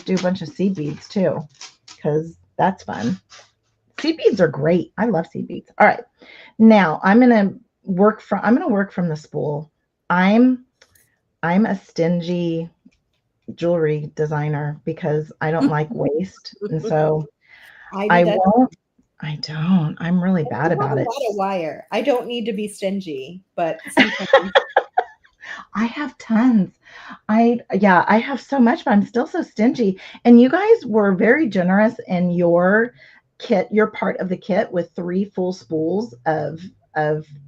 do a bunch of seed beads too, because that's fun. Seed beads are great. I love seed beads. All right. Now I'm going to work from the spool. I'm a stingy jewelry designer because I don't like waste. And so I won't. I don't. I'm really bad about it. A lot of wire. I don't need to be stingy, but sometimes I have tons. I have so much, but I'm still so stingy. And you guys were very generous in your kit, your part of the kit, with 3 full spools of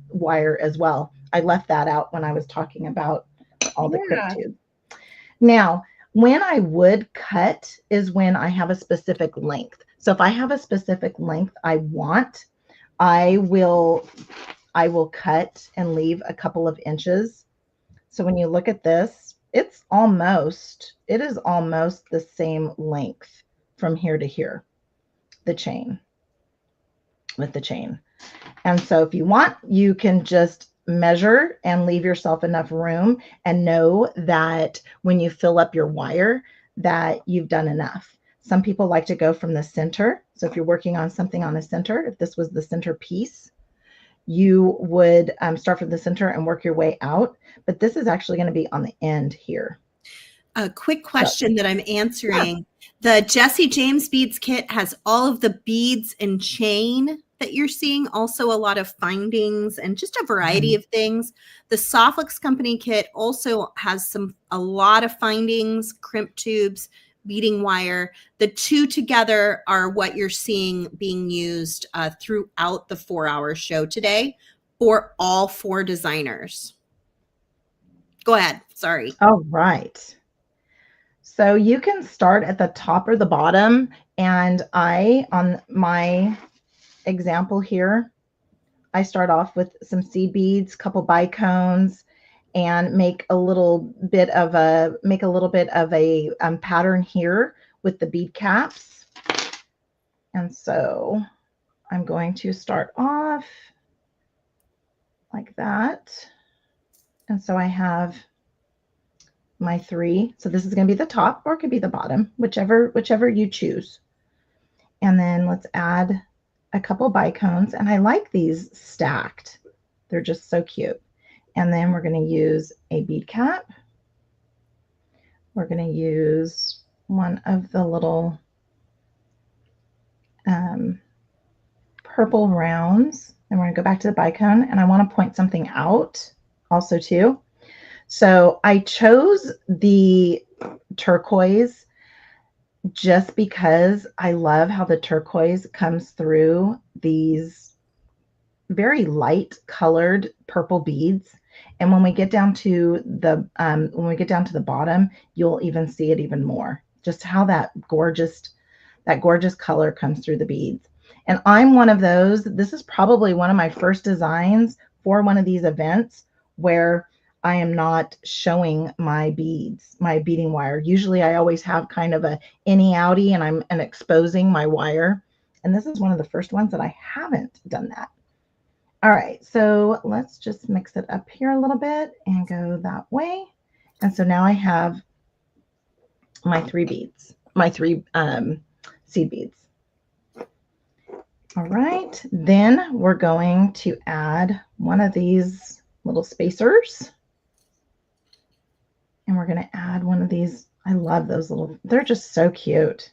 wire as well. I left that out when I was talking about all the crimp tubes. Now, when I would cut is when I have a specific length. So if I have a specific length I want, I will cut and leave a couple of inches. So when you look at this, it is almost the same length from here to here, with the chain. And so if you want, you can just measure and leave yourself enough room and know that when you fill up your wire that you've done enough. Some people like to go from the center. So if you're working on something on the center, if this was the center piece, you would start from the center and work your way out. But this is actually going to be on the end here. A quick question that I'm answering. The Jesse James Beads kit has all of the beads and chain that you're seeing, also a lot of findings and just a variety of things. The Soft Flex Company kit also has a lot of findings, crimp tubes, beading wire. The 2 together are what you're seeing being used throughout the 4-hour show today for all 4 designers. Go ahead. Sorry. All right. So you can start at the top or the bottom. And on my example here, I start off with some seed beads, couple bicones, and make a little bit of a pattern here with the bead caps. And so I'm going to start off like that. And so I have my 3. So this is going to be the top, or it could be the bottom, whichever you choose. And then let's add a couple bicones. And I like these stacked. They're just so cute. And then we're going to use a bead cap. We're going to use one of the little purple rounds. And we're going to go back to the bicone. And I want to point something out also too. So I chose the turquoise just because I love how the turquoise comes through these very light colored purple beads. And when we get down to the bottom, you'll even see it even more. Just how that gorgeous color comes through the beads. And I'm one of those. This is probably one of my first designs for one of these events where I am not showing my beads, my beading wire. Usually I always have kind of a innie outie and I'm exposing my wire. And this is one of the first ones that I haven't done that. All right, so let's just mix it up here a little bit and go that way. And so now I have my 3 beads, my 3 seed beads. All right, then we're going to add one of these little spacers. And we're going to add one of these. I love those little, they're just so cute.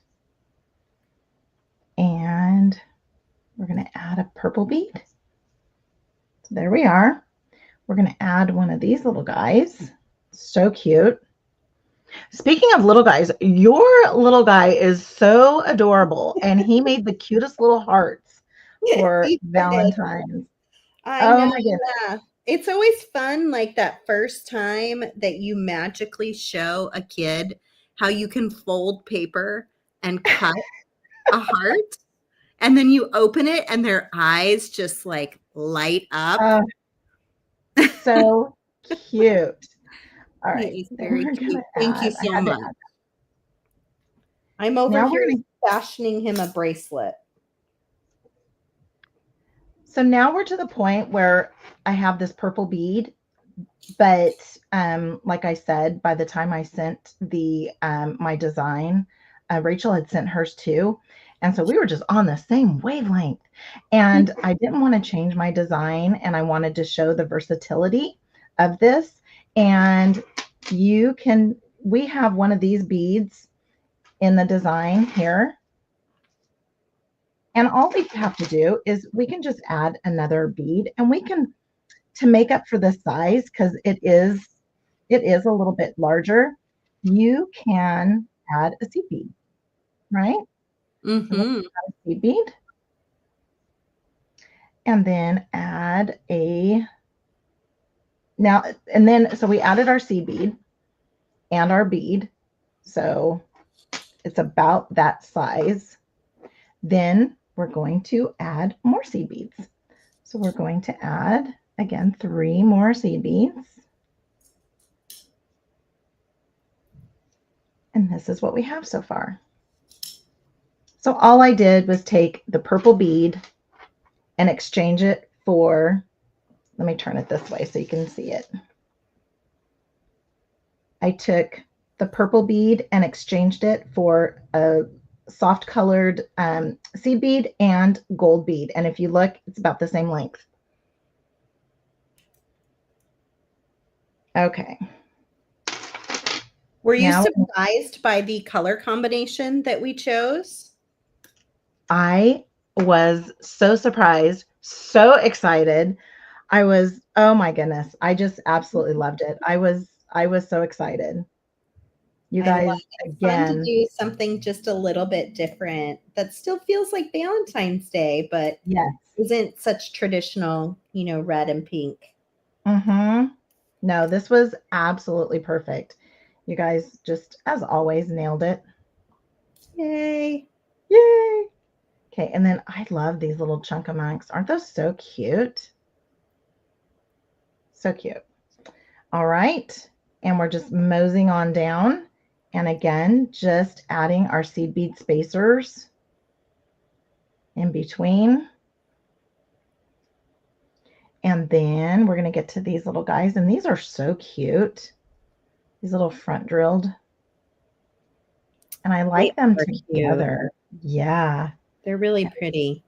And we're going to add a purple bead. So there we are. We're going to add one of these little guys. So cute. Speaking of little guys, your little guy is so adorable. And he made the cutest little hearts for Valentine's. Oh my goodness. Yeah. It's always fun, like that first time that you magically show a kid how you can fold paper and cut a heart, and then you open it and their eyes just like light up. So cute. All right. He is very cute. Thank you so much. I'm over here fashioning him a bracelet. So now we're to the point where I have this purple bead, but like I said, by the time I sent the my design, Rachel had sent hers too. And so we were just on the same wavelength. And I didn't want to change my design, and I wanted to show the versatility of this. And we have one of these beads in the design here. And all we have to do is we can just add another bead, and we can, to make up for the size, because it is a little bit larger, you can add a seed bead, right? Mm-hmm. So add a seed bead. And then add so we added our seed bead and our bead. So it's about that size. Then we're going to add more seed beads. So we're going to add, again, 3 more seed beads. And this is what we have so far. So all I did was take the purple bead and exchange it for, let me turn it this way so you can see it. I took the purple bead and exchanged it for a soft colored seed bead and gold bead. And if you look, it's about the same length. Okay. Were you surprised by the color combination that we chose? I was so surprised, so excited. I was, oh my goodness. I just absolutely loved it. I was so excited. You guys, again, fun to do something just a little bit different that still feels like Valentine's Day, but yes, isn't such traditional, red and pink. Mm-hmm. No, this was absolutely perfect. You guys just, as always, nailed it. Yay. Yay. Okay, and then I love these little chunkamunks. Aren't those so cute? So cute. All right. And we're just moseying on down. And again, just adding our seed bead spacers in between. And then we're going to get to these little guys. And these are so cute. These little front drilled. And I like them together. Cute. Yeah. They're really pretty.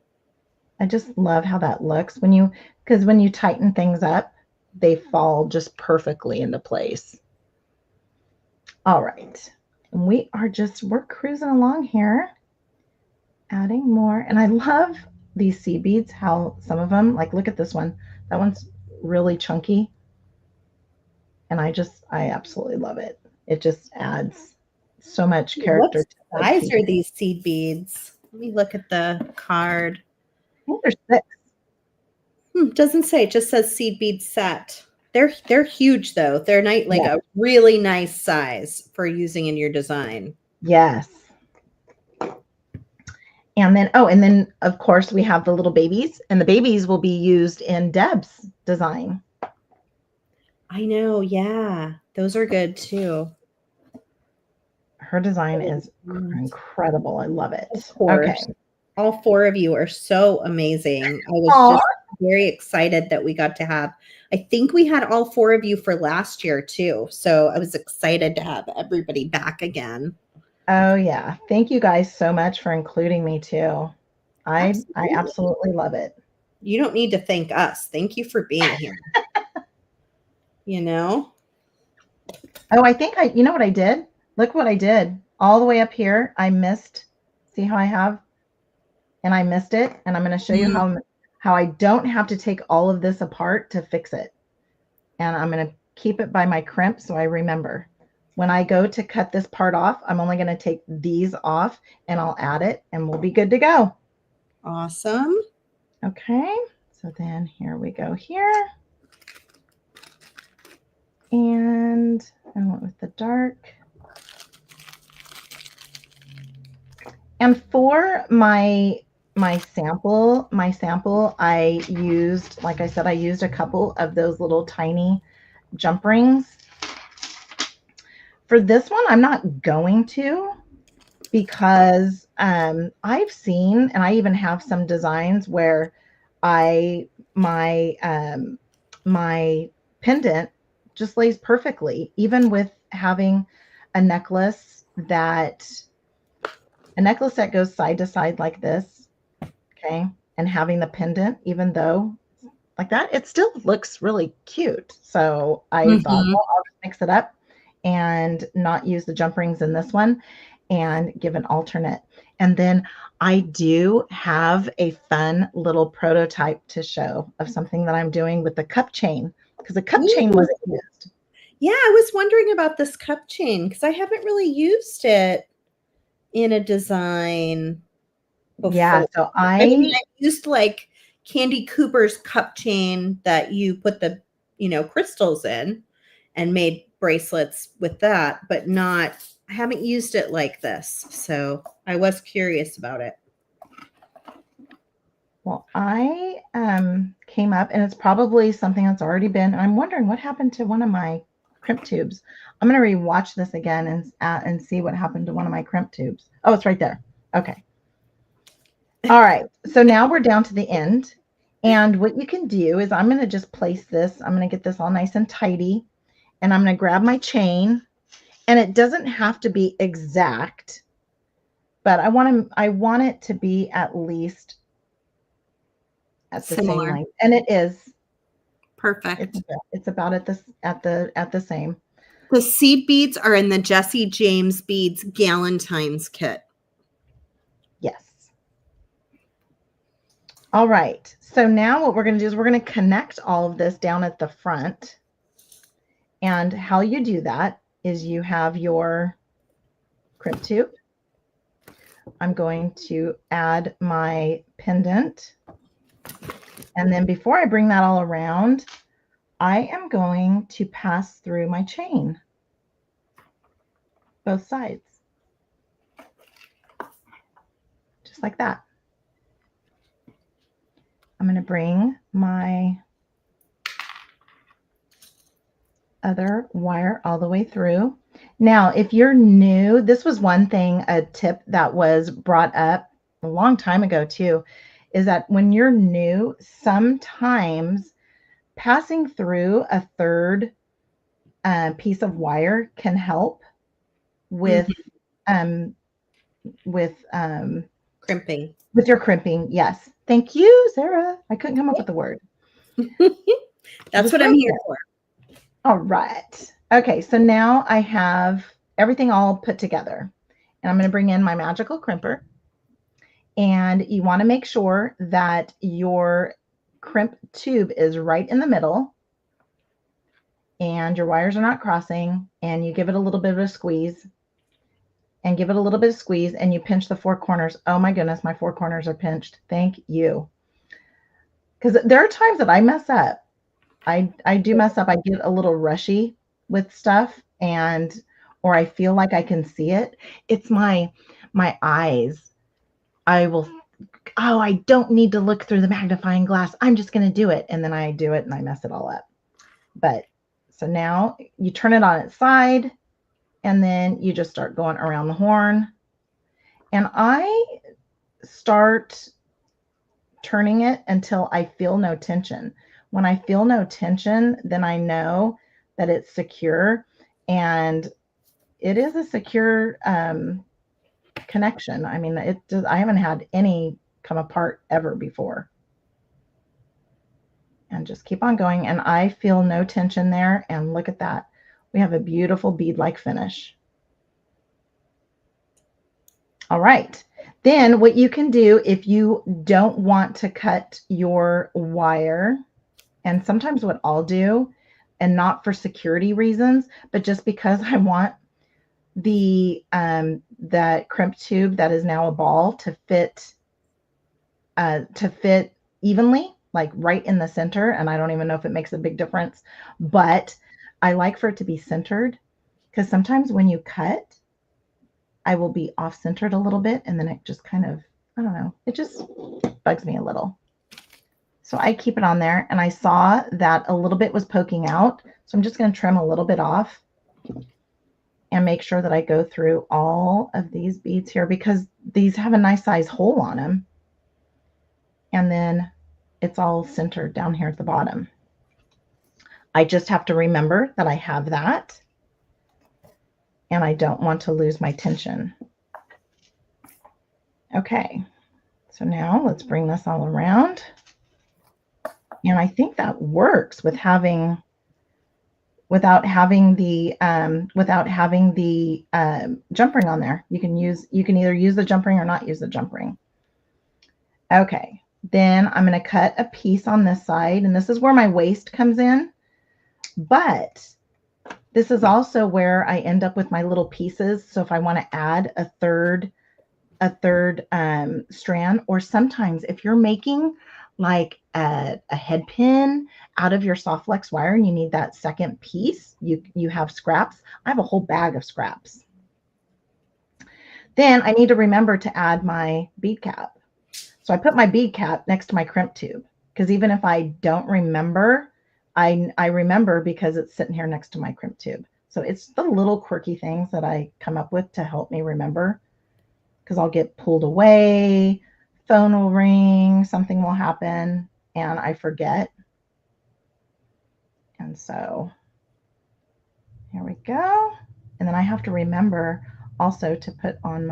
I just love how that looks because when you tighten things up, they fall just perfectly into place. All right. And we're cruising along here, adding more. And I love these seed beads, how some of them, like look at this one. That one's really chunky. And I absolutely love it. It just adds so much character. What size are these seed beads? Let me look at the card. I think they're 6. Doesn't say. It just says seed bead set. They're huge though. They're a really nice size for using in your design. Yes. And then of course we have the little babies, and the babies will be used in Deb's design. I know. Yeah. Those are good too. Her design is incredible. I love it. Of course. Okay. All 4 of you are so amazing. I was just very excited that we got to have, I think we had all 4 of you for last year too. So I was excited to have everybody back again. Oh yeah. Thank you guys so much for including me too. I absolutely love it. You don't need to thank us. Thank you for being here. Oh, I think you know what I did? Look what I did. All the way up here, I missed. See how I have? And I missed it. And I'm going to show you how I don't have to take all of this apart to fix it. And I'm going to keep it by my crimp so I remember. When I go to cut this part off, I'm only going to take these off and I'll add it and we'll be good to go. Awesome. Okay. So then here we go here. And I went with the dark. And for my sample, I used, like I said, I used a couple of those little tiny jump rings. For this one, I'm not going to, because I've seen, and I even have some designs where my pendant just lays perfectly, even with having a necklace that goes side to side like this, okay, and having the pendant, even though like that, it still looks really cute. So I thought, well, I'll just mix it up and not use the jump rings in this one and give an alternate. And then I do have a fun little prototype to show of something that I'm doing with the cup chain, because the cup chain wasn't used. Yeah, I was wondering about this cup chain because I haven't really used it in a design before. Yeah, so I used like Candy Cooper's cup chain that you put the, crystals in and made bracelets with that, but I haven't used it like this. So I was curious about it. Well, I came up, and it's probably something that's already been, I'm wondering what happened to one of my crimp tubes. I'm going to rewatch this again and see what happened to one of my crimp tubes. Oh, it's right there. Okay. All right. So now we're down to the end. And what you can do is I'm going to just place this. I'm going to get this all nice and tidy. And I'm going to grab my chain. And it doesn't have to be exact, but I want it to be at least at the same length. And it is. Perfect. It's about at the same. The seed beads are in the Jesse James Beads Galentine's kit. Yes. All right. So now what we're going to do is we're going to connect all of this down at the front. And how you do that is you have your crimp tube. I'm going to add my pendant. And then before I bring that all around, I am going to pass through my chain, both sides, just like that. I'm going to bring my other wire all the way through. Now, if you're new, this was one thing, a tip that was brought up a long time ago too, is that when you're new, sometimes passing through a third piece of wire can help with crimping. With your crimping. Yes. Thank you, Sarah. I couldn't come up with the word. That's what I'm here for. All right. Okay. So now I have everything all put together, and I'm going to bring in my magical crimper, and you want to make sure that your crimp tube is right in the middle and your wires are not crossing, and you give it a little bit of a squeeze and give it a little bit of squeeze, and you pinch the four corners. Oh my goodness, my four corners are pinched. Thank you. Because there are times that I mess up. I do mess up. I get a little rushy with stuff, or I feel like I can see it. It's my eyes. I don't need to look through the magnifying glass. I'm just going to do it. And then I do it and I mess it all up. But so now you turn it on its side, and then you just start going around the horn. And I start turning it until I feel no tension. When I feel no tension, then I know that it's secure, and it is a secure connection. I mean, I haven't had any come apart ever before. And just keep on going. And I feel no tension there. And look at that. We have a beautiful bead-like finish. All right. Then what you can do if you don't want to cut your wire, and sometimes what I'll do, and not for security reasons, but just because I want that crimp tube that is now a ball to fit evenly, like right in the center. And I don't even know if it makes a big difference, but I like for it to be centered, because sometimes when you cut, I will be off centered a little bit, and then it just kind of, I don't know, it just bugs me a little. So I keep it on there, and I saw that a little bit was poking out. So I'm just going to trim a little bit off and make sure that I go through all of these beads here, because these have a nice size hole on them. And then it's all centered down here at the bottom. I just have to remember that I have that, and I don't want to lose my tension. Okay, so now let's bring this all around. And I think that works without having the jump ring on there. You can either use the jump ring or not use the jump ring. Okay, then I'm going to cut a piece on this side, and this is where my waist comes in. But this is also where I end up with my little pieces. So if I want to add a third strand, or sometimes if you're making like a head pin out of your soft flex wire and you need that second piece, you have scraps. I have a whole bag of scraps. Then I need to remember to add my bead cap. So I put my bead cap next to my crimp tube, because even if I don't remember, I remember because it's sitting here next to my crimp tube. So it's the little quirky things that I come up with to help me remember, because I'll get pulled away, phone will ring, something will happen, and I forget. And so here we go. And then I have to remember also to put on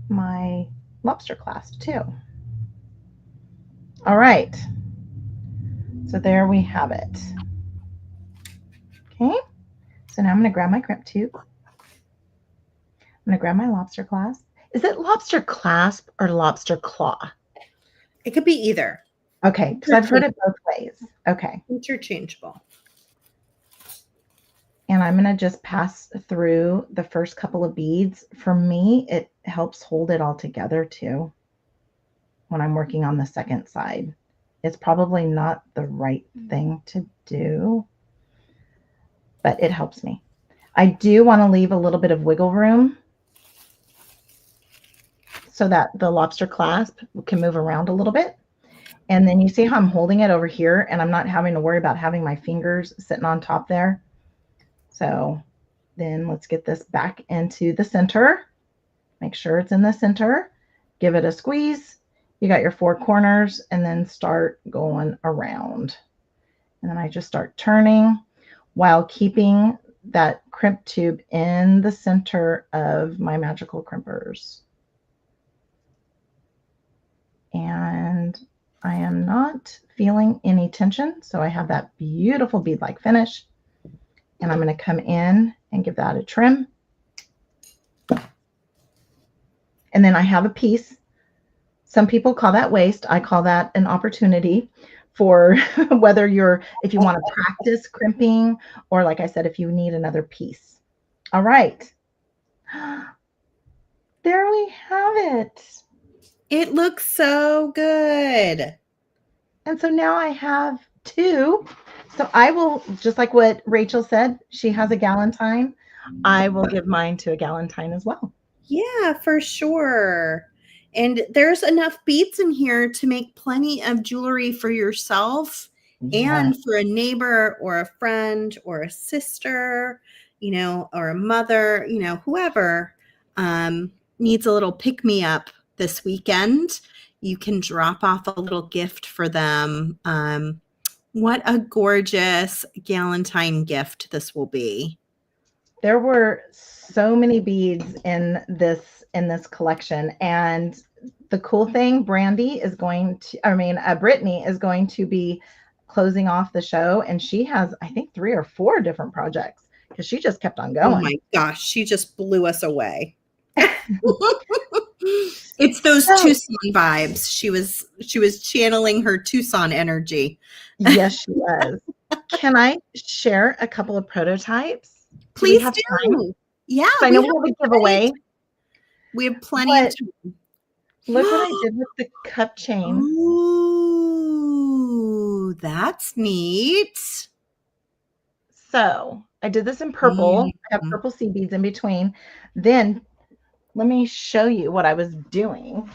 my lobster clasp too. All right. So there we have it. Okay. So now I'm going to grab my crimp tube. I'm going to grab my lobster clasp. Is it lobster clasp or lobster claw? It could be either. Okay, because I've heard it both ways. Okay. Interchangeable. And I'm going to just pass through the first couple of beads. For me, it helps hold it all together too when I'm working on the second side. It's probably not the right thing to do, but it helps me. I do want to leave a little bit of wiggle room so that the lobster clasp can move around a little bit. And then you see how I'm holding it over here and I'm not having to worry about having my fingers sitting on top there. So then let's get this back into the center. Make sure it's in the center. Give it a squeeze. You got your 4 corners, and then start going around. And then I just start turning while keeping that crimp tube in the center of my magical crimpers. And I am not feeling any tension, so I have that beautiful bead-like finish. And I'm going to come in and give that a trim. And then I have a piece. Some people call that waste. I call that an opportunity for whether if you want to practice crimping, or like I said, if you need another piece. All right. There we have it. It looks so good. And so now I have 2. So I will, just like what Rachel said, she has a Galentine. I will give mine to a Galentine as well. Yeah, for sure. And there's enough beads in here to make plenty of jewelry for yourself and for a neighbor or a friend or a sister, or a mother, whoever needs a little pick-me-up this weekend. You can drop off a little gift for them. What a gorgeous Galentine gift this will be. There were so many beads in this collection, and the cool thing, Brittany is going to be closing off the show, and she has, I think, 3 or 4 different projects because she just kept on going. Oh my gosh, she just blew us away. It's those Tucson vibes. She was channeling her Tucson energy. Yes, she was. Can I share a couple of prototypes? Please do. Yeah. I know we have a giveaway. We have plenty of time. Look what I did with the cup chain. Ooh, that's neat. So I did this in purple. I have purple seed beads in between. Then let me show you what I was doing.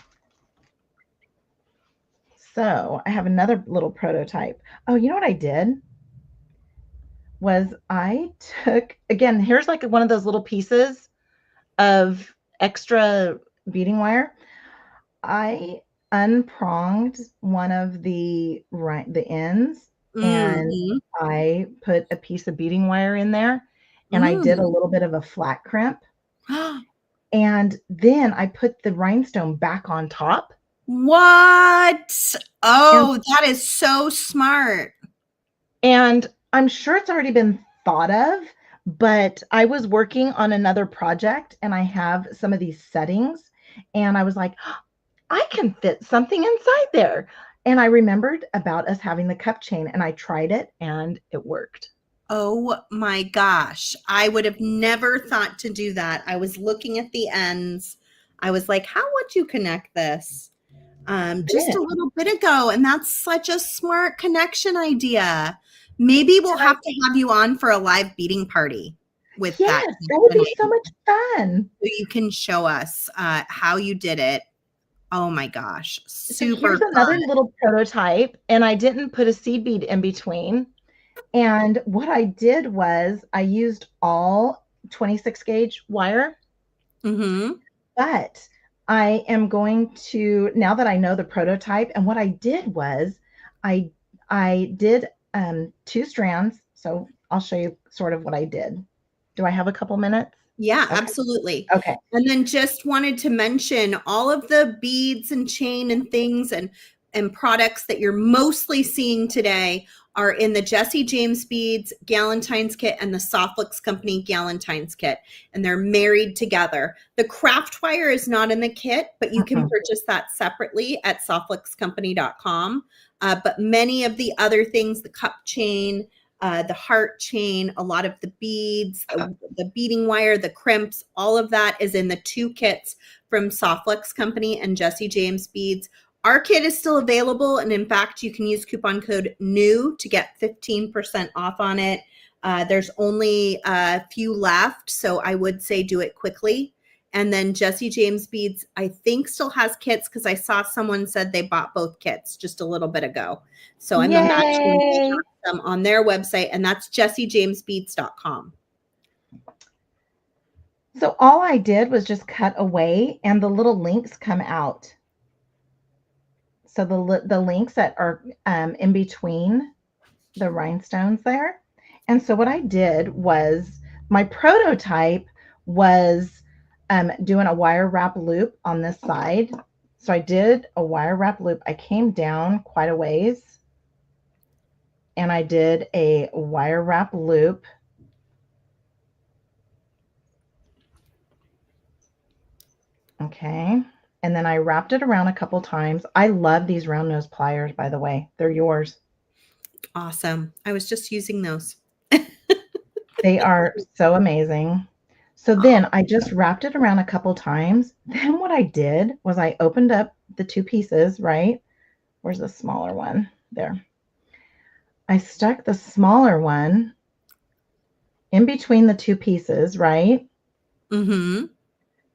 So I have another little prototype. Oh, you know what I did? Was I took, again, here's like one of those little pieces of extra beading wire. I unpronged one of the ends, and I put a piece of beading wire in there, and I did a little bit of a flat crimp. And then I put the rhinestone back on top. What? Oh, that is so smart. And I'm sure it's already been thought of, but I was working on another project and I have some of these settings, and I was like, I can fit something inside there. And I remembered about us having the cup chain, and I tried it and it worked. Oh my gosh. I would have never thought to do that. I was looking at the ends. I was like, how would you connect this? Just a little bit ago. And that's such a smart connection idea. Maybe we'll have to have you on for a live beading party with that. That would be so much fun. So you can show us how you did it. Oh my gosh. Super so here's another little prototype, and I didn't put a seed bead in between. And what I did was I used all 26 gauge wire. But I am going to, now that I know the prototype, and what I did was I did 2 strands. So I'll show you sort of what I did. Do I have a couple minutes? Yeah, absolutely. Okay. And then just wanted to mention all of the beads and chain and things and products that you're mostly seeing today are in the Jesse James Beads Galentine's kit and the Soft Flex Company Galentine's kit, and they're married together. The craft wire is not in the kit, but you can purchase that separately at softflexcompany.com. But many of the other things, the cup chain, the heart chain, a lot of the beads, the beading wire, the crimps, all of that is in the 2 kits from Soft Flex Company and Jesse James Beads. Our kit is still available, and in fact, you can use coupon code NEW to get 15% off on it. There's only a few left, so I would say do it quickly. And then Jesse James Beads, I think, still has kits because I saw someone said they bought both kits just a little bit ago. So I'm imagining they have them on their website, and that's jessejamesbeads.com. So all I did was just cut away and the little links come out. So the links that are in between the rhinestones there. And so what I did was, my prototype was doing a wire wrap loop on this side. So I did a wire wrap loop. I came down quite a ways and I did a wire wrap loop. Okay. And then I wrapped it around a couple times. I love these round nose pliers, by the way. They're yours. Awesome. I was just using those. They are so amazing. So then I just wrapped it around a couple times. Then what I did was I opened up the two pieces, right? Where's the smaller one? There. I stuck the smaller one in between the two pieces, right? Mm-hmm.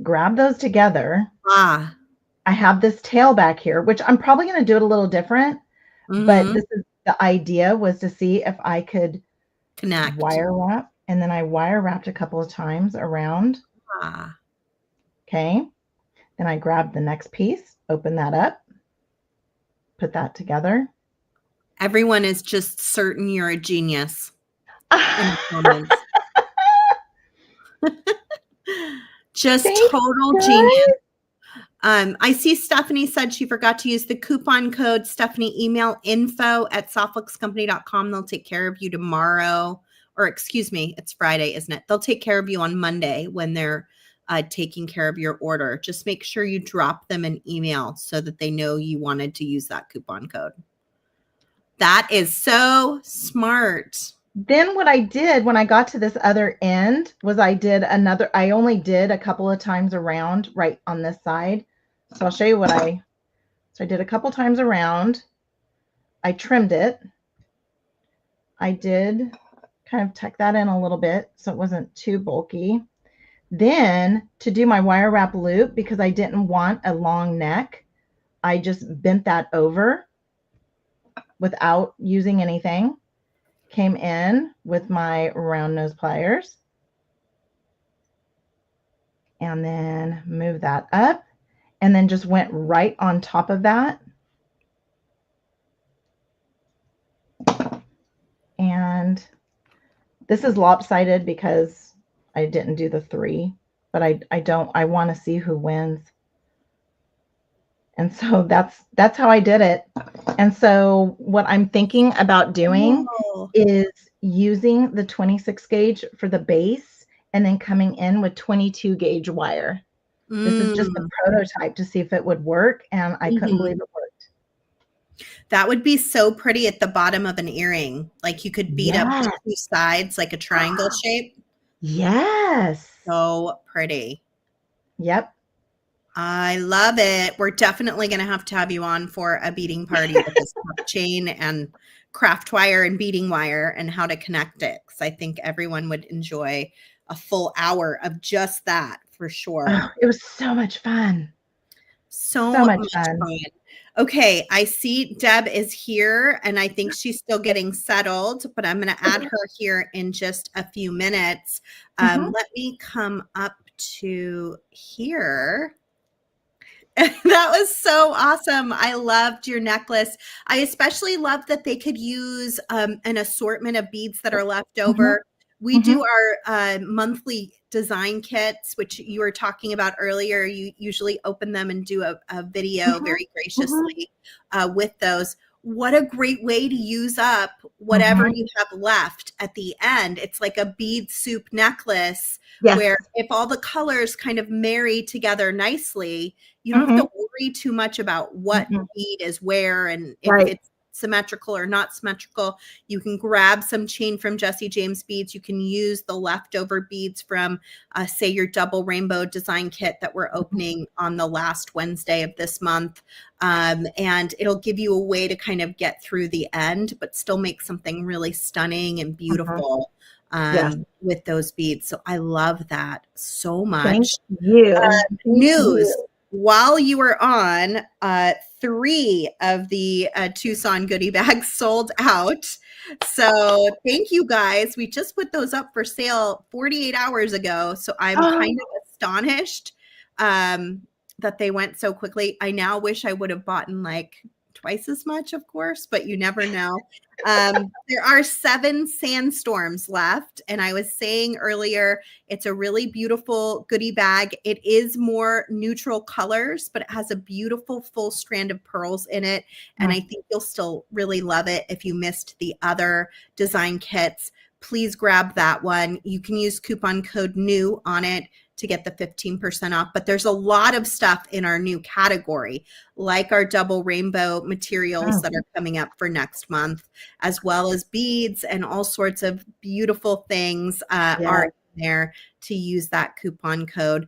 Grab those together. Ah. I have this tail back here, which I'm probably going to do it a little different, but this is the idea, was to see if I could connect, wire wrap, and then I wire wrapped a couple of times around. Ah. Okay. Then I grabbed the next piece, open that up, put that together. Everyone is just certain you're a genius in the comments. Just total genius. I see Stephanie said she forgot to use the coupon code. Stephanie, email info@softflexcompany.com. They'll take care of you tomorrow, or excuse me, it's Friday, isn't it? They'll take care of you on Monday when they're taking care of your order. Just make sure you drop them an email so that they know you wanted to use that coupon code. That is so smart. Then what I did when I got to this other end was I only did a couple of times around right on this side. So I'll show you what I did a couple times around. I trimmed it. I did kind of tuck that in a little bit so it wasn't too bulky. Then to do my wire wrap loop, because I didn't want a long neck, I just bent that over without using anything. Came in with my round nose pliers and then moved that up and then just went right on top of that. And this is lopsided because I didn't do the 3, but I want to see who wins. And so that's how I did it. And so what I'm thinking about doing is using the 26 gauge for the base and then coming in with 22 gauge wire. This is just a prototype to see if it would work, and I couldn't believe it worked. That would be so pretty at the bottom of an earring. Like you could bead up the two sides like a triangle shape. Yes. So pretty. Yep. I love it. We're definitely going to have you on for a beading party with this chain and craft wire and beading wire and how to connect it. Because I think everyone would enjoy a full hour of just that for sure. Oh, it was so much fun. So much fun. Okay, I see Deb is here and I think she's still getting settled, but I'm going to add her here in just a few minutes. Let me come up to here. That was so awesome. I loved your necklace. I especially loved that they could use an assortment of beads that are left over. We do our monthly design kits, which you were talking about earlier. You usually open them and do a video very graciously with those. What a great way to use up whatever you have left at the end. It's like a bead soup necklace where if all the colors kind of marry together nicely, you don't have to worry too much about what bead is where and if it's symmetrical or not symmetrical. You can grab some chain from Jesse James Beads. You can use the leftover beads from say your double rainbow design kit that we're opening on the last Wednesday of this month. And it'll give you a way to kind of get through the end, but still make something really stunning and beautiful with those beads. So I love that so much. Thank you. News. While you were on, 3 of the Tucson goodie bags sold out. So thank you guys. We just put those up for sale 48 hours ago. So I'm kind of astonished that they went so quickly. I now wish I would have bought like twice as much, of course, but you never know. There are 7 sandstorms left. And I was saying earlier, it's a really beautiful goodie bag. It is more neutral colors, but it has a beautiful full strand of pearls in it. And I think you'll still really love it. If you missed the other design kits, please grab that one. You can use coupon code NEW on it to get the 15% off. But there's a lot of stuff in our new category, like our double rainbow materials that are coming up for next month, as well as beads and all sorts of beautiful things are in there to use that coupon code.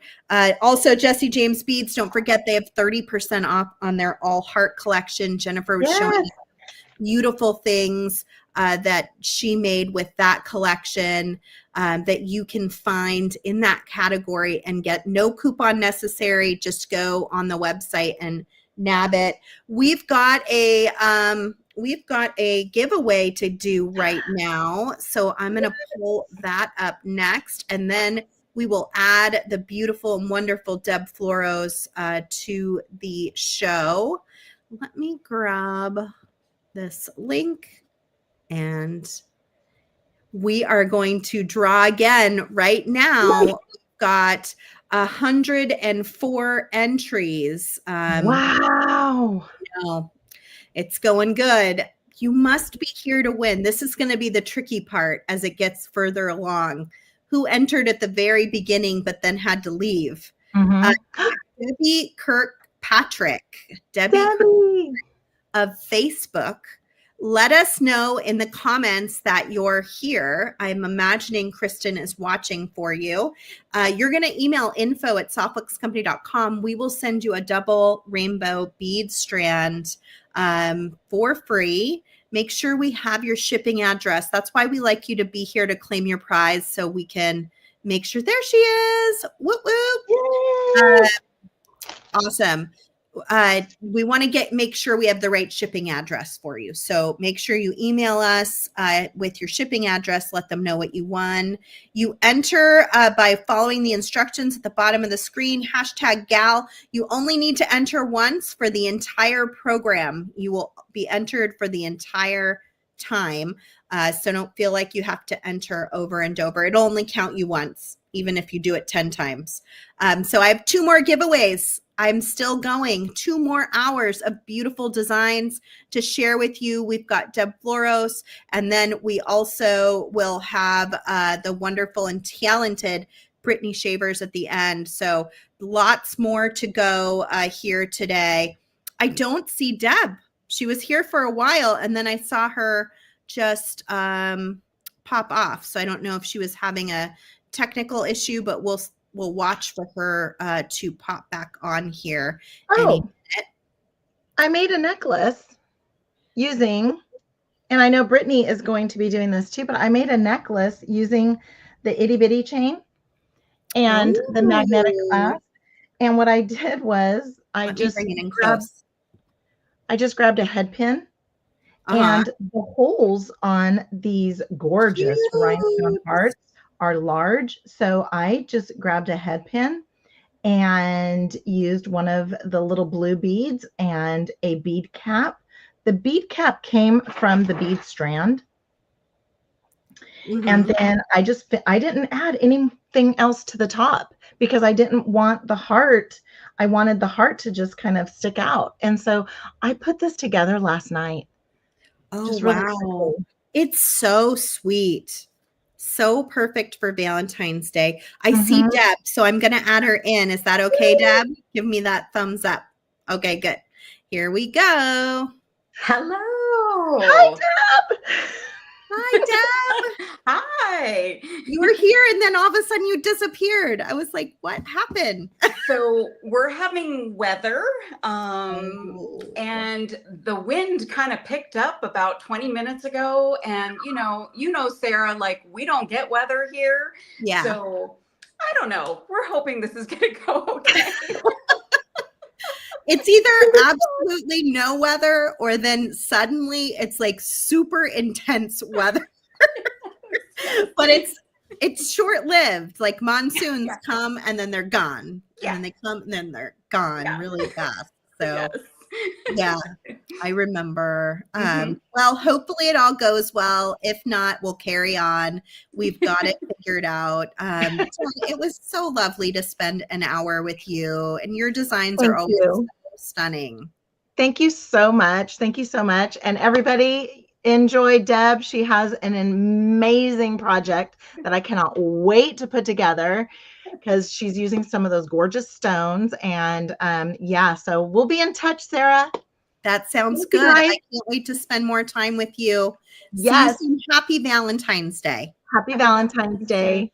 Also, Jesse James Beads, don't forget they have 30% off on their All Heart collection. Jenifer was showing beautiful things that she made with that collection that you can find in that category and get no coupon necessary. Just go on the website and nab it. We've got a giveaway to do right now. So I'm going to pull that up next, and then we will add the beautiful and wonderful Deb Floros to the show. Let me grab this link, and we are going to draw again right now. We've got 104 entries. Wow. It's going good. You must be here to win. This is going to be the tricky part as it gets further along. Who entered at the very beginning but then had to leave? Debbie Kirkpatrick. Debbie. Of Facebook. Let us know in the comments that you're here. I'm imagining Kristen is watching for you. You're going to email info@softflexcompany.com. We will send you a double rainbow bead strand for free. Make sure we have your shipping address. That's why we like you to be here to claim your prize, so we can make sure. There she is. Whoop, whoop. Awesome. We want to make sure we have the right shipping address for you. So make sure you email us with your shipping address. Let them know what you won. You enter by following the instructions at the bottom of the screen, #gal. You only need to enter once for the entire program. You will be entered for the entire time. So don't feel like you have to enter over and over. It'll only count you once, even if you do it 10 times. So I have 2 more giveaways. I'm still going. 2 more hours of beautiful designs to share with you. We've got Deb Floros, and then we also will have the wonderful and talented Brittany Chavers at the end. So lots more to go here today. I don't see Deb. She was here for a while, and then I saw her just pop off. So I don't know if she was having a technical issue, but we'll watch for her to pop back on here. I made a necklace using, and I know Brittany is going to be doing this too, but I made a necklace using the itty bitty chain and the magnetic clasp. And what I did was I just grabbed a head pin, and the holes on these gorgeous rhinestone hearts are large. So I just grabbed a head pin and used one of the little blue beads and a bead cap. The bead cap came from the bead strand. And then I didn't add anything else to the top because I didn't want the heart. I wanted the heart to just kind of stick out. And so I put this together last night. Oh, wow. Cool. It's so sweet. So perfect for Valentine's Day. I see Deb, so I'm going to add her in. Is that okay, Deb? Give me that thumbs up. Okay, good. Here we go. Hello. Hi, Deb. Hi, Deb. Hi. You were here and then all of a sudden you disappeared. I was like, what happened? So we're having weather, and the wind kind of picked up about 20 minutes ago. And you know, Sarah, like we don't get weather here. Yeah. So I don't know. We're hoping this is going to go okay. It's either absolutely no weather or then suddenly it's like super intense weather. But it's short-lived. Like monsoons come and then they're gone. And then they come and then they're gone really fast. So yeah, I remember. Well, hopefully it all goes well. If not, we'll carry on. We've got it figured out. It was so lovely to spend an hour with you, and your designs are always so stunning. Thank you so much. Thank you so much. And everybody enjoy Deb. She has an amazing project that I cannot wait to put together because she's using some of those gorgeous stones. And so we'll be in touch, Sarah. That sounds good. I can't wait to spend more time with you. Yes. See you soon. Happy Valentine's Day. Happy Valentine's Day.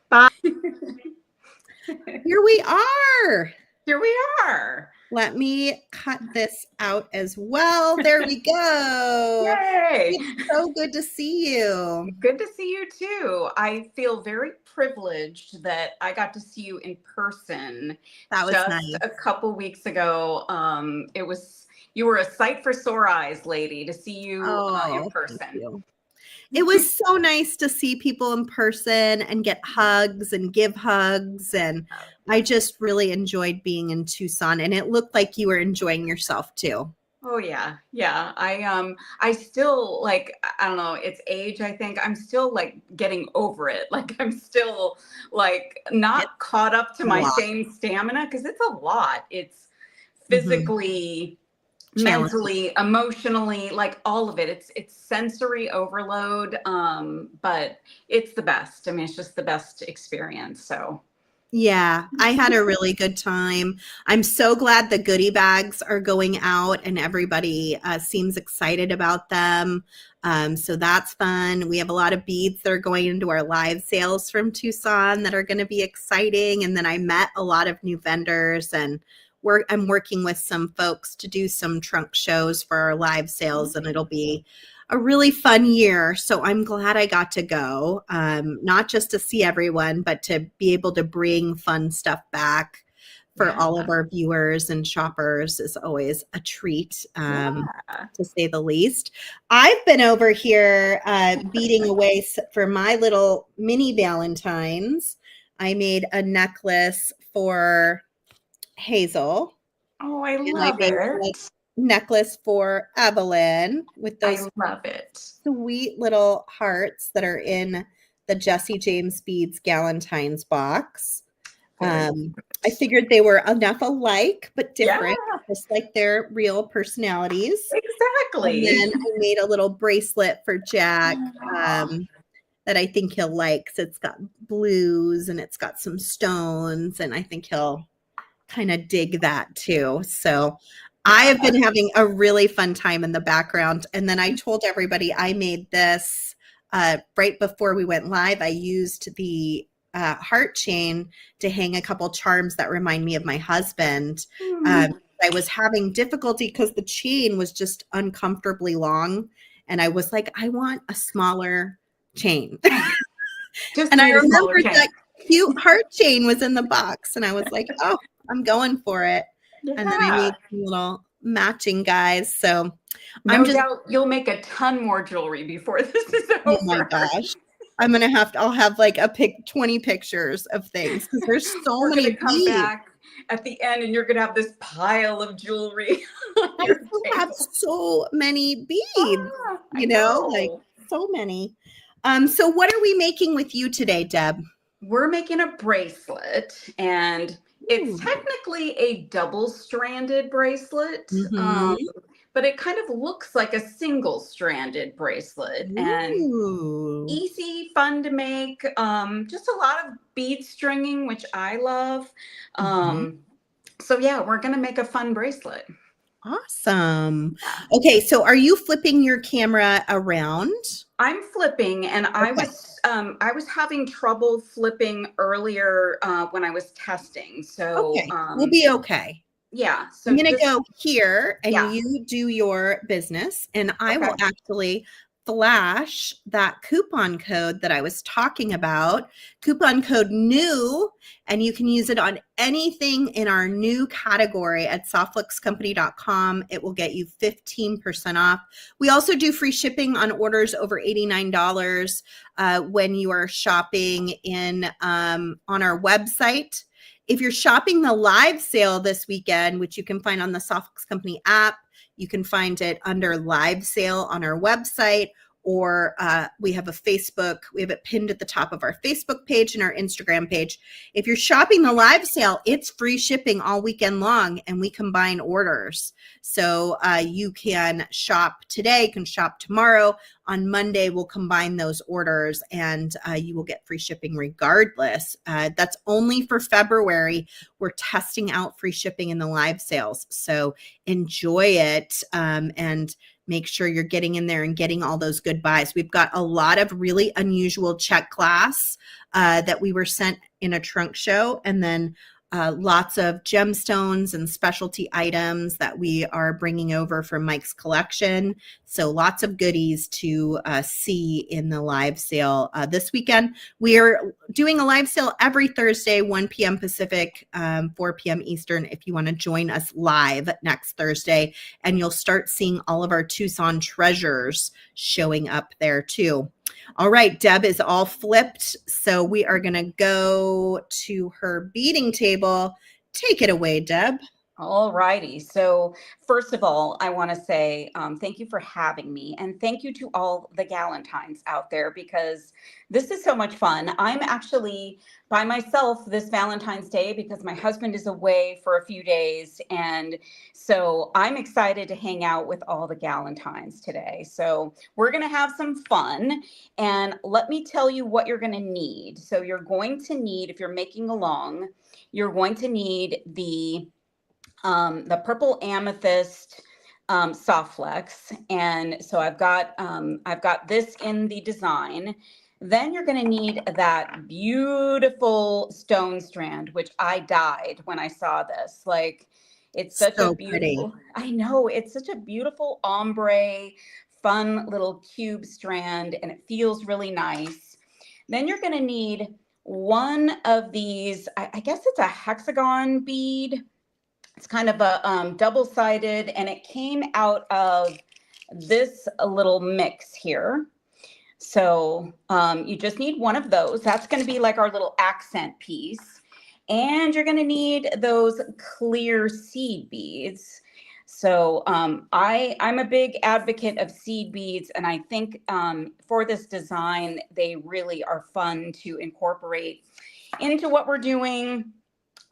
Bye. Here we are. Here we are. Let me cut this out as well. There we go. Yay. It's so good to see you. Good to see you too. I feel very privileged that I got to see you in person. That was just nice. A couple weeks ago. You were a sight for sore eyes, lady, to see you in person. It was so nice to see people in person and get hugs and give hugs. And I just really enjoyed being in Tucson, and it looked like you were enjoying yourself too. Oh yeah. Yeah. I still like, I don't know, it's age. I think I'm still like getting over it. Like I'm still like not caught up to my same stamina. 'Cause it's a lot. It's physically, mentally, emotionally, like all of it. It's sensory overload. But it's the best. I mean, it's just the best experience. So yeah, I had a really good time. I'm so glad the goodie bags are going out and everybody seems excited about them. So that's fun. We have a lot of beads that are going into our live sales from Tucson that are going to be exciting. And then I met a lot of new vendors, and I'm working with some folks to do some trunk shows for our live sales, and it'll be a really fun year. So I'm glad I got to go, not just to see everyone, but to be able to bring fun stuff back for all of our viewers and shoppers is always a treat, to say the least. I've been over here beading away for my little mini Valentines. I made a necklace for Hazel. Oh, I love it. Necklace for Evelyn with those sweet little hearts that are in the Jesse James Beads Galentine's box. I figured they were enough alike but different, just like their real personalities. Exactly. And then I made a little bracelet for Jack that I think he'll like. So it's got blues and it's got some stones, and I think he'll kind of dig that too. So I have been having a really fun time in the background. And then I told everybody I made this right before we went live. I used the heart chain to hang a couple charms that remind me of my husband. I was having difficulty because the chain was just uncomfortably long. And I was like, I want a smaller chain. And I remembered that cute heart chain was in the box. And I was like, oh, I'm going for it. And then I made some little matching guys. So no doubt you'll make a ton more jewelry before this is over. Oh my gosh. I'll have like 20 pictures of things because there's so many beads. Come back at the end and you're going to have this pile of jewelry. I still have so many beads, like so many. So what are we making with you today, Deb? We're making a bracelet, and it's technically a double-stranded bracelet, but it kind of looks like a single-stranded bracelet. And easy, fun to make. Just a lot of bead stringing, which I love. So yeah, we're going to make a fun bracelet. Awesome. Okay, so are you flipping your camera around? I'm flipping, and I was having trouble flipping earlier when I was testing. So Okay, we'll be okay. Yeah. So I'm going to go here and Yeah. you do your business, and I will Okay. actually flash that coupon code that I was talking about, coupon code new, and you can use it on anything in our new category at softflexcompany.com. It will get you 15% off. We also do free shipping on orders over $89 when you are shopping in on our website. If you're shopping the live sale this weekend, which you can find on the Soft Flex Company app, you can find it under live sale on our website, or we have a Facebook. We have it pinned at the top of our Facebook page and our Instagram page. If you're shopping the live sale, it's free shipping all weekend long, and we combine orders. So you can shop today, can shop tomorrow. On Monday, we'll combine those orders, and you will get free shipping regardless. That's only for February. We're testing out free shipping in the live sales. So enjoy it and make sure you're getting in there and getting all those good buys. We've got a lot of really unusual check glass that we were sent in a trunk show, and then lots of gemstones and specialty items that we are bringing over from Mike's collection. So lots of goodies to see in the live sale this weekend. We are doing a live sale every Thursday, 1 p.m. Pacific, 4 p.m. Eastern, if you want to join us live next Thursday. And you'll start seeing all of our Tucson treasures showing up there too. All right, Deb is all flipped. So we are going to go to her beading table. Take it away, Deb. All righty. So first of all, I want to say thank you for having me, and thank you to all the Galentines out there, because this is so much fun. I'm actually by myself this Valentine's Day because my husband is away for a few days, and so I'm excited to hang out with all the Galentines today. So we're going to have some fun, and let me tell you what you're going to need. So you're going to need, if you're making along, you're going to need the purple amethyst soft flex. And so I've got this in the design. Then you're going to need that beautiful stone strand, which I dyed when I saw this. Like, it's such So a beautiful, pretty. I know, it's such a beautiful ombre, fun little cube strand, and it feels really nice. Then you're going to need one of these, I guess it's a hexagon bead. It's kind of a double-sided, and it came out of this little mix here. So you just need one of those. That's going to be like our little accent piece. And you're going to need those clear seed beads. So I'm a big advocate of seed beads, and I think for this design, they really are fun to incorporate into what we're doing.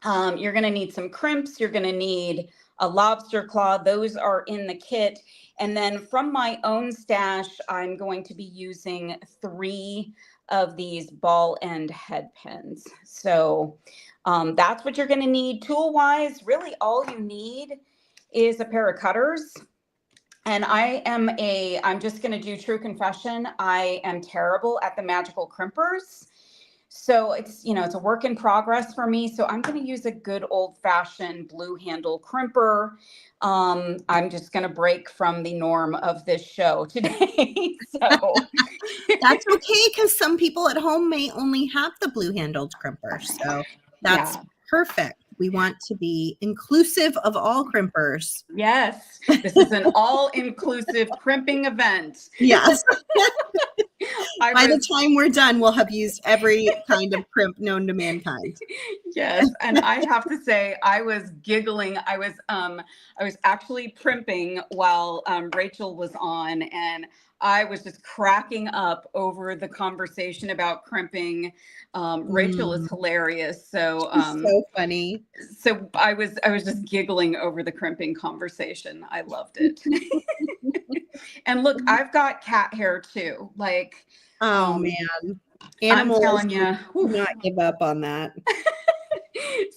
You're going to need some crimps. You're going to need a lobster claw. Those are in the kit. And then from my own stash, I'm going to be using 3 of these ball end head pins. So that's what you're going to need. Tool-wise, really all you need is a pair of cutters. And I'm just going to do true confession. I am terrible at the magical crimpers. So it's a work in progress for me. So I'm going to use a good old fashioned blue handle crimper. I'm just going to break from the norm of this show today. So that's okay, because some people at home may only have the blue handled crimper. So that's perfect. We want to be inclusive of all crimpers. Yes, this is an all-inclusive crimping event. Yes. By the time we're done, we'll have used every kind of crimp known to mankind. Yes, and I have to say, I was giggling. I was actually primping while Rachel was on, and I was just cracking up over the conversation about crimping. Rachel is hilarious. So so funny. So I was just giggling over the crimping conversation. I loved it. And look, I've got cat hair too. Like, oh man, animals, I'm telling you, do not give up on that.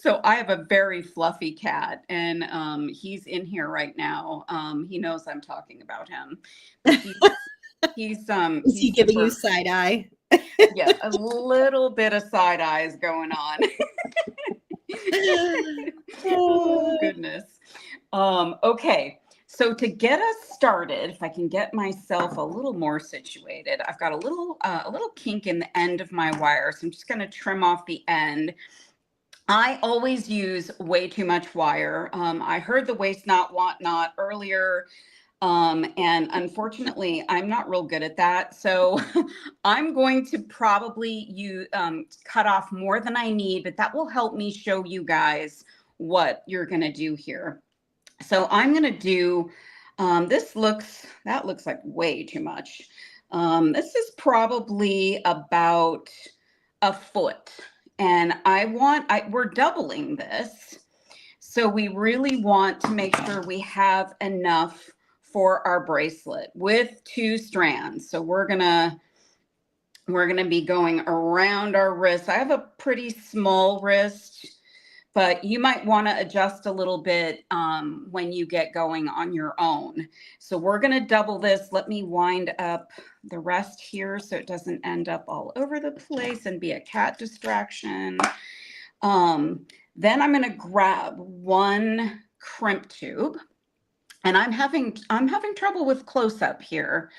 So I have a very fluffy cat, and he's in here right now. He knows I'm talking about him. Is he giving you side eye? Yeah, a little bit of side eyes going on. Oh, goodness. Okay. So to get us started, if I can get myself a little more situated, I've got a little kink in the end of my wire. So I'm just going to trim off the end. I always use way too much wire. I heard the waste not, want not earlier. And unfortunately, I'm not real good at that. So I'm going to probably cut off more than I need, but that will help me show you guys what you're going to do here. So I'm going to do, that looks like way too much. This is probably about a foot. And we're doubling this. So we really want to make sure we have enough for our bracelet with 2 strands. So we're gonna be going around our wrist. I have a pretty small wrist, but you might want to adjust a little bit when you get going on your own. So we're going to double this. Let me wind up the rest here so it doesn't end up all over the place and be a cat distraction. Then I'm going to grab 1 crimp tube, and I'm having trouble with close up here.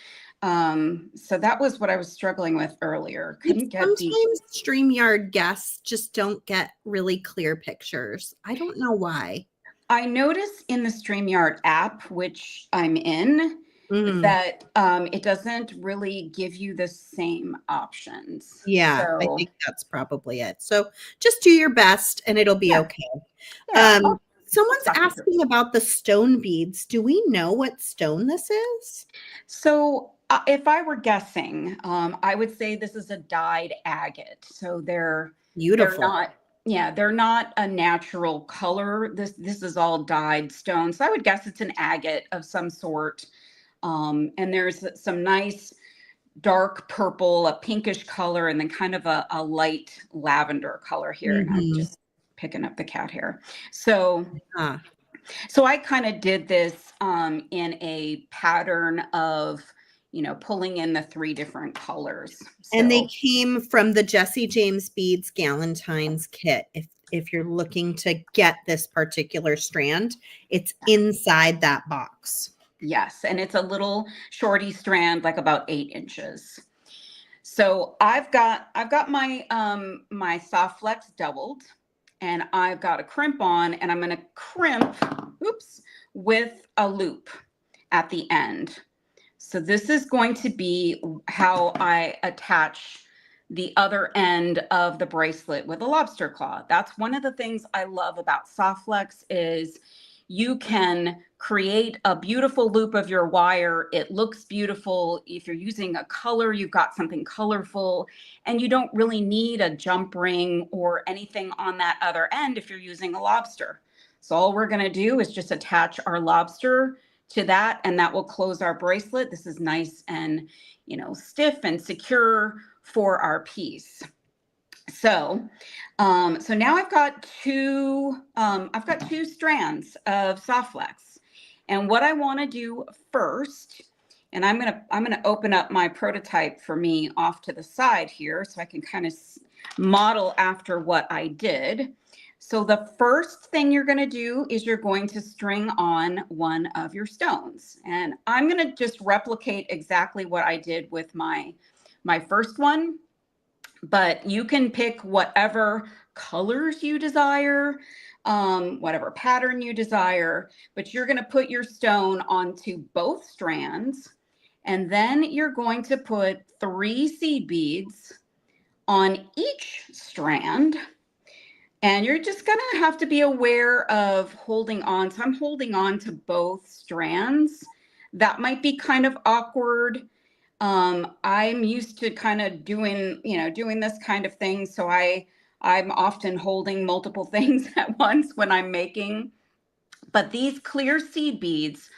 So that was what I was struggling with earlier. Sometimes StreamYard guests just don't get really clear pictures. I don't know why. I notice in the StreamYard app, which I'm in, that it doesn't really give you the same options. Yeah, so I think that's probably it. So just do your best and it'll be okay. Yeah. Someone's asking about the stone beads. Do we know what stone this is? So if I were guessing, I would say this is a dyed agate. So they're beautiful. They're not a natural color. This is all dyed stone. So I would guess it's an agate of some sort. And there's some nice dark purple, a pinkish color, and then kind of a light lavender color here. And I'm just picking up the cat hair. So I kind of did this in a pattern of, pulling in the 3 different colors. So, and they came from the Jesse James Beads Galentine's kit. If you're looking to get this particular strand, it's inside that box. Yes, and it's a little shorty strand, like about 8 inches. So I've got my my Soft Flex doubled, and I've got a crimp on, and I'm going to crimp, with a loop at the end. So this is going to be how I attach the other end of the bracelet with a lobster claw. That's one of the things I love about Soft Flex is you can create a beautiful loop of your wire. It looks beautiful. If you're using a color, you've got something colorful, and you don't really need a jump ring or anything on that other end if you're using a lobster. So all we're going to do is just attach our lobster to that, and that will close our bracelet. This is nice and, stiff and secure for our piece. So, so now I've got two strands of Soft Flex, and what I want to do first, and I'm gonna open up my prototype for me off to the side here, so I can kind of model after what I did. So the first thing you're going to do is you're going to string on one of your stones, and I'm going to just replicate exactly what I did with my first one. But you can pick whatever colors you desire, whatever pattern you desire, but you're going to put your stone onto both strands, and then you're going to put 3 seed beads on each strand, and you're just going to have to be aware of holding on. So I'm holding on to both strands. That might be kind of awkward. I'm used to kind of doing this kind of thing. So I'm often holding multiple things at once when I'm making, but these clear seed beads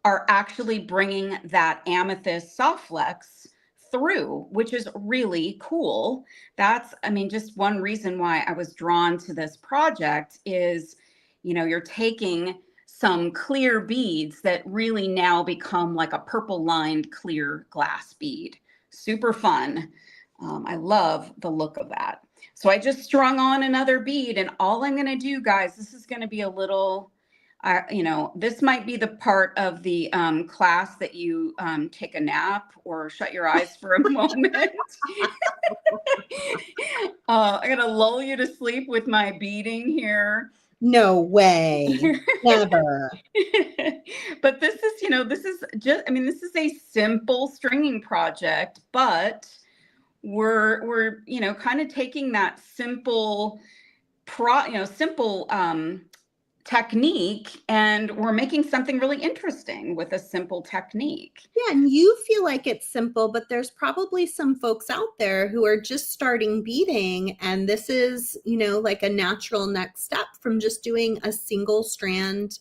are actually bringing that amethyst Soft Flex through, which is really cool. That's, just one reason why I was drawn to this project is, you're taking some clear beads that really now become like a purple lined clear glass bead. Super fun. I love the look of that. So I just strung on another bead, and all I'm going to do, guys, this is going to be a little, this might be the part of the class that you take a nap or shut your eyes for a moment. I'm going to lull you to sleep with my beading here. No way. Never. But this is this is a simple stringing project, but we're kind of taking that simple technique, and we're making something really interesting with a simple technique. Yeah, and you feel like it's simple, but there's probably some folks out there who are just starting beading, and this is, like a natural next step from just doing a single strand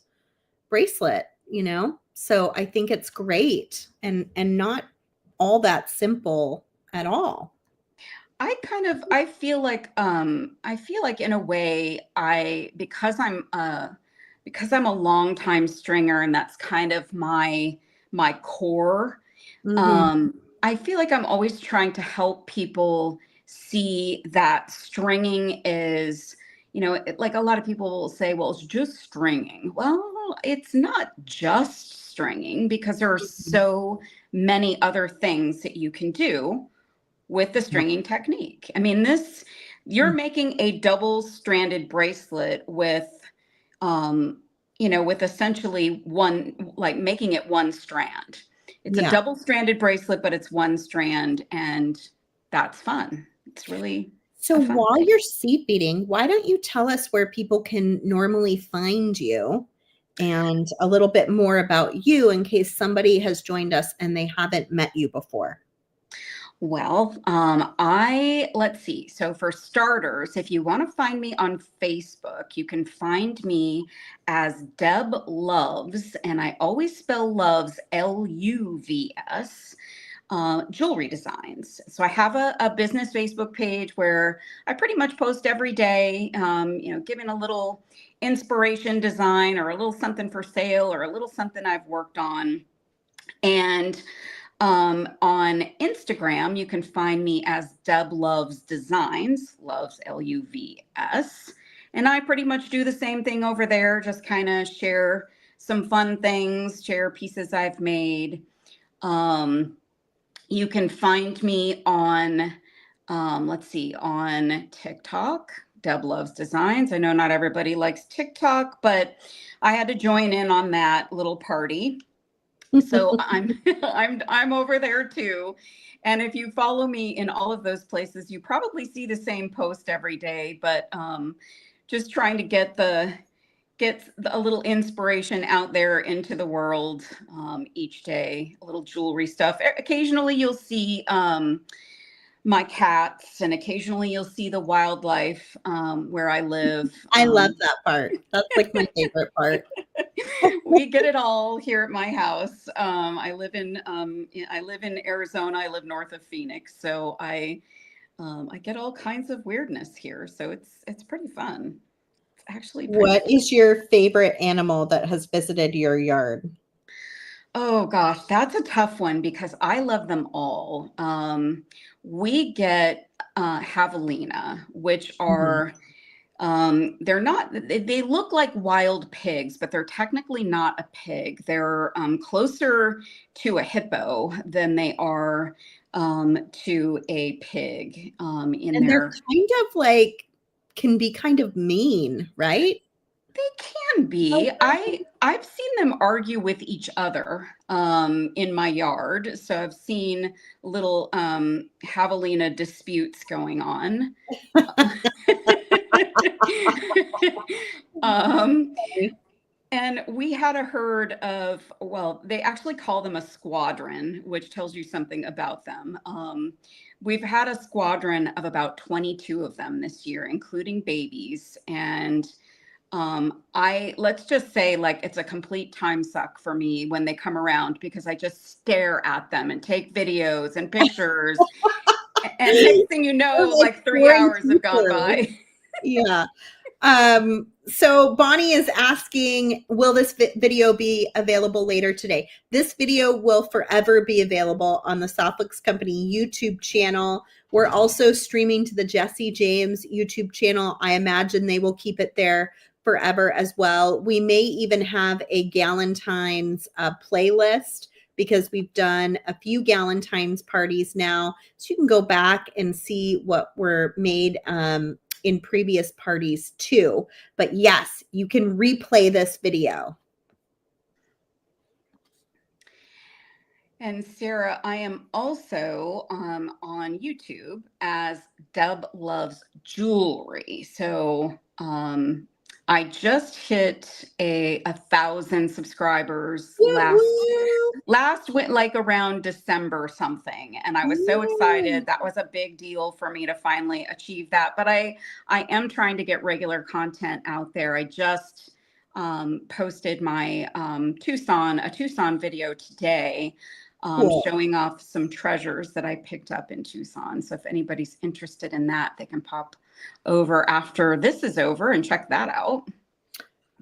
bracelet, So I think it's great and not all that simple at all. I feel like in a way because I'm a long time stringer, and that's kind of my core. Mm-hmm. I feel like I'm always trying to help people see that stringing is, like a lot of people will say, well, it's just stringing. Well, it's not just stringing, because there are so many other things that you can do with the stringing technique. I mean, you're making a double stranded bracelet with, with essentially making it one strand. It's a double stranded bracelet, but it's one strand, and that's fun. It's really so while you're seed beading, why don't you tell us where people can normally find you and a little bit more about you in case somebody has joined us and they haven't met you before? Well, let's see. So for starters, if you want to find me on Facebook, you can find me as Deb Loves, and I always spell Loves, L-U-V-S, jewelry designs. So I have a business Facebook page where I pretty much post every day, giving a little inspiration design or a little something for sale or a little something I've worked on. And on Instagram, you can find me as Deb Loves Designs, Loves, L-U-V-S. And I pretty much do the same thing over there, just kind of share some fun things, share pieces I've made. You can find me on, on TikTok, Deb Loves Designs. I know not everybody likes TikTok, but I had to join in on that little party. So I'm over there too. And if you follow me in all of those places, you probably see the same post every day, but just trying to get a little inspiration out there into the world each day, a little jewelry stuff. Occasionally you'll see my cats, and occasionally you'll see the wildlife where I live. I love that part. That's like my favorite part. We get it all here at my house. I live in Arizona. I live north of Phoenix, so I get all kinds of weirdness here. So it's pretty fun. It's actually What is your favorite animal that has visited your yard? Oh gosh, that's a tough one because I love them all. We get javelina, which are they look like wild pigs, but they're technically not a pig. They're closer to a hippo than they are to a pig. And they're kind of like, can be kind of mean, right? They can be. I've seen them argue with each other in my yard. So I've seen little javelina disputes going on. And we had a herd of, well, they actually call them a squadron, which tells you something about them. We've had a squadron of about 22 of them this year, including babies. And let's just say, like, it's a complete time suck for me when they come around because I just stare at them and take videos and pictures. And next thing you know, like 3 hours have gone by. Yeah. So Bonnie is asking, will this video be available later today? This video will forever be available on the Soft Flex Company YouTube channel. We're also streaming to the Jesse James YouTube channel. I imagine they will keep it there forever as well. We may even have a Galentine's playlist, because we've done a few Galentine's parties now. So you can go back and see what were made in previous parties too. But yes, you can replay this video. And Sarah, I am also on YouTube as Deb Loves Jewelry. So I just hit 1,000 subscribers last went like around December something, and I was so excited. That was a big deal for me to finally achieve that. But I am trying to get regular content out there. I just posted my Tucson video today, cool, showing off some treasures that I picked up in Tucson. So if anybody's interested in that, they can pop over after this is over and check that out.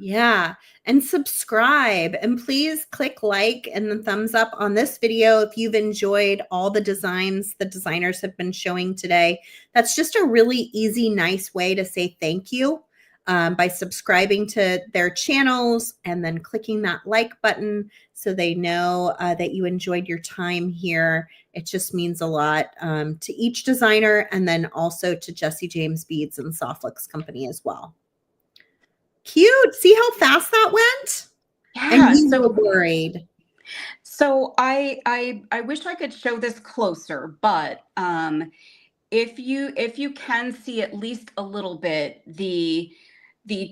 Yeah, and subscribe, and please click like and the thumbs up on this video if you've enjoyed all the designs the designers have been showing today. That's just a really easy, nice way to say thank you, by subscribing to their channels and then clicking that like button so they know that you enjoyed your time here. It just means a lot to each designer, and then also to Jesse James Beads and Soft Flex Company as well. Cute. See how fast that went? Yeah. And you were worried. So I wish I could show this closer, but if you can see at least a little bit, the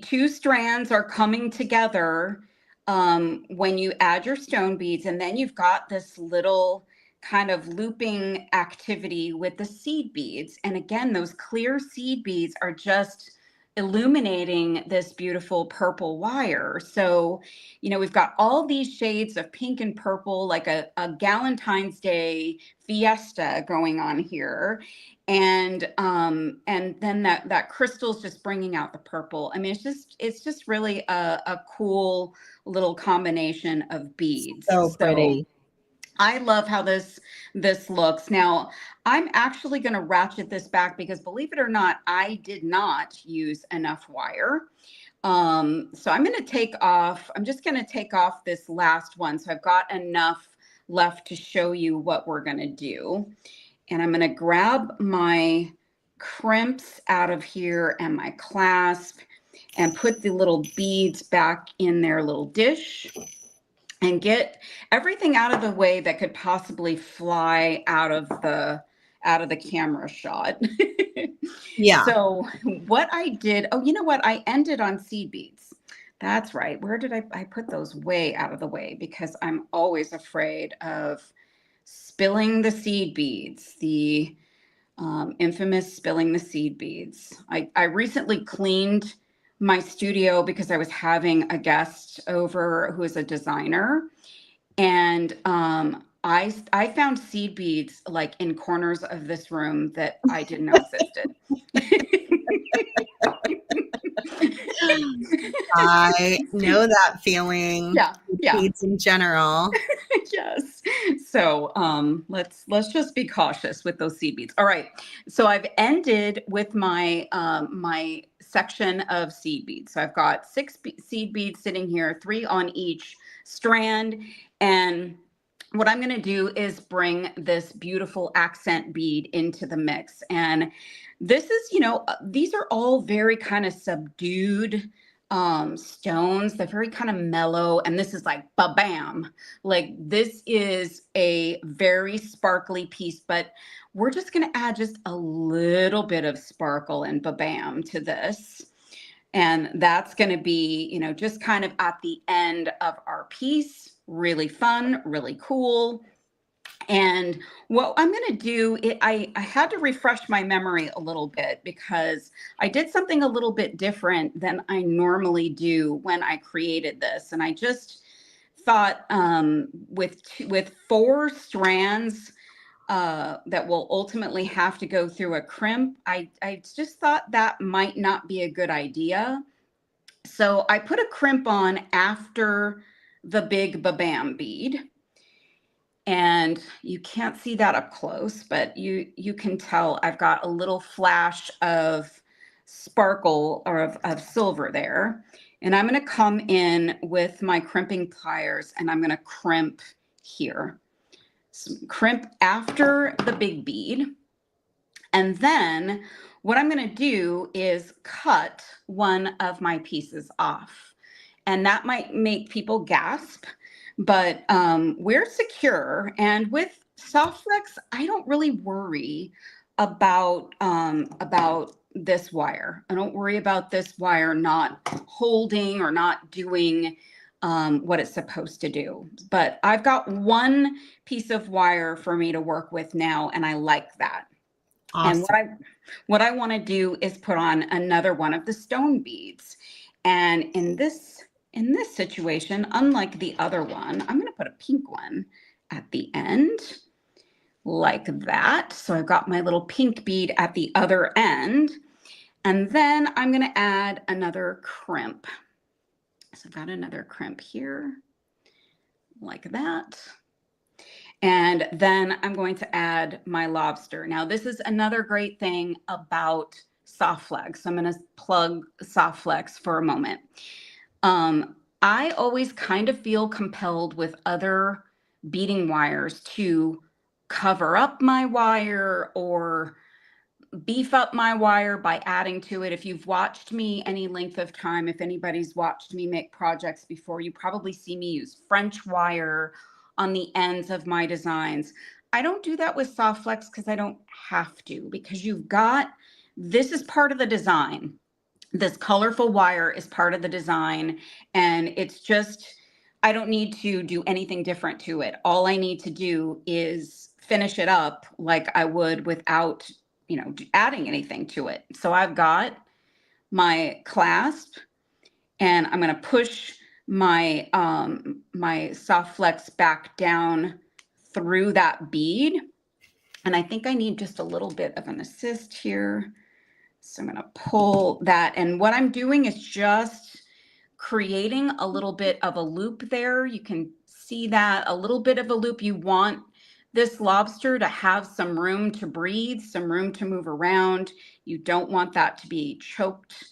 two strands are coming together when you add your stone beads, and then you've got this little kind of looping activity with the seed beads. And again, those clear seed beads are just illuminating this beautiful purple wire. So, you know, we've got all these shades of pink and purple, like a Galentine's Day fiesta going on here. And then that crystal's just bringing out the purple. I mean, it's just really a cool little combination of beads. So pretty. I love how this looks. Now, I'm actually going to ratchet this back because, believe it or not, I did not use enough wire. So I'm just going to take off this last one. So I've got enough left to show you what we're going to do. And I'm going to grab my crimps out of here and my clasp and put the little beads back in their little dish and get everything out of the way that could possibly fly out of the camera shot. Yeah. So what I did, oh, you know what? I ended on seed beads. That's right. Where did I put those way out of the way? Because I'm always afraid of spilling the seed beads, the infamous spilling the seed beads. I recently cleaned my studio because I was having a guest over who is a designer, and I found seed beads like in corners of this room that I didn't know existed. I know that feeling. Yeah. Beads in general. Yes. So let's just be cautious with those seed beads. All right. So I've ended with my my section of seed beads. So I've got 6 seed beads sitting here, 3 on each strand. And what I'm going to do is bring this beautiful accent bead into the mix. And this is, you know, these are all very kind of subdued stones. They're very kind of mellow, and this is like ba-bam. Like this is a very sparkly piece, but we're just going to add just a little bit of sparkle and ba-bam to this. And that's going to be, you know, just kind of at the end of our piece. Really fun, really cool. And what I'm going to do, I had to refresh my memory a little bit because I did something a little bit different than I normally do when I created this. And I just thought with 4 strands that will ultimately have to go through a crimp, I just thought that might not be a good idea. So I put a crimp on after the big Babam bead. And you can't see that up close, but you can tell I've got a little flash of sparkle or of silver there. And I'm going to come in with my crimping pliers and I'm going to crimp here. So crimp after the big bead. And then what I'm going to do is cut one of my pieces off. And that might make people gasp. But we're secure, and with Soft Flex, I don't really worry about this wire. I don't worry about this wire not holding or not doing what it's supposed to do. But I've got one piece of wire for me to work with now, and I like that. Awesome. And what I want to do is put on another one of the stone beads, and in this situation, unlike the other one, I'm going to put a pink one at the end like that. So I've got my little pink bead at the other end. And then I'm going to add another crimp. So I've got another crimp here like that. And then I'm going to add my lobster. Now, this is another great thing about Soft Flex. So I'm going to plug Soft Flex for a moment. I always kind of feel compelled with other beading wires to cover up my wire or beef up my wire by adding to it. If you've watched me any length of time, if anybody's watched me make projects before, you probably see me use French wire on the ends of my designs. I don't do that with Soft Flex because I don't have to, because this is part of the design. This colorful wire is part of the design, and it's just, I don't need to do anything different to it. All I need to do is finish it up like I would without, adding anything to it. So I've got my clasp, and I'm going to push my, my Soft Flex back down through that bead. And I think I need just a little bit of an assist here. So I'm going to pull that. And what I'm doing is just creating a little bit of a loop there. You can see that, a little bit of a loop. You want this lobster to have some room to breathe, some room to move around. You don't want that to be choked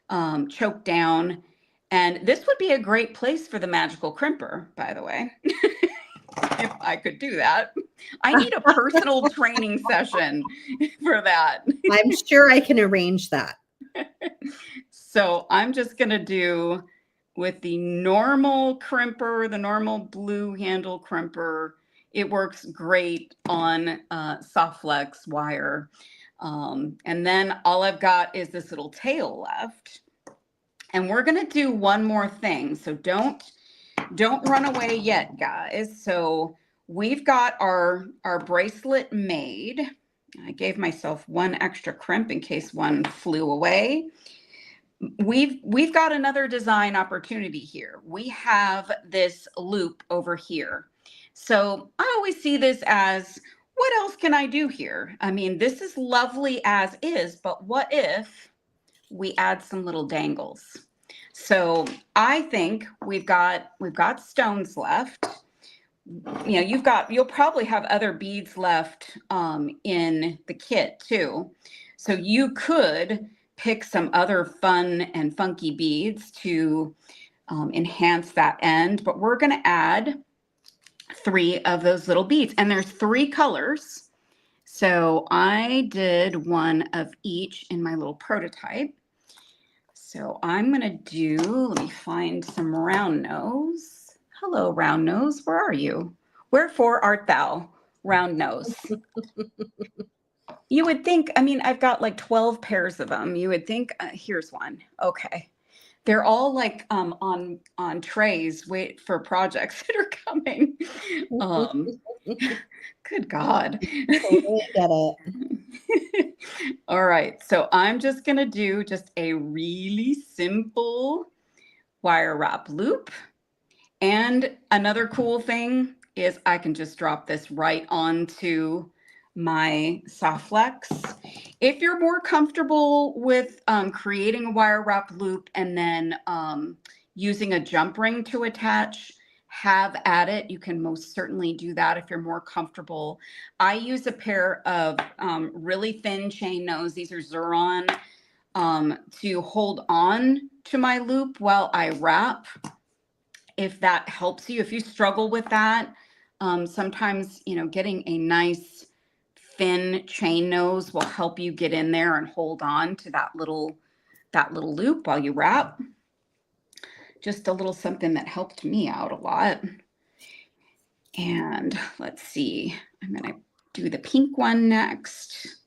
down. And this would be a great place for the magical crimper, by the way, if I could do that. I need a personal training session for that. I'm sure I can arrange that. So I'm just going to do with the normal crimper, the normal blue handle crimper. It works great on Soft Flex wire. And then all I've got is this little tail left. And we're going to do one more thing. So don't run away yet, guys. So we've got our bracelet made. I gave myself one extra crimp in case one flew away. We've got another design opportunity here. We have this loop over here. So I always see this as, what else can I do here? I mean, this is lovely as is, but what if we add some little dangles? So I think we've got stones left. You'll probably have other beads left in the kit too. So you could pick some other fun and funky beads to enhance that end, but we're going to add 3 of those little beads, and there's 3 colors. So I did one of each in my little prototype. So I'm going to let me find some round nose. Hello, round nose. Where are you? Wherefore art thou, round nose? You would think, I've got like 12 pairs of them. You would think, here's one. Okay. They're all like on trays, wait for projects that are coming. Good God. Totally get it. All right. So I'm just going to do just a really simple wire wrap loop. And another cool thing is I can just drop this right onto my Soft Flex. If you're more comfortable with creating a wire wrap loop and then using a jump ring to attach, have at it. You can most certainly do that if you're more comfortable. I use a pair of really thin chain nose. These are Xuron, to hold on to my loop while I wrap. If that helps you, if you struggle with that, sometimes, you know, getting a nice thin chain nose will help you get in there and hold on to that little loop while you wrap. Just a little something that helped me out a lot. And let's see, I'm going to do the pink one next.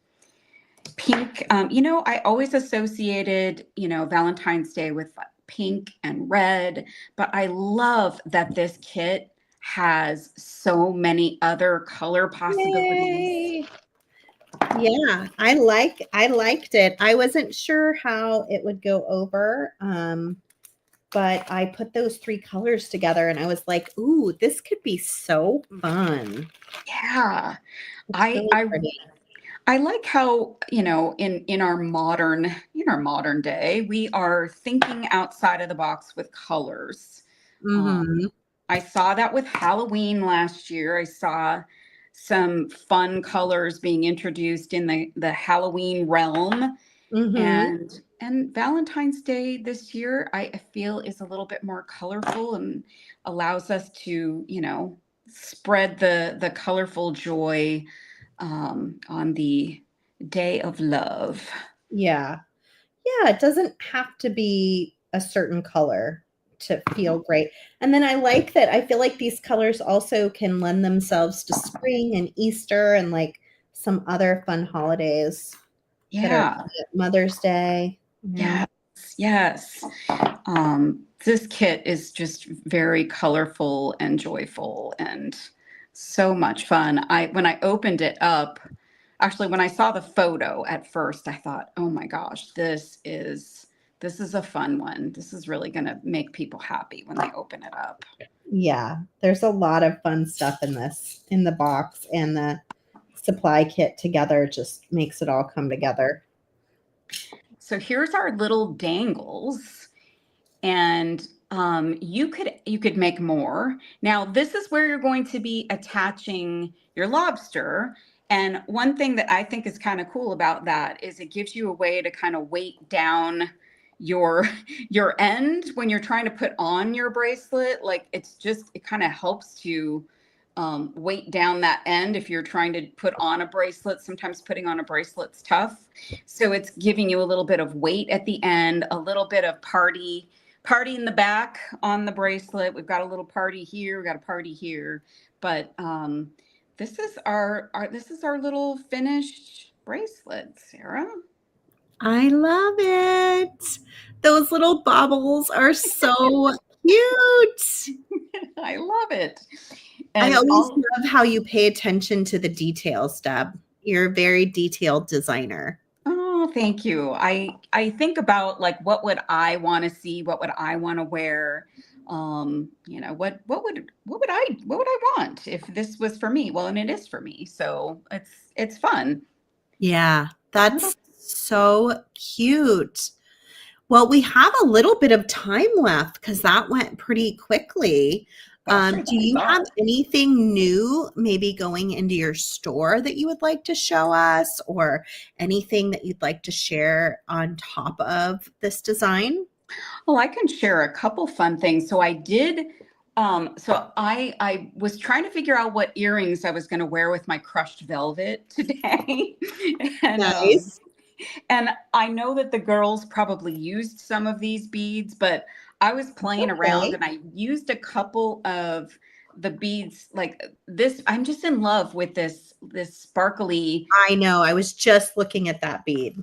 Pink, you know, I always associated, you know, Valentine's Day with pink and red, but I love that this kit has so many other color possibilities. Yay. Yeah, I liked it. I wasn't sure how it would go over. But I put those 3 colors together and I was like, ooh, this could be so fun. Yeah. I like how, you know, in our modern day, we are thinking outside of the box with colors. I saw that with Halloween last year. I saw some fun colors being introduced in the Halloween realm. And Valentine's Day this year, I feel, is a little bit more colorful and allows us to, you know, spread the colorful joy on the day of love. Yeah. Yeah, it doesn't have to be a certain color to feel great. And then I like that I feel like these colors also can lend themselves to spring and Easter and like some other fun holidays. Yeah. Mother's Day. Yes. Yes. This kit is just very colorful and joyful and so much fun. When I opened it up, actually, when I saw the photo at first, I thought, oh my gosh, this is a fun one. This is really going to make people happy when they open it up. Yeah, there's a lot of fun stuff in this, in the box, and the supply kit together just makes it all come together. So here's our little dangles, and you could make more. Now, this is where you're going to be attaching your lobster. And one thing that I think is kind of cool about that is it gives you a way to kind of weight down your end when you're trying to put on your bracelet. Like it kind of helps to weight down that end if you're trying to put on a bracelet. Sometimes putting on a bracelet's tough. So it's giving you a little bit of weight at the end, a little bit of party in the back on the bracelet. We've got a little party here, we've got a party here. But this is our little finished bracelet, Sarah. I love it. Those little baubles are so cute. I love it. And I always love how you pay attention to the details, Deb. You're a very detailed designer. Oh, thank you. I think about like, what would I want to see? What would I want to wear? You know, what would I want if this was for me? Well, and it is for me. So it's fun. Yeah, that's so cute. Well, we have a little bit of time left because that went pretty quickly. Do you have anything new maybe going into your store that you would like to show us, or anything that you'd like to share on top of this design? Well, I can share a couple fun things. So I did, so I was trying to figure out what earrings I was going to wear with my crushed velvet today. And, nice. And I know that the girls probably used some of these beads, but I was playing around and I used a couple of the beads like this. I'm just in love with this sparkly. I know. I was just looking at that bead.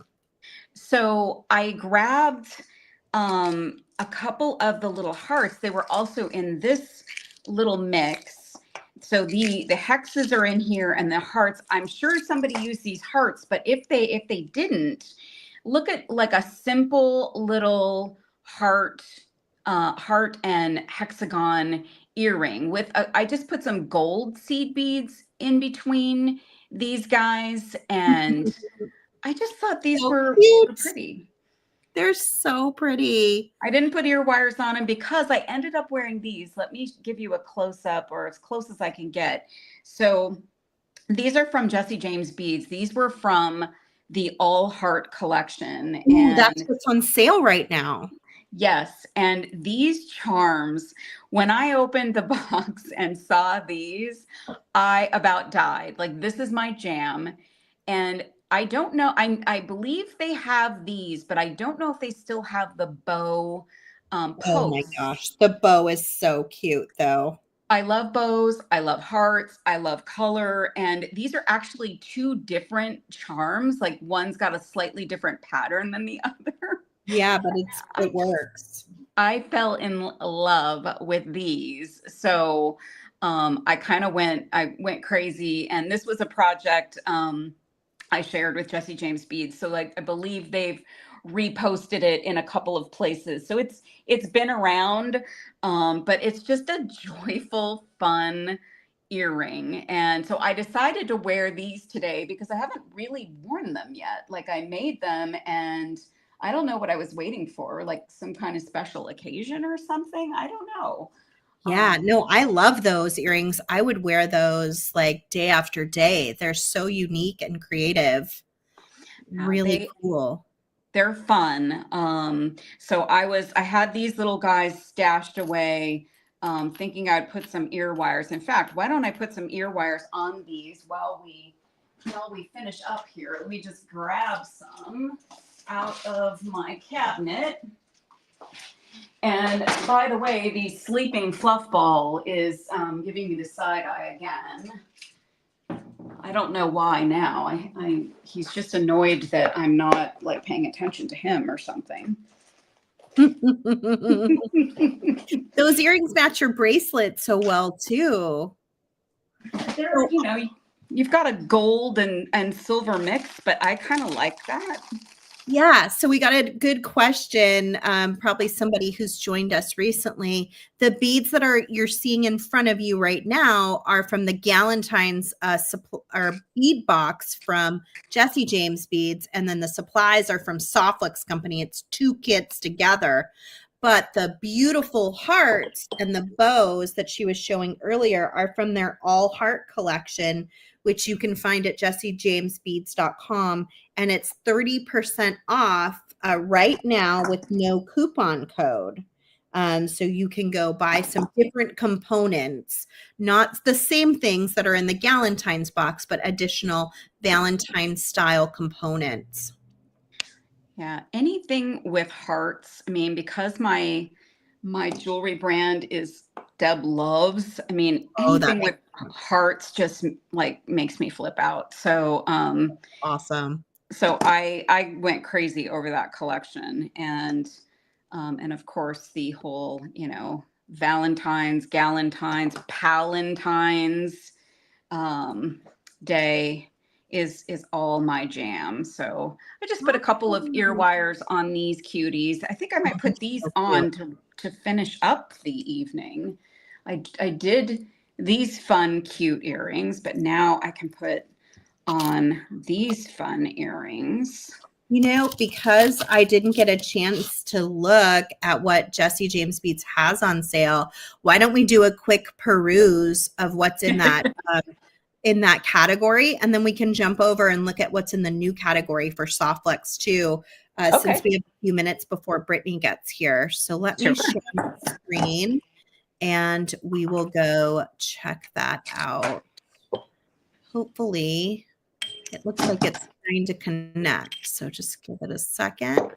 So I grabbed a couple of the little hearts. They were also in this little mix. So the hexes are in here and the hearts. I'm sure somebody used these hearts, but if they didn't, look at like a simple little heart and hexagon earring with I just put some gold seed beads in between these guys, and I just thought these were pretty. They're so pretty. I didn't put ear wires on them because I ended up wearing these. Let me give you a close-up, or as close as I can get. So these are from Jesse James Beads. These were from the All Heart collection. And that's what's on sale right now. Yes. And these charms, when I opened the box and saw these, I about died. Like, this is my jam. And I don't know. I believe they have these, but I don't know if they still have the bow posts. Oh my gosh. The bow is so cute though. I love bows. I love hearts. I love color. And these are actually two different charms. Like, one's got a slightly different pattern than the other. Yeah, but it works. I fell in love with these. So I went crazy. And this was a project I shared with Jesse James Beads. So like, I believe they've reposted it in a couple of places. So it's been around, but it's just a joyful, fun earring. And so I decided to wear these today because I haven't really worn them yet. Like, I made them and I don't know what I was waiting for, like some kind of special occasion or something. I don't know. Yeah, no, I love those earrings. I would wear those like day after day. They're so unique and creative. Really cool. They're fun. So I had these little guys stashed away, thinking I'd put some ear wires. In fact, why don't I put some ear wires on these while we finish up here? Let me just grab some out of my cabinet. And by the way, the sleeping fluff ball is giving me the side eye again. I don't know why now. He's just annoyed that I'm not like paying attention to him or something. Those earrings match your bracelet so well too. They're, you've got a gold and silver mix, but I kind of like that. Yeah, so we got a good question, probably somebody who's joined us recently. The beads that you're seeing in front of you right now are from the Galentine's bead box from Jesse James Beads, and then the supplies are from Soft Flex Company. It's 2 kits together. But the beautiful hearts and the bows that she was showing earlier are from their All Heart collection, which you can find at jessejamesbeads.com. And it's 30% off right now with no coupon code. So you can go buy some different components, not the same things that are in the Galentine's box, but additional Valentine style components. Yeah, anything with hearts. I mean, because my jewelry brand is Deb Loves. I mean, anything with hearts just like makes me flip out. So awesome. So I went crazy over that collection, and of course the whole Valentine's, Galentines, Palentines day is all my jam. So I just put a couple of ear wires on these cuties. I think I might put these on to finish up the evening. I did these fun, cute earrings, but now I can put on these fun earrings. Because I didn't get a chance to look at what Jesse James Beads has on sale, why don't we do a quick peruse of what's in that in that category, and then we can jump over and look at what's in the new category for Soft Flex too, since we have a few minutes before Brittany gets here. So let me share the screen, and we will go check that out. Hopefully, it looks like it's trying to connect, so just give it a second.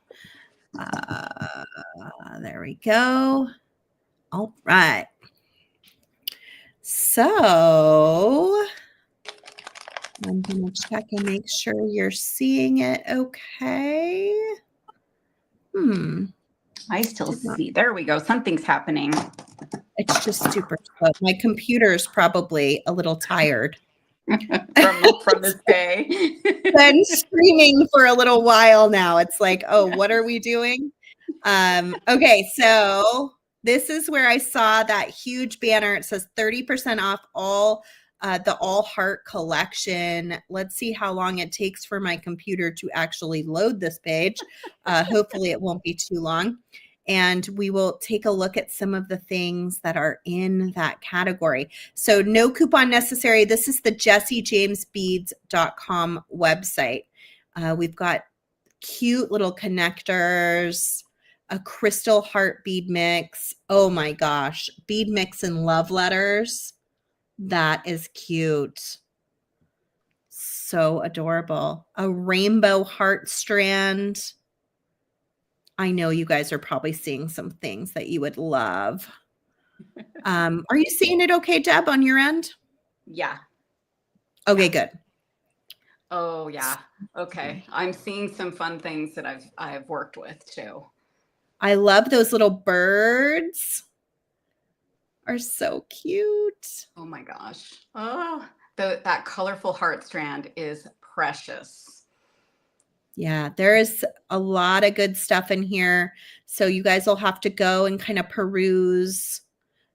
There we go. All right. So I'm going to check and make sure you're seeing it okay. I still see. There we go. Something's happening. It's just super slow. My computer is probably a little tired. from this day. Been screaming for a little while now. It's like, oh, what are we doing? Okay, so this is where I saw that huge banner. It says 30% off all the All Heart collection. Let's see how long it takes for my computer to actually load this page. Hopefully it won't be too long. And we will take a look at some of the things that are in that category. So no coupon necessary. This is the jessijamesbeads.com website. We've got cute little connectors, a crystal heart bead mix. Oh my gosh, bead mix and love letters. That is cute. So adorable. A rainbow heart strand. I know you guys are probably seeing some things that you would love. Are you seeing it okay, Deb, on your end? Yeah. Okay, good. Oh yeah. Okay. I'm seeing some fun things that I've worked with too. I love those little birds. Are so cute. Oh my gosh. Oh, that colorful heart strand is precious. Yeah, there is a lot of good stuff in here. So you guys will have to go and kind of peruse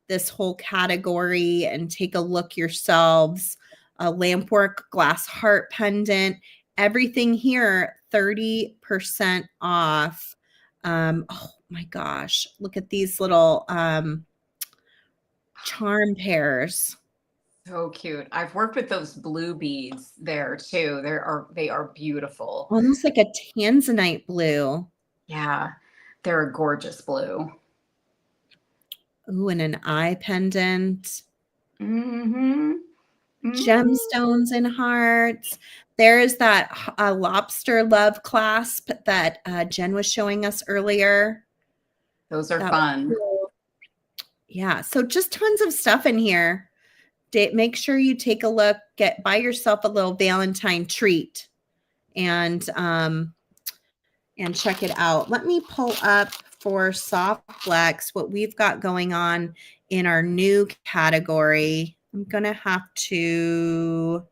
this whole category and take a look yourselves. A lampwork glass heart pendant, everything here 30% off. Oh my gosh, look at these little charm pairs. So cute. I've worked with those blue beads there too. They are beautiful. Almost like a tanzanite blue. Yeah, they're a gorgeous blue. Ooh, and an eye pendant. Mm-hmm. Gemstones and hearts. There's that lobster love clasp that Jen was showing us earlier. Those are fun. Cool. Yeah, so just tons of stuff in here. Make sure you take a look, buy yourself a little Valentine treat and check it out. Let me pull up for Soft Flex what we've got going on in our new category. I'm going to have to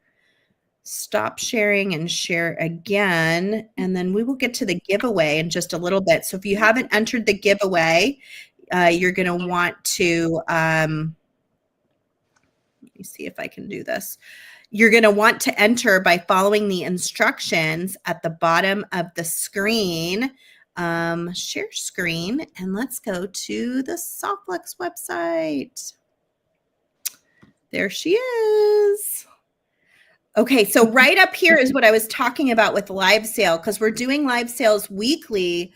stop sharing and share again, and then we will get to the giveaway in just a little bit. So if you haven't entered the giveaway, you're going to want to let me see if I can do this. You're going to want to enter by following the instructions at the bottom of the screen. Share screen, and let's go to the Soft Flex website. There she is. Okay, so right up here is what I was talking about with live sale, because we're doing live sales weekly.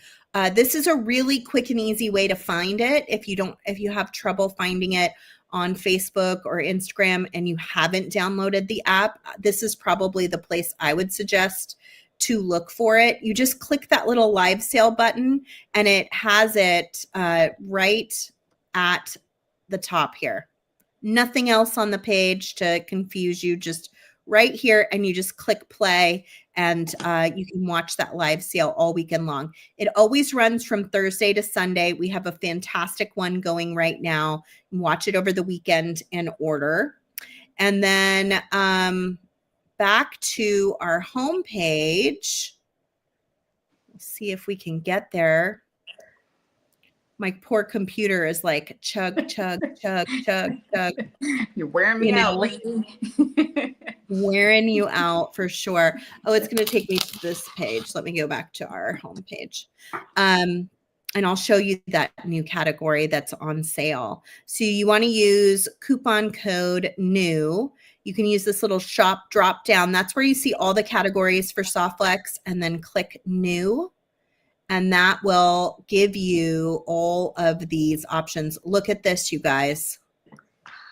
This is a really quick and easy way to find it if you have trouble finding it on Facebook or Instagram and you haven't downloaded the app. This is probably the place I would suggest to look for it. You just click that little live sale button and it has it right at the top here. Nothing else on the page to confuse you, just right here, and you just click play and you can watch that live sale all weekend long. It always runs from Thursday to Sunday. We have a fantastic one going right now. Watch it over the weekend and order. And then back to our homepage. Let's see if we can get there. My poor computer is like chug, chug, chug, chug, chug. You're wearing me out, lady. Wearing you out for sure. Oh, it's going to take me to this page. Let me go back to our homepage. And I'll show you that new category that's on sale. So you want to use coupon code NEW. You can use this little shop drop down. That's where you see all the categories for Soft Flex, and then click new. And that will give you all of these options. Look at this, you guys.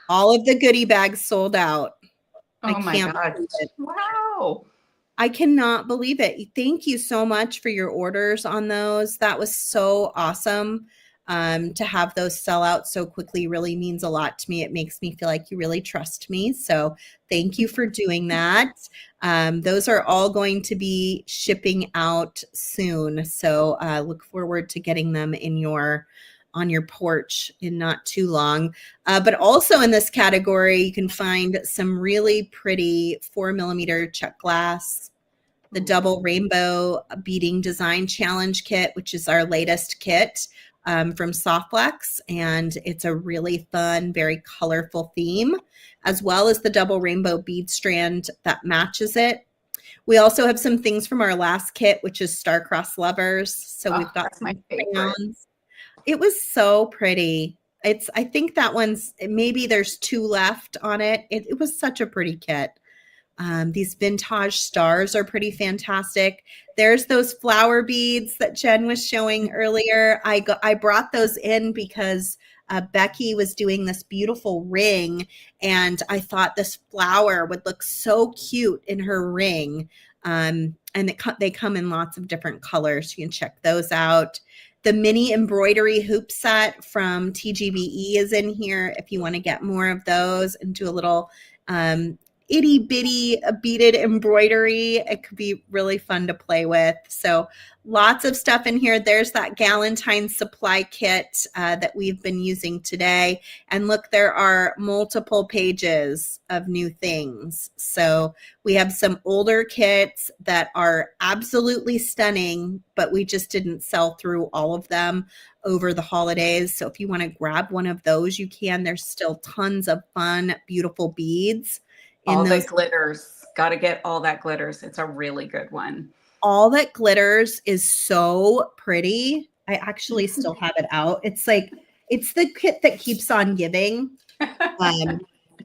All of the goodie bags sold out. Oh my God. Wow. I cannot believe it. Thank you so much for your orders on those. That was so awesome. To have those sell out so quickly really means a lot to me. It makes me feel like you really trust me. So thank you for doing that. Those are all going to be shipping out soon. So look forward to getting them on your porch in not too long. But also in this category, you can find some really pretty 4mm check glass, the double rainbow beading design challenge kit, which is our latest kit. from Soft Flex, and it's a really fun, very colorful theme, as well as the double rainbow bead strand that matches it. We also have some things from our last kit, which is Star-Crossed Lovers. So we've got that's my favorite. crayons. It was so pretty. I think that one's, maybe there's 2 left on it. It was such a pretty kit. These vintage stars are pretty fantastic. There's those flower beads that Jen was showing earlier. I brought those in because Becky was doing this beautiful ring, and I thought this flower would look so cute in her ring. And they come in lots of different colors. You can check those out. The mini embroidery hoop set from TGBE is in here if you want to get more of those and do a little itty bitty beaded embroidery. It could be really fun to play with. So lots of stuff in here. There's that Galentine supply kit that we've been using today. And look, there are multiple pages of new things. So we have some older kits that are absolutely stunning, but we just didn't sell through all of them over the holidays. So if you want to grab one of those, you can. There's still tons of fun, beautiful beads. All the glitters. Got to get all that glitters. It's a really good one. All that glitters is so pretty. I actually still have it out. It's like, it's the kit that keeps on giving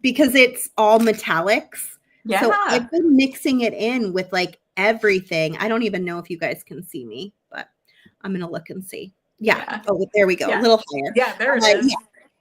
because it's all metallics. Yeah. So I've been mixing it in with like everything. I don't even know if you guys can see me, but I'm going to look and see. Yeah. Oh, there we go. Yeah. A little higher. Yeah, there it is. Yeah.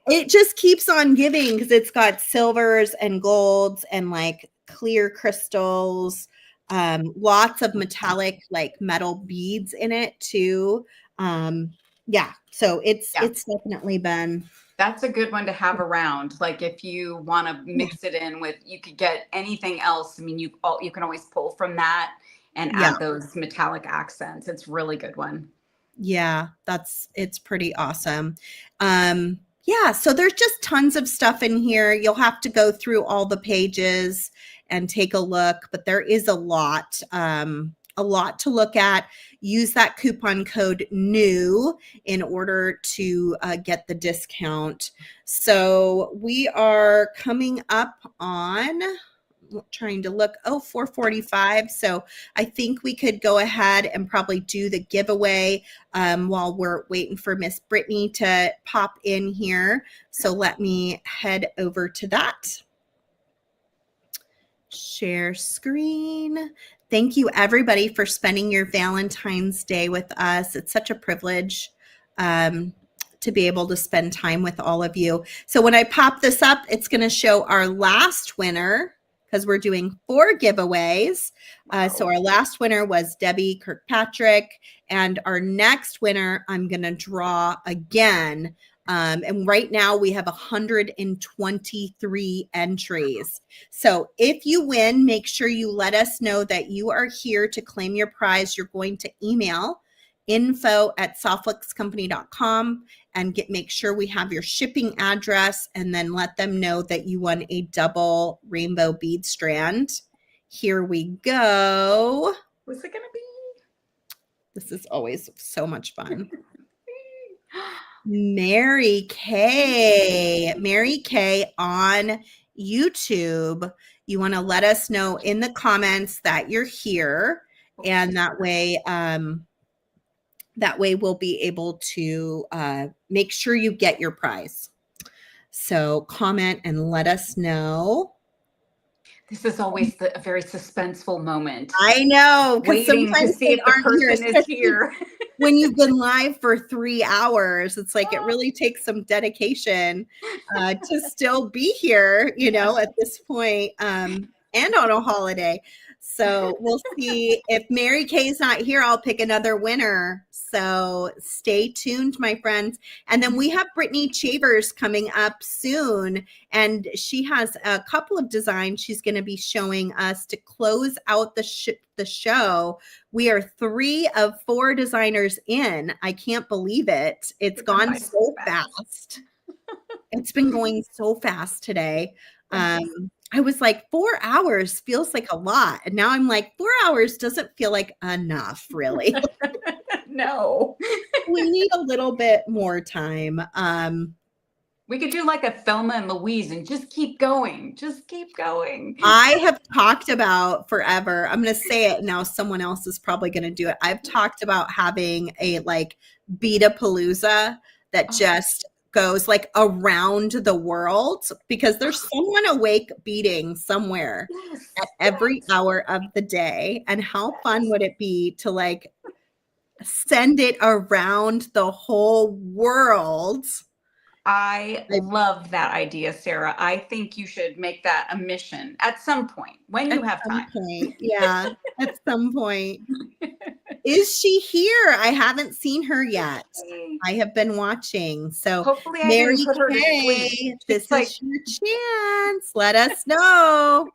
It just keeps on giving because it's got silvers and golds and like clear crystals, lots of metallic like metal beads in it too. So it's definitely been. That's a good one to have around. Like if you want to mix it in with, you could get anything else. I mean, you can always pull from that and add those metallic accents. It's a really good one. Yeah, it's pretty awesome. So there's just tons of stuff in here. You'll have to go through all the pages and take a look, but there is a lot to look at. Use that coupon code NEW in order to get the discount. So we are coming up on, trying to look, 4:45. So I think we could go ahead and probably do the giveaway while we're waiting for Miss Brittany to pop in here. So let me head over to that. Share screen. Thank you everybody for spending your Valentine's Day with us. It's such a privilege to be able to spend time with all of you. So when I pop this up, it's going to show our last winner, because we're doing 4 giveaways. So our last winner was Debbie Kirkpatrick, and our next winner I'm going to draw again. And right now we have 123 entries. So if you win, make sure you let us know that you are here to claim your prize. You're going to email info@softflexcompany.com and make sure we have your shipping address, and then let them know that you won a double rainbow bead strand. Here we go. What's it going to be? This is always so much fun. Mary Kay on YouTube. You want to let us know in the comments that you're here, and that way we'll be able to make sure you get your prize. So comment and let us know. This is always a very suspenseful moment. I know. Waiting to see if the person is here. When you've been live for 3 hours, it's like it really takes some dedication to still be here, at this point, and on a holiday. So we'll see. If Mary Kay's not here, I'll pick another winner. So stay tuned, my friends. And then we have Brittany Chavers coming up soon. And she has a couple of designs she's going to be showing us to close out the show. We are 3 of 4 designers in. I can't believe it. It's gone so fast. It's been going so fast today. I was like, 4 hours feels like a lot. And now I'm like, 4 hours doesn't feel like enough, really. No. We need a little bit more time. We could do like a Thelma and Louise and just keep going. Just keep going. I have talked about forever. I'm going to say it now. Someone else is probably going to do it. I've talked about having a like bead-a-palooza that just goes like around the world, because there's someone awake beading somewhere at every hour of the day. And how fun would it be to like send it around the whole world? I love that idea, Sarah. I think you should make that a mission at some point when you have time. Yeah, at some point. Is she here? I haven't seen her yet. I have been watching. So hopefully I Mary didn't put her to Kay, sleep. this is your chance. Let us know.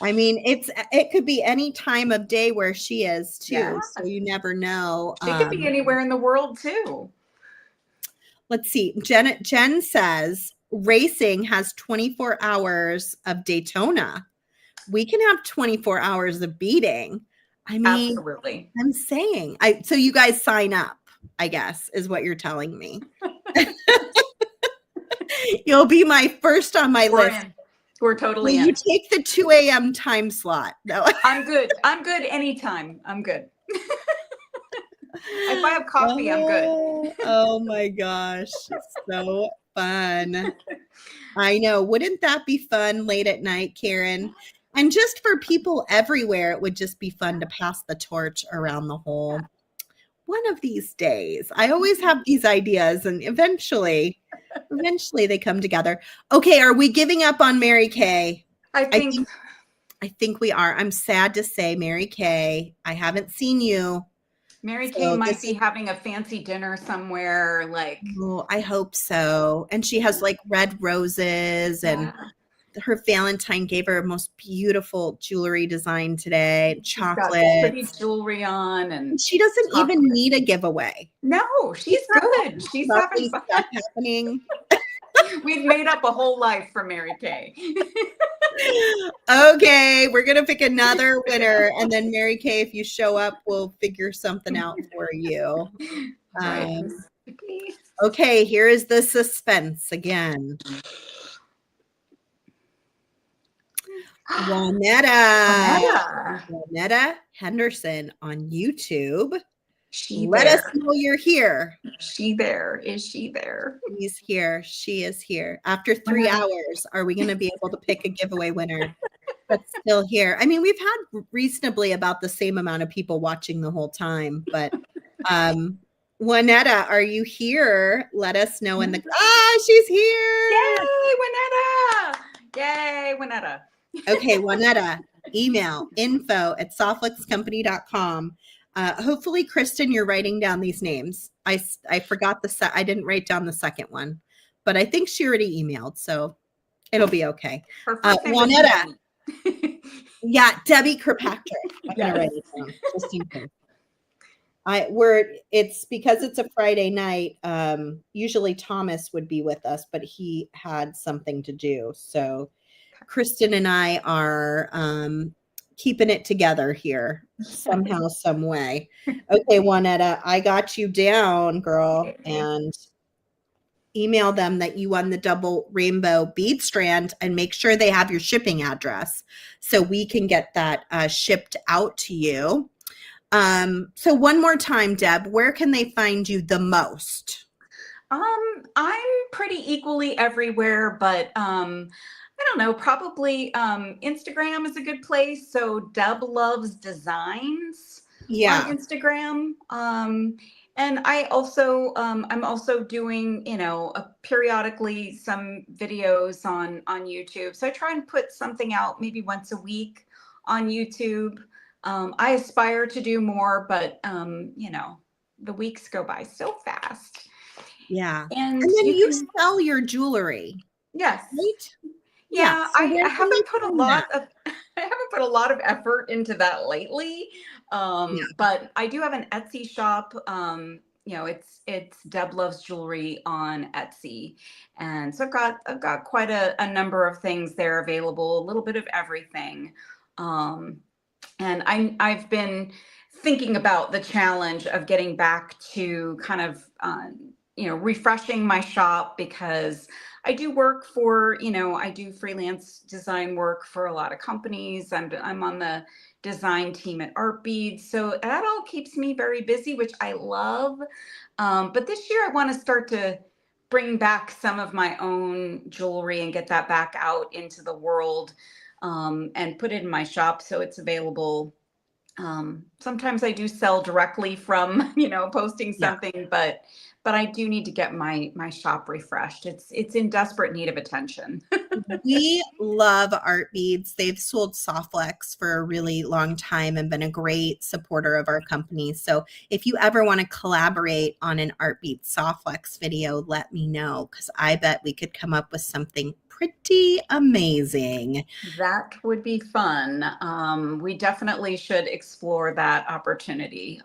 I mean, it could be any time of day where she is too. Yeah. So you never know. She could be anywhere in the world too. Let's see. Jen says racing has 24 hours of Daytona. We can have 24 hours of beading. I mean, absolutely. I'm saying, so you guys sign up, I guess, is what you're telling me. You'll be my first on my list. We're totally in. You take the 2 a.m. time slot. No, I'm good. I'm good anytime. I'm good. If I have coffee, I'm good. Oh my gosh. So fun. I know. Wouldn't that be fun late at night, Karen? And just for people everywhere, it would just be fun to pass the torch around the whole. One of these days. I always have these ideas, and eventually they come together. Okay, are we giving up on Mary Kay? I think we are. I'm sad to say, Mary Kay, I haven't seen you. Mary Kay might be having a fancy dinner somewhere, like. Oh, I hope so. And she has like red roses, and her Valentine gave her most beautiful jewelry design today. Chocolate, pretty jewelry on, and she doesn't even need a giveaway. No, she's good. She's having fun. Happening. We've made up a whole life for Mary Kay. Okay, we're gonna pick another winner, and then Mary Kay, if you show up, we'll figure something out for you. Okay, here is the suspense again. Juanetta Henderson on YouTube. Let us know you're here. Is she there? Is she there? She's here. She is here. After 3 hours, are we going to be able to pick a giveaway winner that's still here? I mean, we've had reasonably about the same amount of people watching the whole time, but Juanetta, are you here? Let us know in the. She's here! Yay, Juanetta! Okay, Juanetta, email info@softflexcompany.com. Hopefully, Kristen, you're writing down these names. I forgot I didn't write down the second one, but I think she already emailed, so it'll be okay. Juanetta. Yeah, Debbie Kirkpatrick. I'm gonna write it down just in case. It's because it's a Friday night. Usually Thomas would be with us, but he had something to do. So Kristen and I are keeping it together here somehow, some way. Okay, Juanetta, I got you down, girl, and email them that you won the double rainbow bead strand, and make sure they have your shipping address so we can get that shipped out to you. So one more time, Deb, where can they find you the most? I'm pretty equally everywhere, but I don't know, probably Instagram is a good place. So Deb Loves Designs on Instagram. And I also, I'm also doing, periodically some videos on YouTube. So I try and put something out maybe once a week on YouTube. I aspire to do more, but, the weeks go by so fast. Yeah. And then you sell your jewelry. Yes. Right? Yeah, so I haven't put a lot of effort into that lately. But I do have an Etsy shop. It's Deb Loves Jewelry on Etsy. And so I've got quite a number of things there available, a little bit of everything. And I've been thinking about the challenge of getting back to kind of, refreshing my shop, because I do work for, I do freelance design work for a lot of companies. I'm on the design team at Art Beads. So that all keeps me very busy, which I love. But this year I want to start to bring back some of my own jewelry and get that back out into the world, and put it in my shop so it's available. Sometimes I do sell directly from, posting something, but I do need to get my shop refreshed. It's in desperate need of attention. We love Art Beads. They've sold Soft Flex for a really long time and been a great supporter of our company. So if you ever want to collaborate on an Art Beads Soft Flex video, let me know, because I bet we could come up with something pretty amazing. That would be fun. We definitely should explore that opportunity.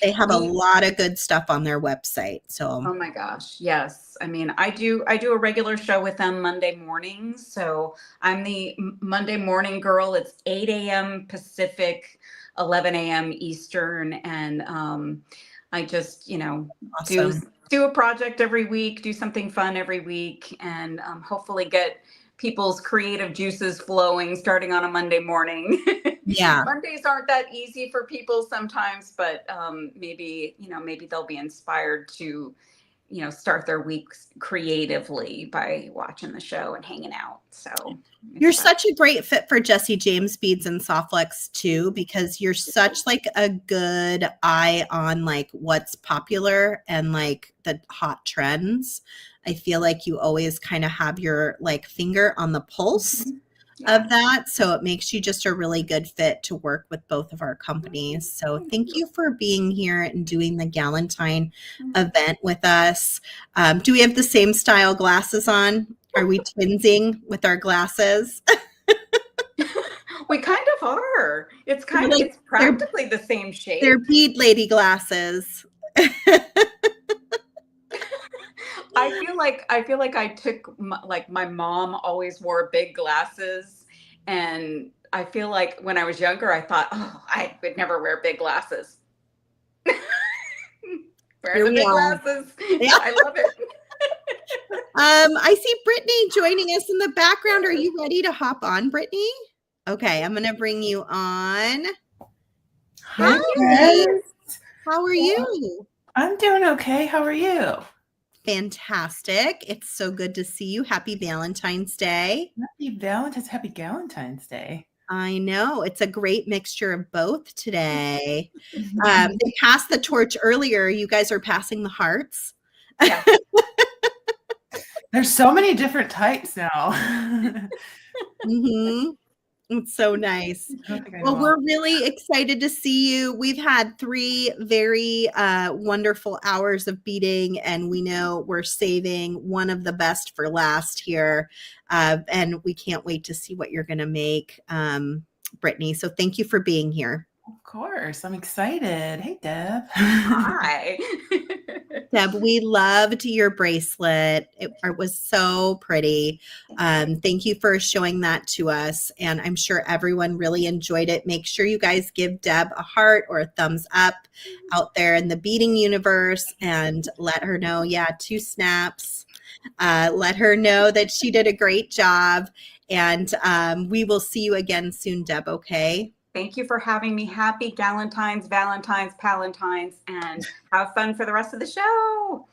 They have a lot of good stuff on their website. So, oh my gosh, yes. I mean, I do a regular show with them Monday mornings. So I'm the Monday morning girl. It's 8 a.m. Pacific, 11 a.m. Eastern, and I just, awesome. do a project every week, do something fun every week, and hopefully get people's creative juices flowing starting on a Monday morning. Yeah. Mondays aren't that easy for people sometimes, but maybe they'll be inspired to, start their weeks creatively by watching the show and hanging out. So you're such a great fit for Jesse James Beads and Soft Flex too, because you're such like a good eye on like what's popular and like the hot trends. I feel like you always kind of have your like finger on the pulse of that. So it makes you just a really good fit to work with both of our companies. So thank you for being here and doing the Galentine event with us. Do we have the same style glasses on? Are we twinsing with our glasses? We kind of are. It's practically the same shape. They're bead lady glasses. I feel like I took my mom always wore big glasses, and I feel like when I was younger I thought, I would never wear big glasses. Wear the big glasses. Yeah. I love it. I see Brittany joining us in the background. Are you ready to hop on, Brittany? Okay, I'm going to bring you on. Hi, guys. How are you? I'm doing okay. How are you? Fantastic. It's so good to see you. Happy Valentine's Day. Happy Galentine's Day. I know. It's a great mixture of both today. They passed the torch earlier. You guys are passing the hearts. Yeah. There's so many different types now. Mm-hmm. It's so nice. Well, we're really excited to see you. We've had 3 very wonderful hours of beading, and we know we're saving one of the best for last here. And we can't wait to see what you're going to make, Brittany. So thank you for being here. Of course. I'm excited. Hey, Deb. Hi. Deb, we loved your bracelet. It was so pretty. Thank you for showing that to us. And I'm sure everyone really enjoyed it. Make sure you guys give Deb a heart or a thumbs up out there in the beading universe and let her know, 2 snaps. Let her know that she did a great job. And we will see you again soon, Deb, okay? Thank you for having me. Happy Galentines, Valentines, Palentines, and have fun for the rest of the show.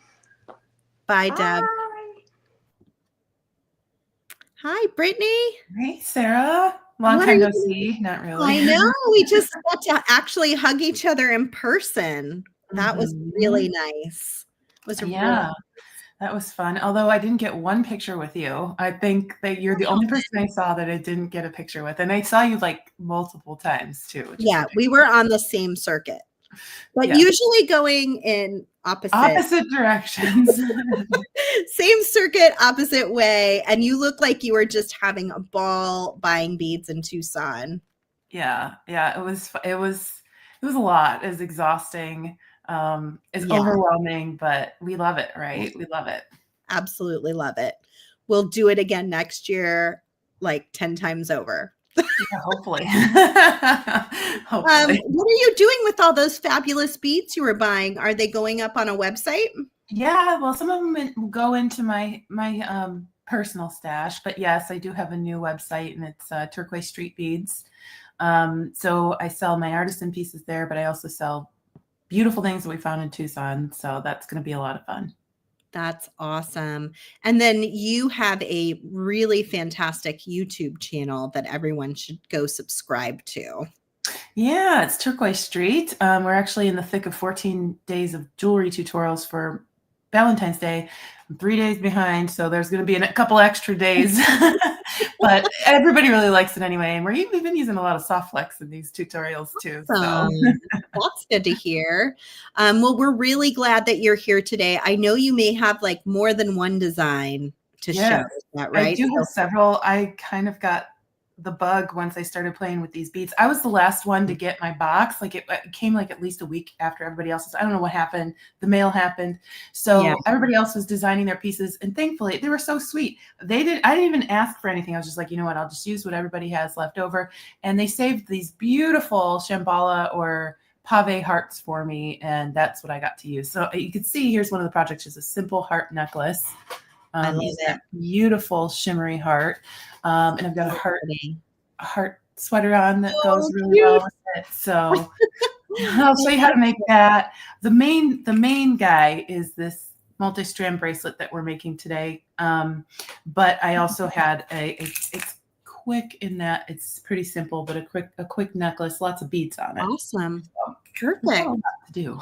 Bye, Deb. Hi, Brittany. Hey, Sarah. Long time no see. Not really. I know. We just got to actually hug each other in person. That was really nice. It was that was fun. Although I didn't get one picture with you. I think that you're the only person I saw that I didn't get a picture with. And I saw you like multiple times too. Yeah, we were on the same circuit. But usually going in opposite directions. Same circuit, opposite way. And you look like you were just having a ball buying beads in Tucson. Yeah. It was a lot. It was exhausting. It's overwhelming, but we love it, right? We love it. Absolutely love it. We'll do it again next year, like 10 times over. Yeah, hopefully. Hopefully. What are you doing with all those fabulous beads you were buying? Are they going up on a website? Yeah, well, some of them go into my personal stash, but yes, I do have a new website, and it's Turquoise Street Beads. So I sell my artisan pieces there, but I also sell beautiful things that we found in Tucson. So that's going to be a lot of fun. That's awesome. And then you have a really fantastic YouTube channel that everyone should go subscribe to. Yeah, it's Turquoise Street. We're actually in the thick of 14 days of jewelry tutorials for Valentine's Day. I'm 3 days behind, so there's going to be a couple extra days. But everybody really likes it anyway. And we've been using a lot of Soft Flex in these tutorials too. So. That's good to hear. Well, we're really glad that you're here today. I know you may have like more than one design to show. Is that right? I do have several. I kind of got the bug once I started playing with these beads. I was the last one to get my box. Like it came like at least a week after everybody else's. I don't know what happened. The mail happened. So everybody else was designing their pieces. And thankfully they were so sweet. I didn't even ask for anything. I was just like, you know what? I'll just use what everybody has left over. And they saved these beautiful Shambhala or pave hearts for me. And that's what I got to use. So you can see here's one of the projects, just a simple heart necklace. I love it. Beautiful shimmery heart. And I've got a heart sweater on that goes really well with it. So I'll show you how to make that. The main guy is this multi-strand bracelet that we're making today. But I also had it's quick in that it's pretty simple, but a quick necklace, lots of beads on it. Awesome. So, perfect. That's all I have to do.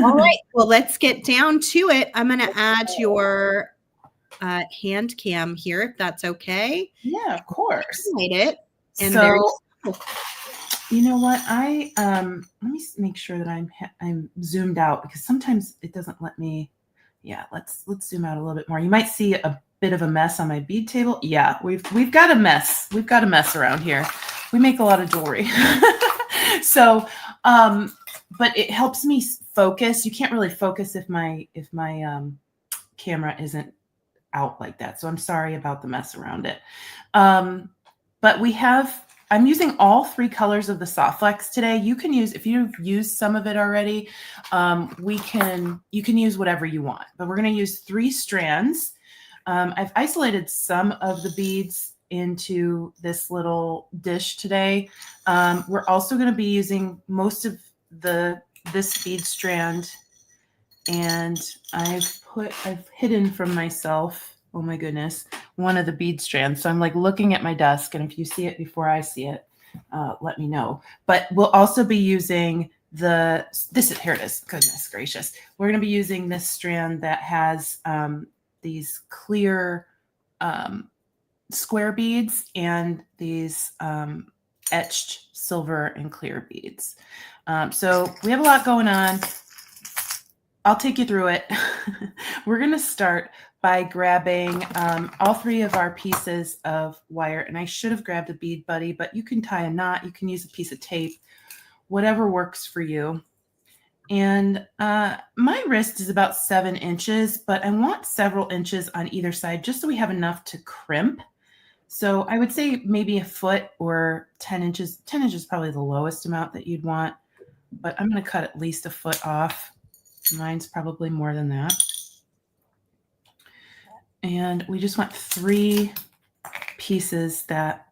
All right. Well, let's get down to it. I'm going to add your hand cam here, if that's okay. Yeah, of course. It. And so, you know what? Let me make sure that I'm zoomed out, because sometimes it doesn't let me. Yeah, let's zoom out a little bit more. You might see a bit of a mess on my bead table. Yeah, we've got a mess. We've got a mess around here. We make a lot of jewelry. So, but it helps me focus. You can't really focus if my camera isn't out like that. So I'm sorry about the mess around it. But I'm using all 3 colors of the Soft Flex today. You can use, if you've used some of it already, you can use whatever you want, but we're going to use 3 strands. I've isolated some of the beads into this little dish today. We're also going to be using most of this bead strand, and I've hidden from myself, oh my goodness, one of the bead strands. So I'm like looking at my desk, and if you see it before I see it, let me know. But we'll also be using here it is. Goodness gracious. We're going to be using this strand that has these clear square beads and these etched silver and clear beads. So we have a lot going on. I'll take you through it. We're going to start by grabbing all 3 of our pieces of wire. And I should have grabbed a bead buddy, but you can tie a knot. You can use a piece of tape, whatever works for you. And my wrist is about 7 inches, but I want several inches on either side just so we have enough to crimp. So I would say maybe a foot or 10 inches. 10 inches is probably the lowest amount that you'd want, but I'm going to cut at least a foot off. Mine's probably more than that. And we just want 3 pieces that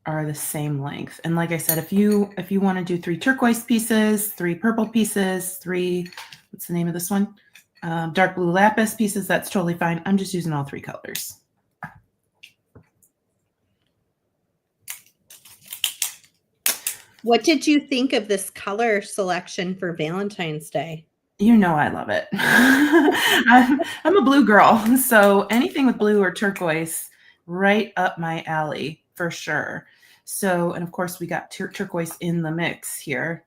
are the same length. And like I said, if you want to do 3 turquoise pieces, 3 purple pieces, 3, what's the name of this one? Dark blue lapis pieces, that's totally fine. I'm just using all 3 colors. What did you think of this color selection for Valentine's Day? You know I love it. I'm a blue girl, so anything with blue or turquoise, right up my alley for sure. So, and of course we got turquoise in the mix here,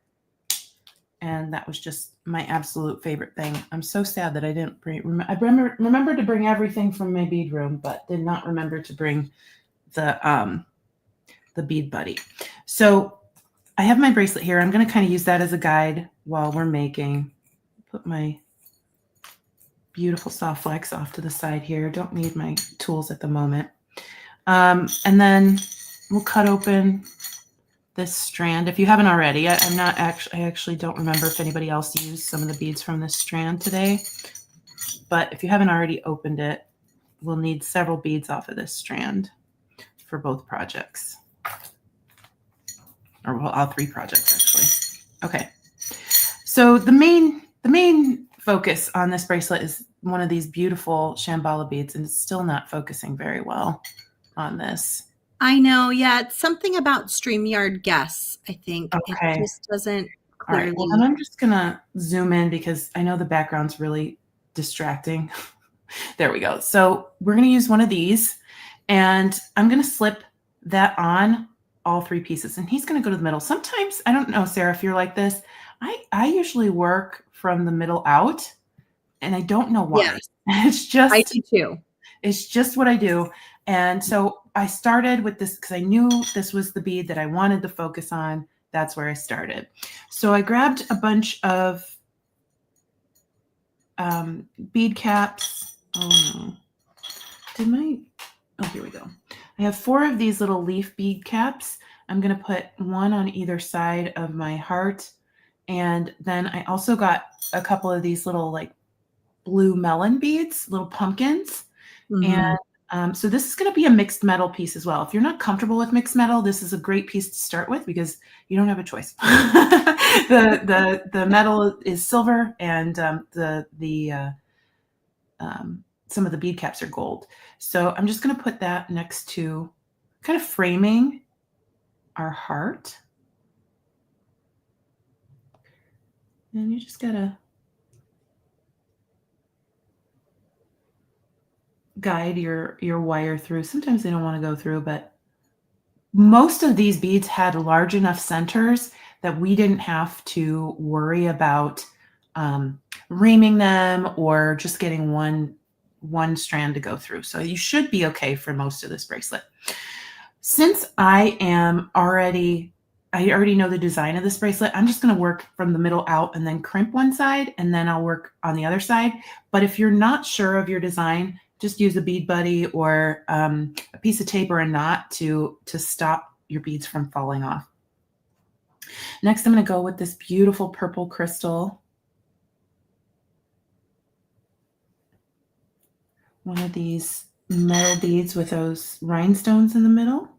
and that was just my absolute favorite thing. I'm so sad that I didn't I remember to bring everything from my bead room, but did not remember to bring the bead buddy. So I have my bracelet here. I'm going to kind of use that as a guide while we're making. Put my beautiful Soft Flex off to the side here. Don't need my tools at the moment. And then we'll cut open this strand. If you haven't already, I actually don't remember if anybody else used some of the beads from this strand today. But if you haven't already opened it, we'll need several beads off of this strand for both projects. Or well, all 3 projects actually. Okay. So the main focus on this bracelet is one of these beautiful Shambhala beads, and it's still not focusing very well on this. I know. Yeah. It's something about StreamYard guess. I think Okay. it just doesn't All clearly. right. Well, then I'm just going to zoom in because I know the background's really distracting. There we go. So we're going to use one of these, and I'm going to slip that on all 3 pieces, and he's going to go to the middle. Sometimes, I don't know, Sarah, if you're like this, I usually work from the middle out, and I don't know why. Yeah. It's just, I do too. It's just what I do. And so I started with this because I knew this was the bead that I wanted to focus on. That's where I started. So I grabbed a bunch of bead caps. Oh no. Oh, here we go. I have 4 of these little leaf bead caps. I'm going to put 1 on either side of my heart. And then I also got a couple of these little like blue melon beads, little pumpkins. Mhm. And so this is going to be a mixed metal piece as well. If you're not comfortable with mixed metal, this is a great piece to start with because you don't have a choice. the metal is silver, and some of the bead caps are gold. So I'm just going to put that next to kind of framing our heart. And you just got to guide your wire through. Sometimes they don't want to go through, but most of these beads had large enough centers that we didn't have to worry about reaming them or just getting one strand to go through. So you should be okay for most of this bracelet. Since I already know the design of this bracelet, I'm just going to work from the middle out and then crimp one side, and then I'll work on the other side. But if you're not sure of your design, just use a bead buddy or a piece of tape or a knot to stop your beads from falling off. Next, I'm going to go with this beautiful purple crystal. One of these metal beads with those rhinestones in the middle.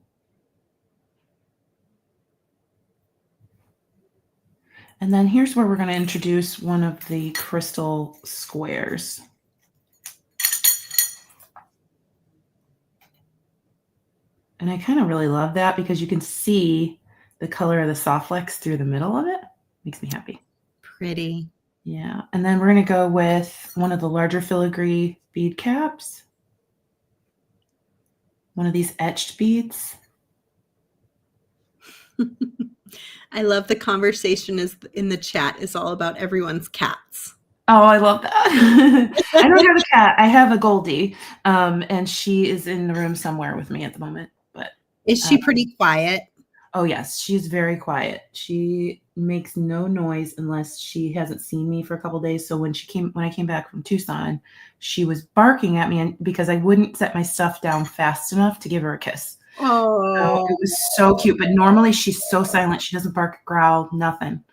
And then here's where we're going to introduce one of the crystal squares. And I kind of really love that because you can see the color of the Soft Flex through the middle of it. Makes me happy. Pretty. Yeah. And then we're going to go with one of the larger filigree bead caps. One of these etched beads. I love the conversation is in the chat is all about everyone's cats. Oh, I love that. I don't have a cat. I have a Goldie, and she is in the room somewhere with me at the moment. But is she pretty quiet? Oh, yes. She's very quiet. She makes no noise unless she hasn't seen me for a couple of days. So when I came back from Tucson, she was barking at me because I wouldn't set my stuff down fast enough to give her a kiss. Oh, so it was so cute. But normally she's so silent. She doesn't bark, growl, nothing.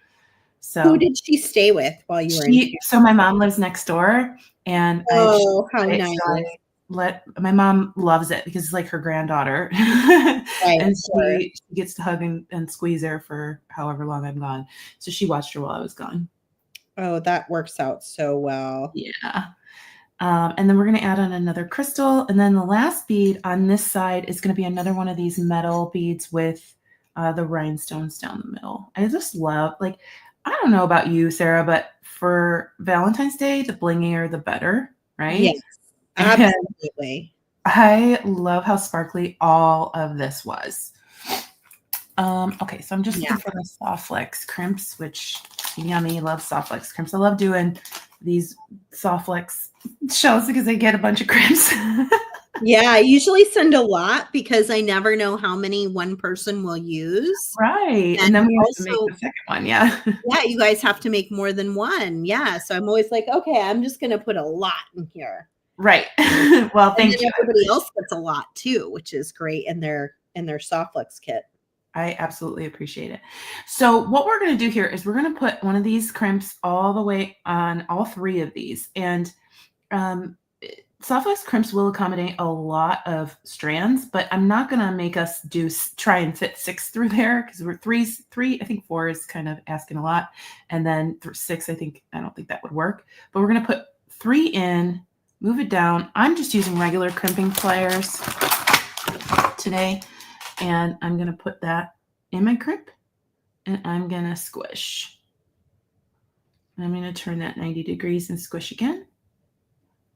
So who did she stay with while you were in here? So my mom lives next door, and how nice. My mom loves it because it's like her granddaughter. Right, and sure. she gets to hug and squeeze her for however long I'm gone. So she watched her while I was gone. Oh, that works out so well. Yeah. And then we're going to add on another crystal. And then the last bead on this side is going to be another one of these metal beads with the rhinestones down the middle. I just love, like, I don't know about you, Sarah, but for Valentine's Day, the blingier, the better, right? Yes, absolutely. I love how sparkly all of this was. Okay, so I'm just looking for the Soft Flex crimps, which yummy, love Soft Flex crimps. I love doing these Soft Flex shells because I get a bunch of crimps. Yeah, I usually send a lot because I never know how many one person will use. Right. And then we also have to make the second one. Yeah. Yeah, you guys have to make more than one. Yeah. So I'm always like, okay, I'm just going to put a lot in here. Right. Well, thank you. Everybody else gets a lot too, which is great in their Soft Flex kit. I absolutely appreciate it. So what we're going to do here is we're going to put one of these crimps all the way on all 3 of these. And Soft Flex crimps will accommodate a lot of strands, but I'm not going to make us try and fit 6 through there because we're 3, I think 4 is kind of asking a lot. And then 6, I don't think that would work, but we're going to put 3 in, move it down. I'm just using regular crimping pliers today. And I'm going to put that in my crimp and I'm going to squish. I'm going to turn that 90 degrees and squish again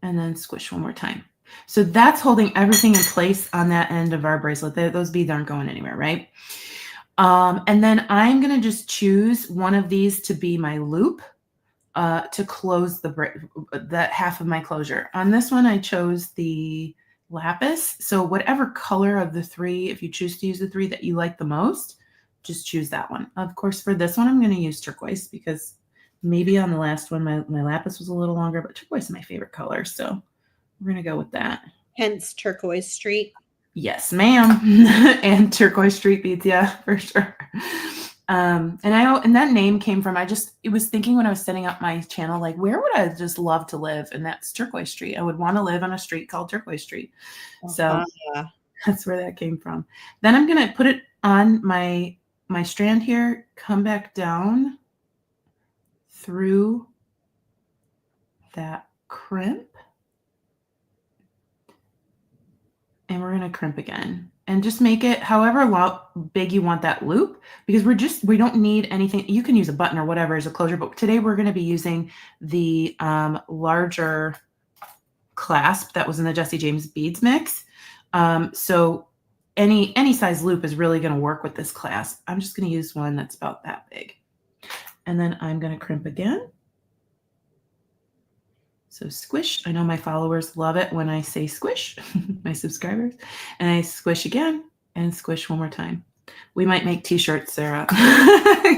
and then squish one more time. So that's holding everything in place on that end of our bracelet. Those beads aren't going anywhere, right? And then I'm going to just choose one of these to be my loop to close the half of my closure. On this one, I chose the lapis. So whatever color of the 3, if you choose to use the 3 that you like the most, just choose that one. Of course, for this one, I'm going to use turquoise because maybe on the last one, my lapis was a little longer, but turquoise is my favorite color. So we're going to go with that. Hence turquoise street. Yes, ma'am. And turquoise street beads. Yeah, for sure. And that name came from, it was thinking when I was setting up my channel, like, where would I just love to live? And that's Turquoise Street. I would want to live on a street called Turquoise Street. So that's where that came from. Then I'm going to put it on my strand here, come back down through that crimp. And we're going to crimp again. And just make it however big you want that loop, because we don't need anything. You can use a button or whatever as a closure, but today we're going to be using the larger clasp that was in the Jesse James beads mix. So any size loop is really going to work with this clasp. I'm just going to use one that's about that big. And then I'm going to crimp again. So squish. I know my followers love it when I say squish, my subscribers. And I squish again and squish one more time. We might make t-shirts, Sarah,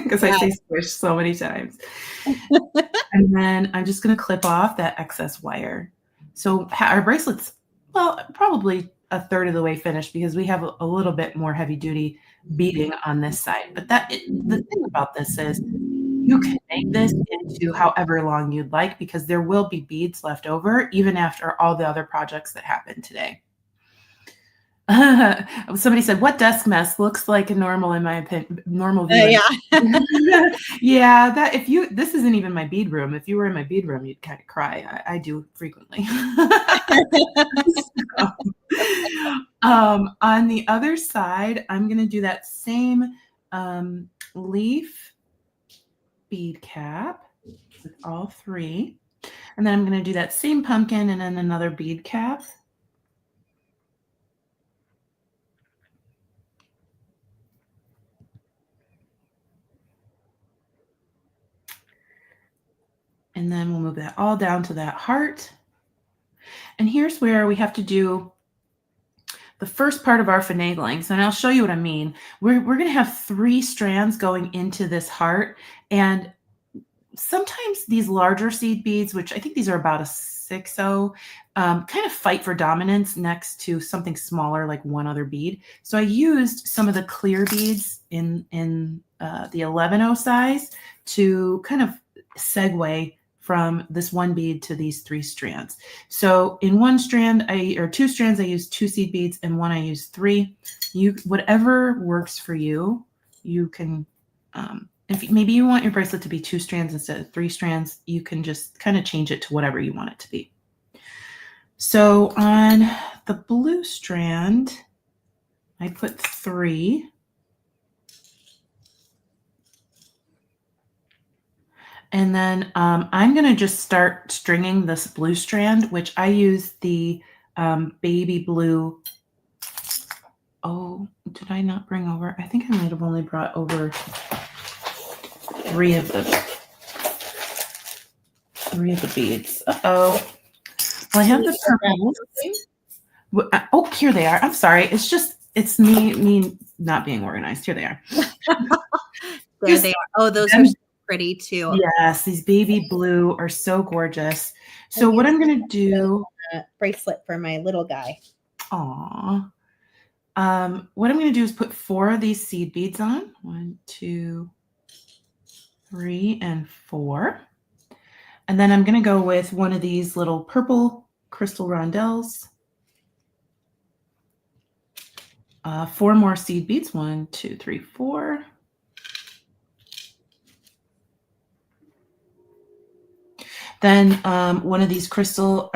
because I say squish so many times. And then I'm just going to clip off that excess wire. So our bracelet's, well, probably a third of the way finished because we have a little bit more heavy duty beading on this side. But the thing about this is, you can make this into however long you'd like because there will be beads left over even after all the other projects that happened today. Somebody said, what desk mess looks like a normal, in my opinion, normal view. Yeah, this isn't even my bead room. If you were in my bead room, you'd kind of cry. I do frequently. On the other side, I'm going to do that same leaf bead cap with all 3. And then I'm going to do that same pumpkin and then another bead cap. And then we'll move that all down to that heart. And here's where we have to do the first part of our finagling. So, and I'll show you what I mean. We're going to have 3 strands going into this heart. And sometimes these larger seed beads, which I think these are about a 6/0, kind of fight for dominance next to something smaller like one other bead. So I used some of the clear beads in the 11/0 size to kind of segue from this one bead to these 3 strands. So in 2 strands, I use 2 seed beads, and 1 I use 3. Whatever works for you, you can, if maybe you want your bracelet to be 2 strands instead of 3 strands, you can just kind of change it to whatever you want it to be. So on the blue strand, I put 3. And then I'm going to just start stringing this blue strand, which I use the baby blue. Oh, did I not bring over? I think I might have only brought over 3 of the beads. Uh-oh. Well, I have the purple. Oh, here they are. I'm sorry. It's me not being organized. Here they are. There they are. Oh, those are pretty too. Yes, these baby blue are so gorgeous. So what I'm going to do, bracelet for my little guy. Aw. What I'm going to do is put 4 of these seed beads on. 1, 2, 3, and 4. And then I'm going to go with one of these little purple crystal rondelles. 4 more seed beads. 1, 2, 3, 4. Then one of these crystal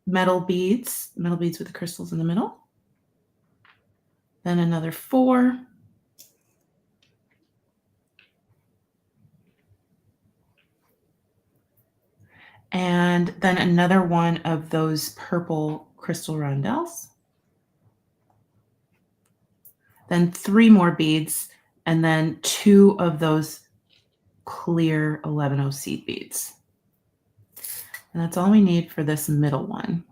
metal beads with the crystals in the middle. Then another 4. And then another one of those purple crystal rondelles. Then 3 more beads, and then 2 of those clear 11O seed beads. And that's all we need for this middle one.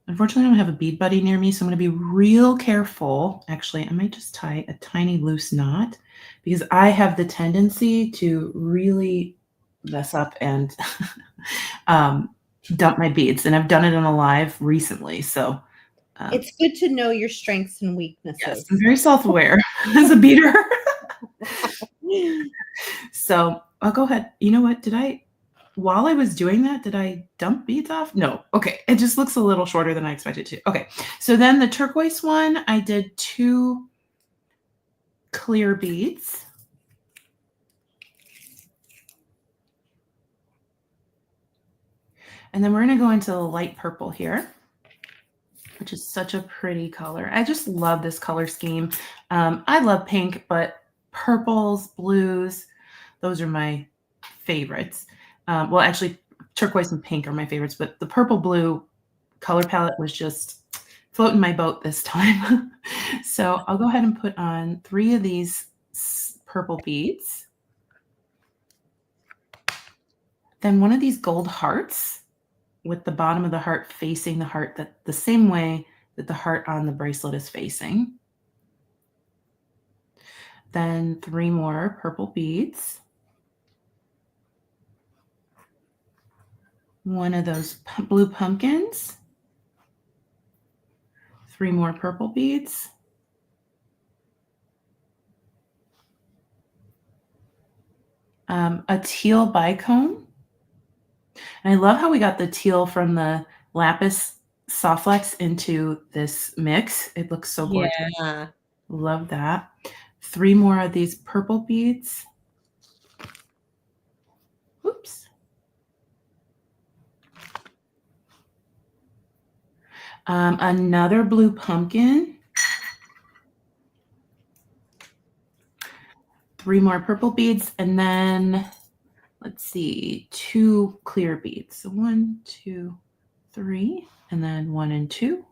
Unfortunately, I don't have a bead buddy near me, so I'm going to be real careful. Actually, I might just tie a tiny loose knot because I have the tendency to really mess up and dump my beads. And I've done it on a live recently. So it's good to know your strengths and weaknesses. Yes, I'm very self-aware as a beader. So I'll go ahead. You know what? While I was doing that, did I dump beads off? No. Okay. It just looks a little shorter than I expected to. Okay. So then the turquoise one, I did 2 clear beads. And then we're going to go into the light purple here, which is such a pretty color. I just love this color scheme. I love pink, but purples, blues, those are my favorites. Well, actually, turquoise and pink are my favorites, but the purple blue color palette was just floating my boat this time. So I'll go ahead and put on 3 of these purple beads. Then one of these gold hearts with the bottom of the heart facing the heart, the same way that the heart on the bracelet is facing. Then 3 more purple beads. One of those blue pumpkins. 3 more purple beads. A teal bicone. And I love how we got the teal from the lapis soft flex into this mix. It looks so gorgeous. Yeah. Love that. 3 more of these purple beads. Oops. Another blue pumpkin. 3 more purple beads, and then let's see, 2 clear beads. So 1, 2, 3, and then 1 and 2.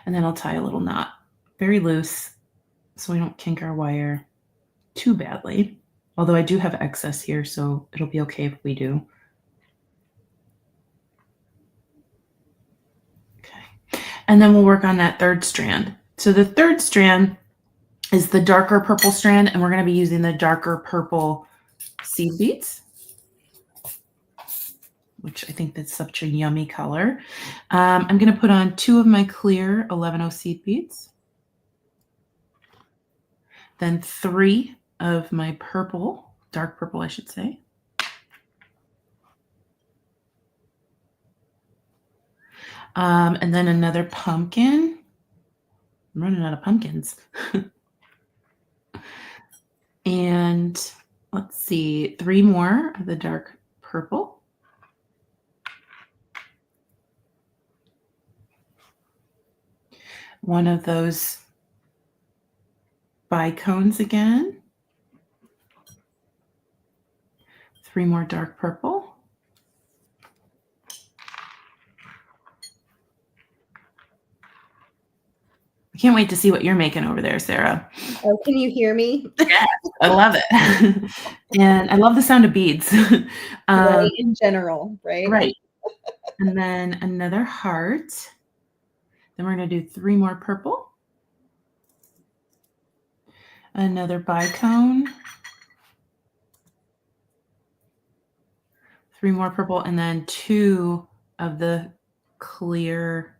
And then I'll tie a little knot, very loose, so we don't kink our wire too badly. Although I do have excess here, so it'll be okay if we do. Okay. And then we'll work on that 3rd strand. So the 3rd strand is the darker purple strand, and we're going to be using the darker purple seed beads, which I think that's such a yummy color. I'm going to put on 2 of my clear 11O seed beads, then 3 of my purple, dark purple, I should say. And then another pumpkin. I'm running out of pumpkins. And let's see, 3 more of the dark purple. One of those bicones again. 3 more dark purple. I can't wait to see what you're making over there, Sarah. Oh, can you hear me? Yes, I love it. And I love the sound of beads. Right, in general, right? Right. And then another heart. Then we're going to do 3 more purple. Another bicone. 3 more purple, and then 2 of the clear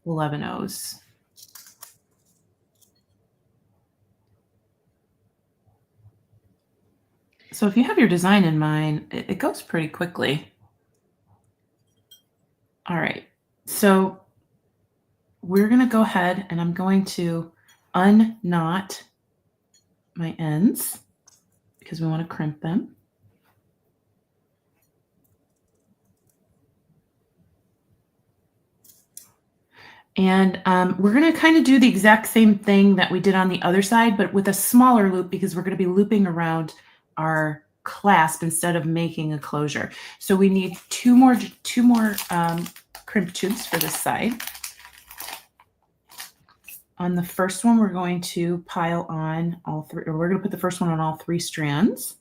11 O's. So if you have your design in mind, it goes pretty quickly. All right, so we're going to go ahead and I'm going to unknot my ends because we want to crimp them. And we're going to kind of do the exact same thing that we did on the other side, but with a smaller loop because we're going to be looping around our clasp instead of making a closure. So we need two more crimp tubes for this side. On the first one, we're going to pile on all three, or we're going to put the first one on all 3 strands.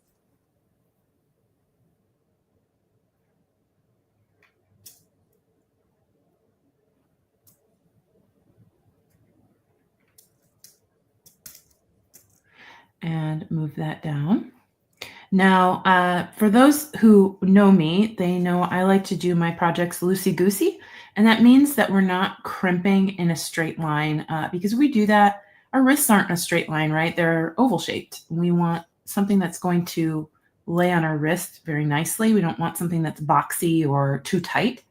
And move that down. Now, for those who know me, they know I like to do my projects loosey-goosey, and that means that we're not crimping in a straight line because if we do that, our wrists aren't in a straight line, right? They're oval-shaped. We want something that's going to lay on our wrist very nicely. We don't want something that's boxy or too tight.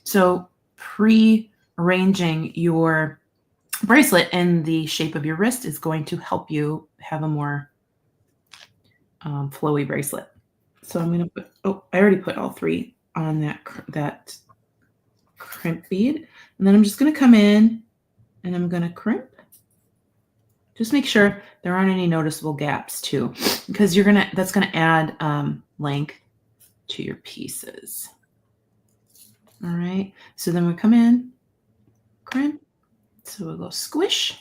So pre-arranging your bracelet in the shape of your wrist is going to help you have a more flowy bracelet. So I'm going to put, I already put all 3 on that crimp bead. And then I'm just going to come in and I'm going to crimp. Just make sure there aren't any noticeable gaps too, because that's going to add length to your pieces. All right. So then we come in, crimp. So we'll go squish,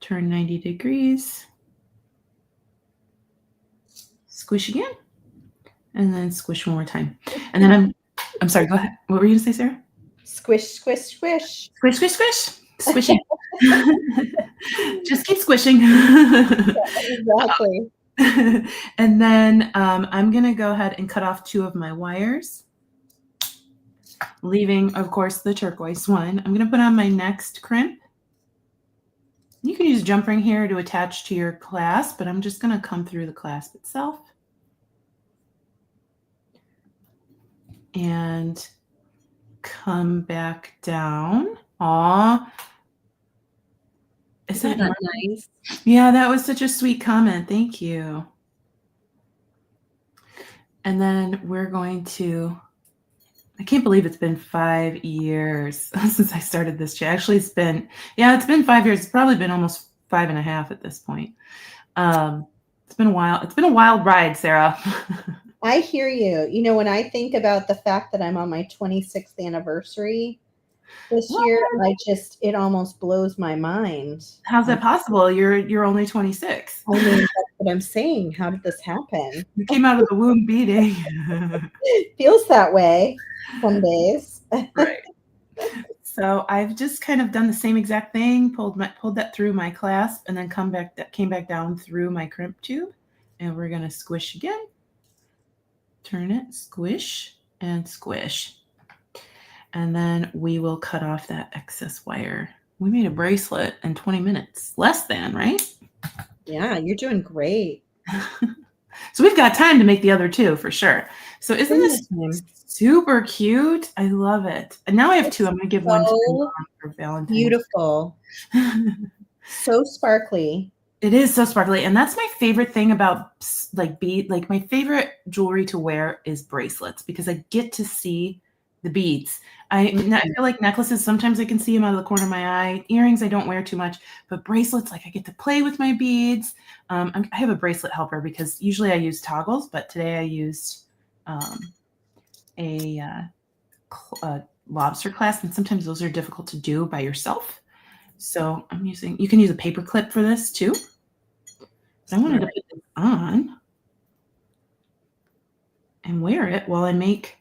turn 90 degrees, squish again, and then squish one more time. And then I'm sorry, go ahead. What were you going to say, Sarah? Squish, squish, squish. Squish, squish, squish. Squishing. Just keep squishing. Exactly. And then I'm going to go ahead and cut off 2 of my wires, leaving, of course, the turquoise one. I'm going to put on my next crimp. You can use jump ring here to attach to your clasp, but I'm just going to come through the clasp itself. And come back down. Aw. Isn't that nice? Yeah, that was such a sweet comment. Thank you. And then we're going to, I can't believe it's been 5 years since I started this channel. Actually, it's been 5 years. It's probably been almost 5.5 at this point. It's been a while. It's been a wild ride, Sarah. I hear you. You know, when I think about the fact that I'm on my 26th anniversary this year, it almost blows my mind. How's that possible? You're only 26. I mean, that's what I'm saying. How did this happen? You came out of the womb beating. It feels that way some days. Right. So I've just kind of done the same exact thing, pulled that through my clasp, and then came back down through my crimp tube, and we're gonna squish again. Turn it, squish, and squish. And then we will cut off that excess wire. We made a bracelet in 20 minutes, less than, right? Yeah, you're doing great. So we've got time to make the other 2 for sure. So isn't this super cute? I love it. And now I have 2. I'm going to give one to my mom for Valentine. Beautiful. So sparkly. It is so sparkly. And that's my favorite thing about my favorite jewelry to wear is bracelets because I get to see the beads. I feel like necklaces, sometimes I can see them out of the corner of my eye. Earrings, I don't wear too much, but bracelets, like I get to play with my beads. I have a bracelet helper because usually I use toggles, but today I used a lobster clasp, and sometimes those are difficult to do by yourself. So you can use a paper clip for this too. So I wanted to put this on and wear it while I make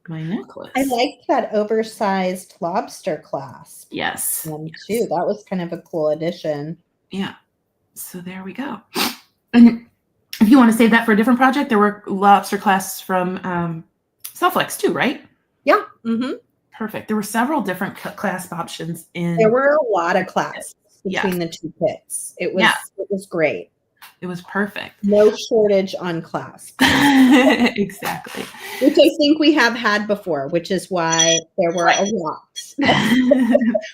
my necklace. I liked that oversized lobster clasp. Yes. Too. That was kind of a cool addition. Yeah. So there we go. And if you want to save that for a different project, there were lobster clasps from Soft Flex too, right? Yeah. Mm-hmm. perfect. There were several different clasp options in. There were a lot of clasps between the two kits. It was great. It was perfect. No shortage on clasps. Exactly. Which I think we have had before, which is why there were a lot.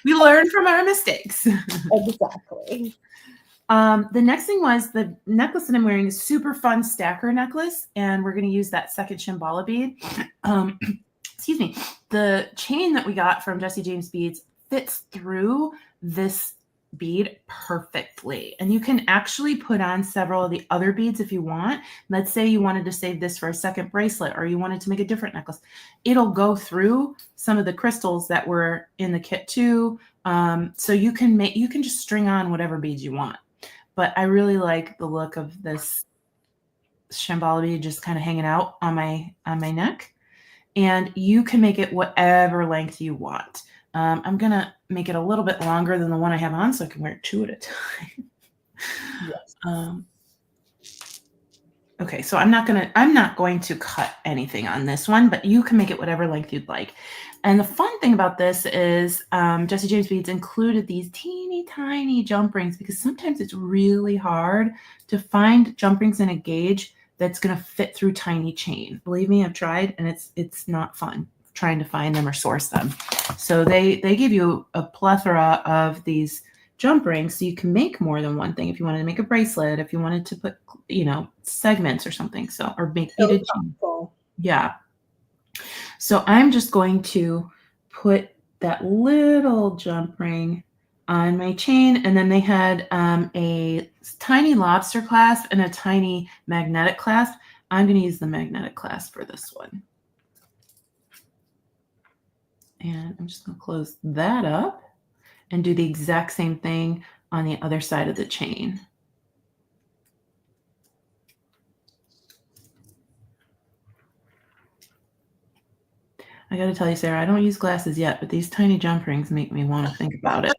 We learned from our mistakes. Exactly. The next thing was the necklace that I'm wearing is super fun stacker necklace, and we're going to use that second Shambhala bead. Excuse me. The chain that we got from Jesse James Beads fits through this bead perfectly, and you can actually put on several of the other beads if you want. Let's say you wanted to save this for a second bracelet, or you wanted to make a different necklace. It'll go through some of the crystals that were in the kit too. So you can just string on whatever beads you want. But I really like the look of this Shambhala bead just kind of hanging out on my neck, and you can make it whatever length you want. I'm going to make it a little bit longer than the one I have on so I can wear 2 at a time. Yes. Okay, so I'm not going to cut anything on this one, but you can make it whatever length you'd like. And the fun thing about this is Jesse James Beads included these teeny tiny jump rings, because sometimes it's really hard to find jump rings in a gauge that's going to fit through tiny chain. Believe me, I've tried, and it's not fun trying to find them or source them. So they give you a plethora of these jump rings, so you can make more than one thing. If you wanted to make a bracelet, if you wanted to put, segments or something, or make beaded chain. Yeah. So I'm just going to put that little jump ring on my chain, and then they had a tiny lobster clasp and a tiny magnetic clasp. I'm going to use the magnetic clasp for this one. And I'm just going to close that up and do the exact same thing on the other side of the chain. I got to tell you, Sarah, I don't use glasses yet, but these tiny jump rings make me want to think about it.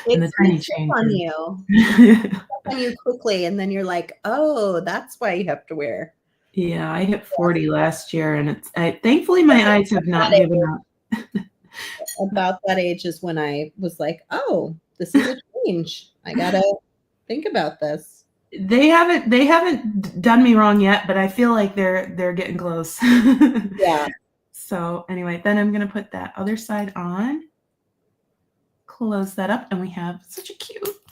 And the tiny chain on you. On you quickly, and then you're like, oh, that's why you have to wear. Yeah, I hit 40 last year, and thankfully my eyes have not given up. About that age is when I was like, oh, this is a change. I gotta think about this. They haven't done me wrong yet, but I feel like they're getting close. Yeah. So anyway, then I'm gonna put that other side on, close that up, and we have such a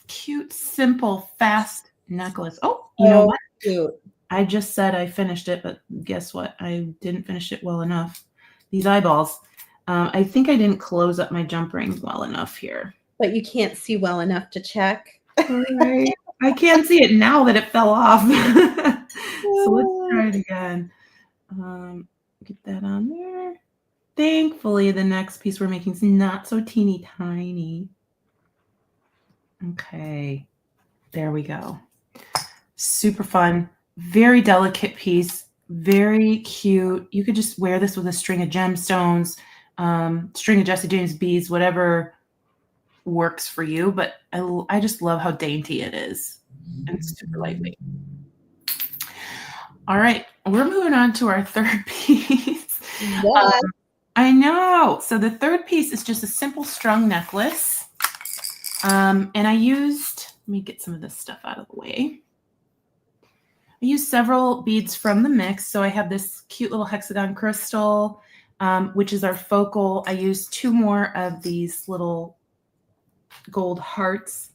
cute, simple, fast necklace. Oh, you know what? Cute. I just said I finished it, but guess what? I didn't finish it well enough. These eyeballs. I think I didn't close up my jump rings well enough here. But you can't see well enough to check. Right. I can't see it now that it fell off. So let's try it again. Get that on there. Thankfully, the next piece we're making is not so teeny tiny. Okay. There we go. Super fun. Very delicate piece. Very cute. You could just wear this with a string of gemstones, string of Jesse James beads, whatever works for you. But I just love how dainty it is. And it's super lightweight. All right. We're moving on to our third piece. Yeah. I know. So the third piece is just a simple strung necklace. And I used, let me get some of this stuff out of the way. I used several beads from the mix. So I have this cute little hexagon crystal, which is our focal. I used 2 more of these little gold hearts.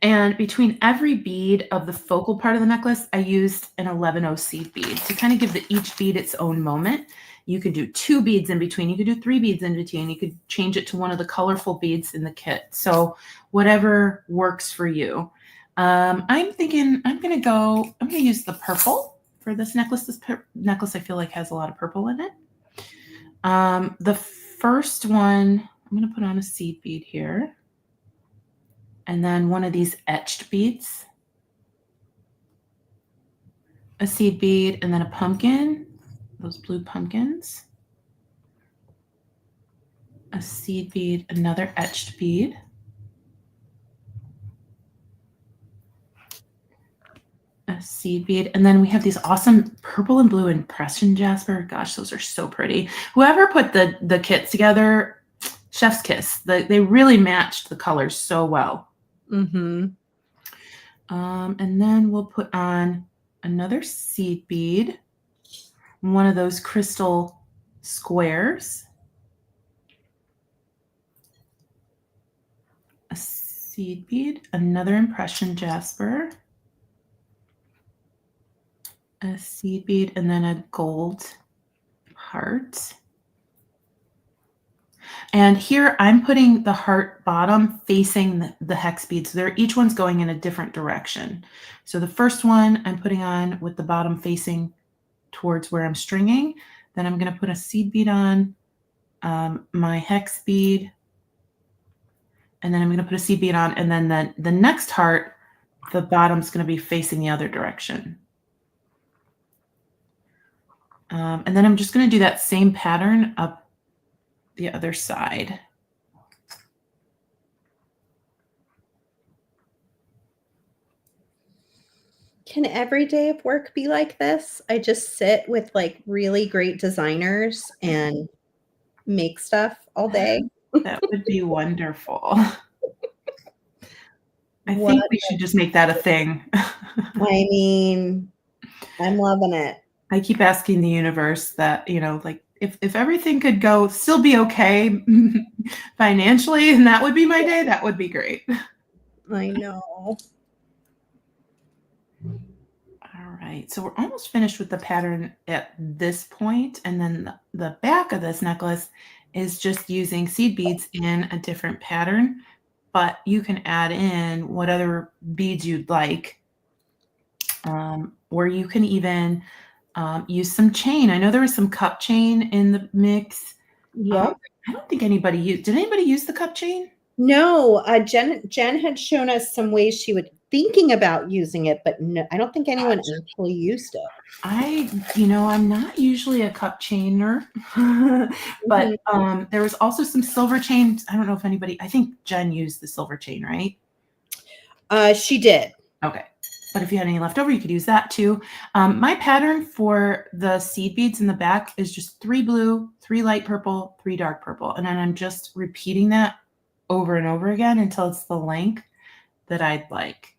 And between every bead of the focal part of the necklace, I used an 11-0 seed bead to kind of give each bead its own moment. You could do 2 beads in between. You could do 3 beads in between. You could change it to one of the colorful beads in the kit. So whatever works for you. I'm thinking I'm going to use the purple for this necklace. This necklace I feel like has a lot of purple in it. The first one, I'm going to put on a seed bead here. And then one of these etched beads. A seed bead, and then a pumpkin. Those blue pumpkins. A seed bead, another etched bead. A seed bead. And then we have these awesome purple and blue impression jasper. Gosh, those are so pretty. Whoever put the kits together, chef's kiss. They really matched the colors so well. Mm-hmm. And then we'll put on another seed bead, one of those crystal squares, a seed bead, another impression jasper, a seed bead, and then a gold heart. And here I'm putting the heart bottom facing the hex bead. So each one's going in a different direction. So the first one I'm putting on with the bottom facing towards where I'm stringing. Then I'm going to put a seed bead on, my hex bead, and then I'm going to put a seed bead on, and then the next heart, the bottom's going to be facing the other direction. And then I'm just going to do that same pattern up the other side. Can every day of work be like this? I just sit with like really great designers and make stuff all day. That would be wonderful. I think we should just make that a thing. I mean, I'm loving it. I keep asking the universe that, like if everything could still be okay financially, and that would be my day, that would be great. I know. All right, so we're almost finished with the pattern at this point, and then the back of this necklace is just using seed beads in a different pattern, but you can add in what other beads you'd like, or you can even use some chain. I know there was some cup chain in the mix. Yeah. I don't think anybody used. Did anybody use the cup chain? No. Jen had shown us some ways she was thinking about using it, but no, I don't think anyone actually used it. I'm not usually a cup chainer, but there was also some silver chain. I don't know if anybody. I think Jen used the silver chain, right? She did. Okay. But if you had any left over, you could use that too. My pattern for the seed beads in the back is just 3 blue, 3 light purple, 3 dark purple. And then I'm just repeating that over and over again until it's the length that I'd like.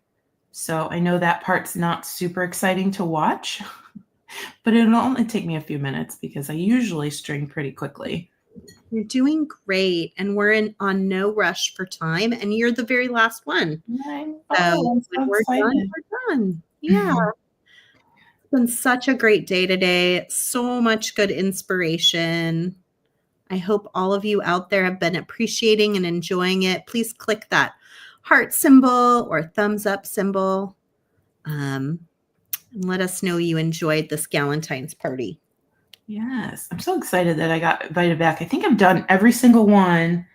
So I know that part's not super exciting to watch, but it'll only take me a few minutes because I usually string pretty quickly. You're doing great, and we're on no rush for time, and you're the very last one. I'm So so we're excited. done. Yeah. It's been such a great day today. So much good inspiration. I hope all of you out there have been appreciating and enjoying it. Please click that heart symbol or thumbs up symbol. And let us know you enjoyed this Galentine's party. Yes, I'm so excited that I got invited back. I think I've done every single one.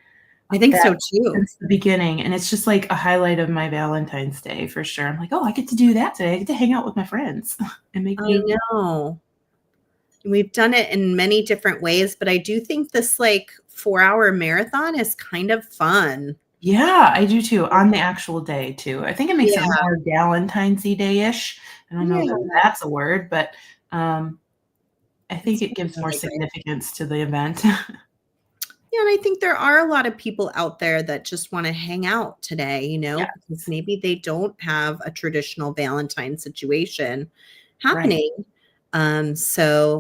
I think so too. Since the beginning. And it's just like a highlight of my Valentine's Day for sure. I'm like, oh, I get to do that today. I get to hang out with my friends and make I know. We've done it in many different ways, but I do think this 4-hour marathon is kind of fun. Yeah, I do too. On the actual day too. I think it makes it more Galentine's-y day-ish. I don't know if that's a word, but I think it gives more significance to the event. Yeah, and I think there are a lot of people out there that just want to hang out today, because maybe they don't have a traditional Valentine situation happening. Right.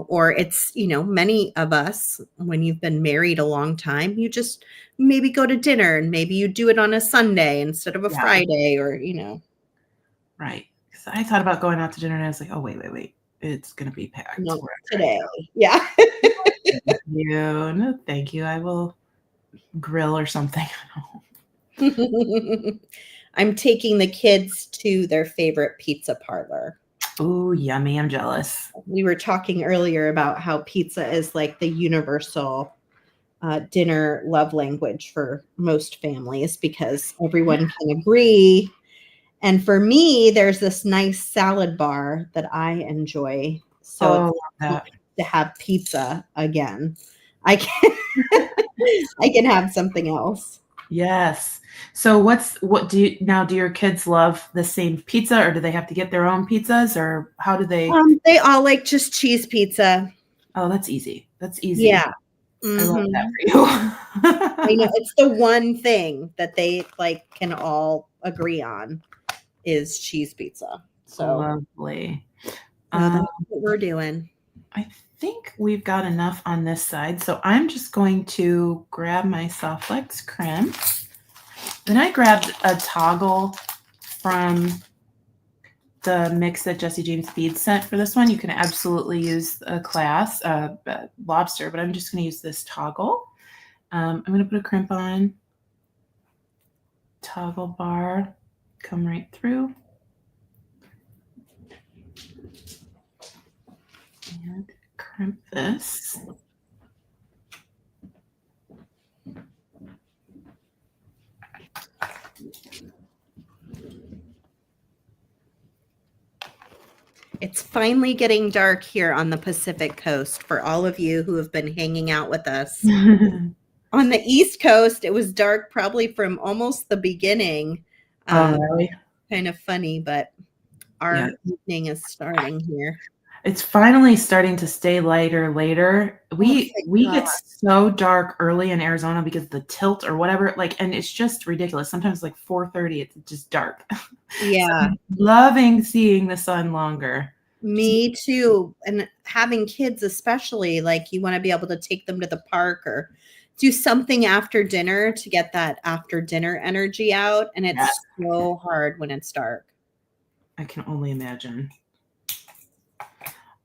Or it's, many of us, when you've been married a long time, you just maybe go to dinner and maybe you do it on a Sunday instead of a Friday or. Right. Because I thought about going out to dinner and I was like, oh, wait. It's going to be packed. No, today. Yeah. Thank you. No, thank you. I will grill or something. I'm taking the kids to their favorite pizza parlor. Oh, yummy. I'm jealous. We were talking earlier about how pizza is like the universal dinner love language for most families because everyone can agree. And for me, there's this nice salad bar that I enjoy. So to have pizza again. I can have something else. Yes. So do your kids love the same pizza, or do they have to get their own pizzas, or how do they? They all like just cheese pizza. Oh, that's easy. That's easy. Yeah. I love that for I you. know it's the one thing that they like can all agree on is cheese pizza. So Lovely. that's what we're doing. I think we've got enough on this side. So I'm just going to grab my Soft Flex crimp. Then I grabbed a toggle from the mix that Jesse James Beads sent for this one. You can absolutely use a class, lobster, but I'm just going to use this toggle. I'm going to put a crimp on, toggle bar, come right through. And crimp this. It's finally getting dark here on the Pacific Coast for all of you who have been hanging out with us. On the East Coast, it was dark probably from almost the beginning. Really? Kind of funny, but our evening is starting here. It's finally starting to stay lighter later. We get so dark early in Arizona because of the tilt or whatever, and it's just ridiculous. Sometimes 4:30, it's just dark. Yeah. So I'm loving seeing the sun longer. Me too. And having kids, especially, you want to be able to take them to the park or do something after dinner to get that after dinner energy out. And it's so hard when it's dark. I can only imagine.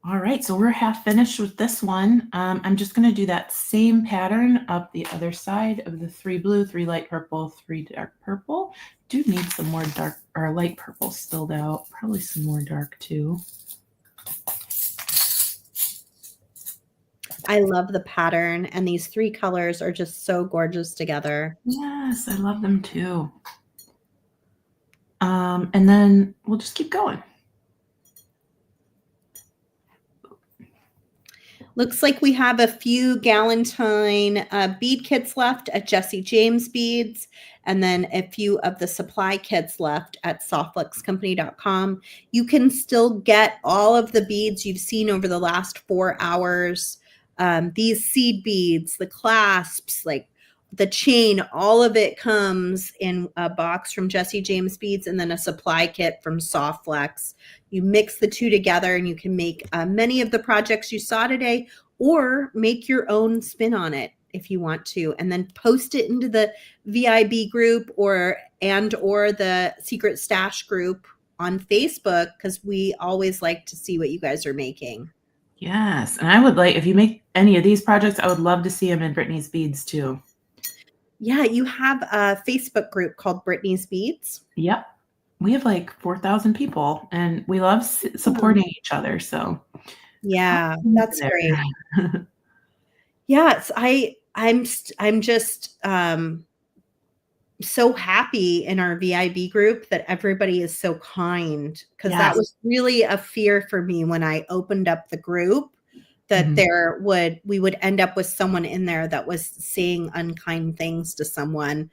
All right, so we're half finished with this one. I'm just going to do that same pattern up the other side of the 3 blue, 3 light purple, 3 dark purple. Do need some more dark or light purple spilled out. Probably some more dark too. I love the pattern, and these 3 colors are just so gorgeous together. Yes, I love them too. And then we'll just keep going. Looks like we have a few Galentine bead kits left at Jesse James Beads, and then a few of the supply kits left at softflexcompany.com. You can still get all of the beads you've seen over the last 4 hours. These seed beads, the clasps, the chain, all of it comes in a box from Jesse James Beads and then a supply kit from Soft Flex. You mix the two together and you can make many of the projects you saw today, or make your own spin on it if you want to, and then post it into the VIB group or the Secret Stash group on Facebook, because we always like to see what you guys are making. Yes, and I would if you make any of these projects, I would love to see them in Brittany's Beads too. Yeah, you have a Facebook group called Brittany's Beads. Yep. We have 4,000 people, and we love supporting each other. So yeah, that's great. Yes, I'm just so happy in our VIB group that everybody is so kind, because that was really a fear for me when I opened up the group, that we would end up with someone in there that was saying unkind things to someone.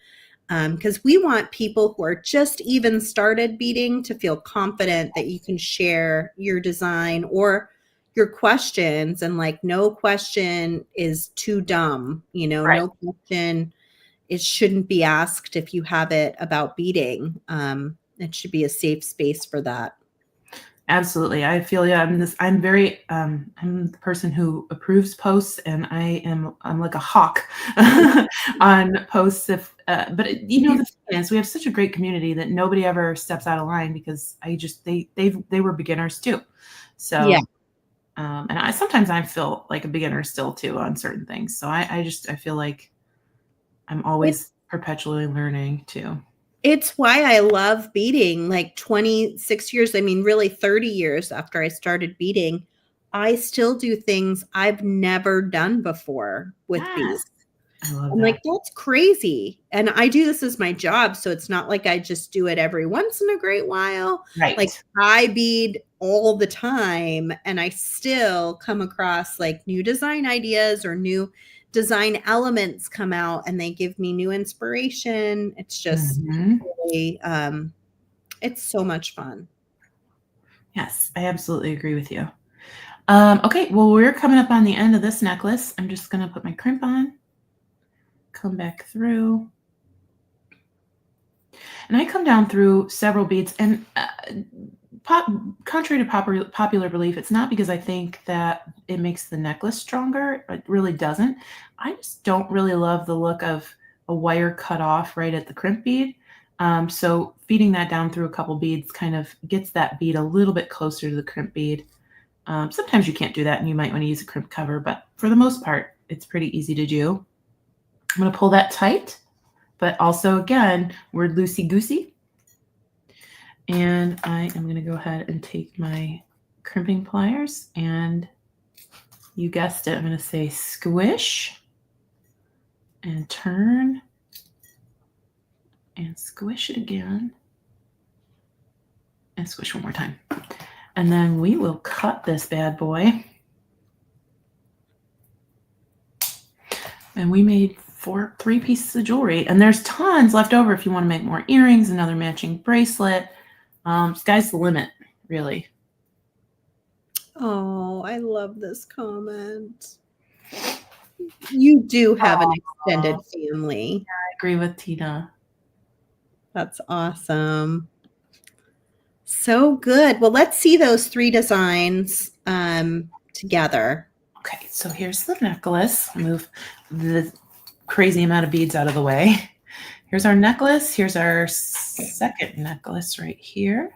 Because we want people who are just even started beading to feel confident that you can share your design or your questions, and no question is too dumb, no question, it shouldn't be asked if you have it about beading. It should be a safe space for that. Absolutely. I feel I'm the person who approves posts, and I'm like a hawk on posts. The thing is, we have such a great community that nobody ever steps out of line, because they were beginners too. So yeah. And I sometimes feel like a beginner still too on certain things. So I feel like I'm always perpetually learning too. It's why I love beading. 26 years, really 30 years after I started beading, I still do things I've never done before with beads. I'm that's crazy. And I do this as my job. So it's not like I just do it every once in a great while. Right. I bead all the time, and I still come across new design ideas or new design elements come out and they give me new inspiration. It's just really, it's so much fun. Yes, I absolutely agree with you. Okay, well, we're coming up on the end of this necklace. I'm just going to put my crimp on, come back through. And I come down through several beads. And contrary to popular belief, it's not because I think that it makes the necklace stronger. It really doesn't. I just don't really love the look of a wire cut off right at the crimp bead. So feeding that down through a couple beads kind of gets that bead a little bit closer to the crimp bead. Sometimes you can't do that and you might want to use a crimp cover, but for the most part, it's pretty easy to do. I'm going to pull that tight, but also again, we're loosey-goosey. And I am going to go ahead and take my crimping pliers and you guessed it, I'm going to say squish and turn and squish it again and squish one more time. And then we will cut this bad boy. And we made 3 pieces of jewelry. And there's tons left over if you want to make more earrings, another matching bracelet. Sky's the limit, really. Oh, I love this comment. You do have an extended family. Yeah, I agree with Tina. That's awesome. So good. Well, let's see those 3 designs together. Okay, so here's the necklace. Move the crazy amount of beads out of the way. Here's our necklace. Here's our second necklace right here.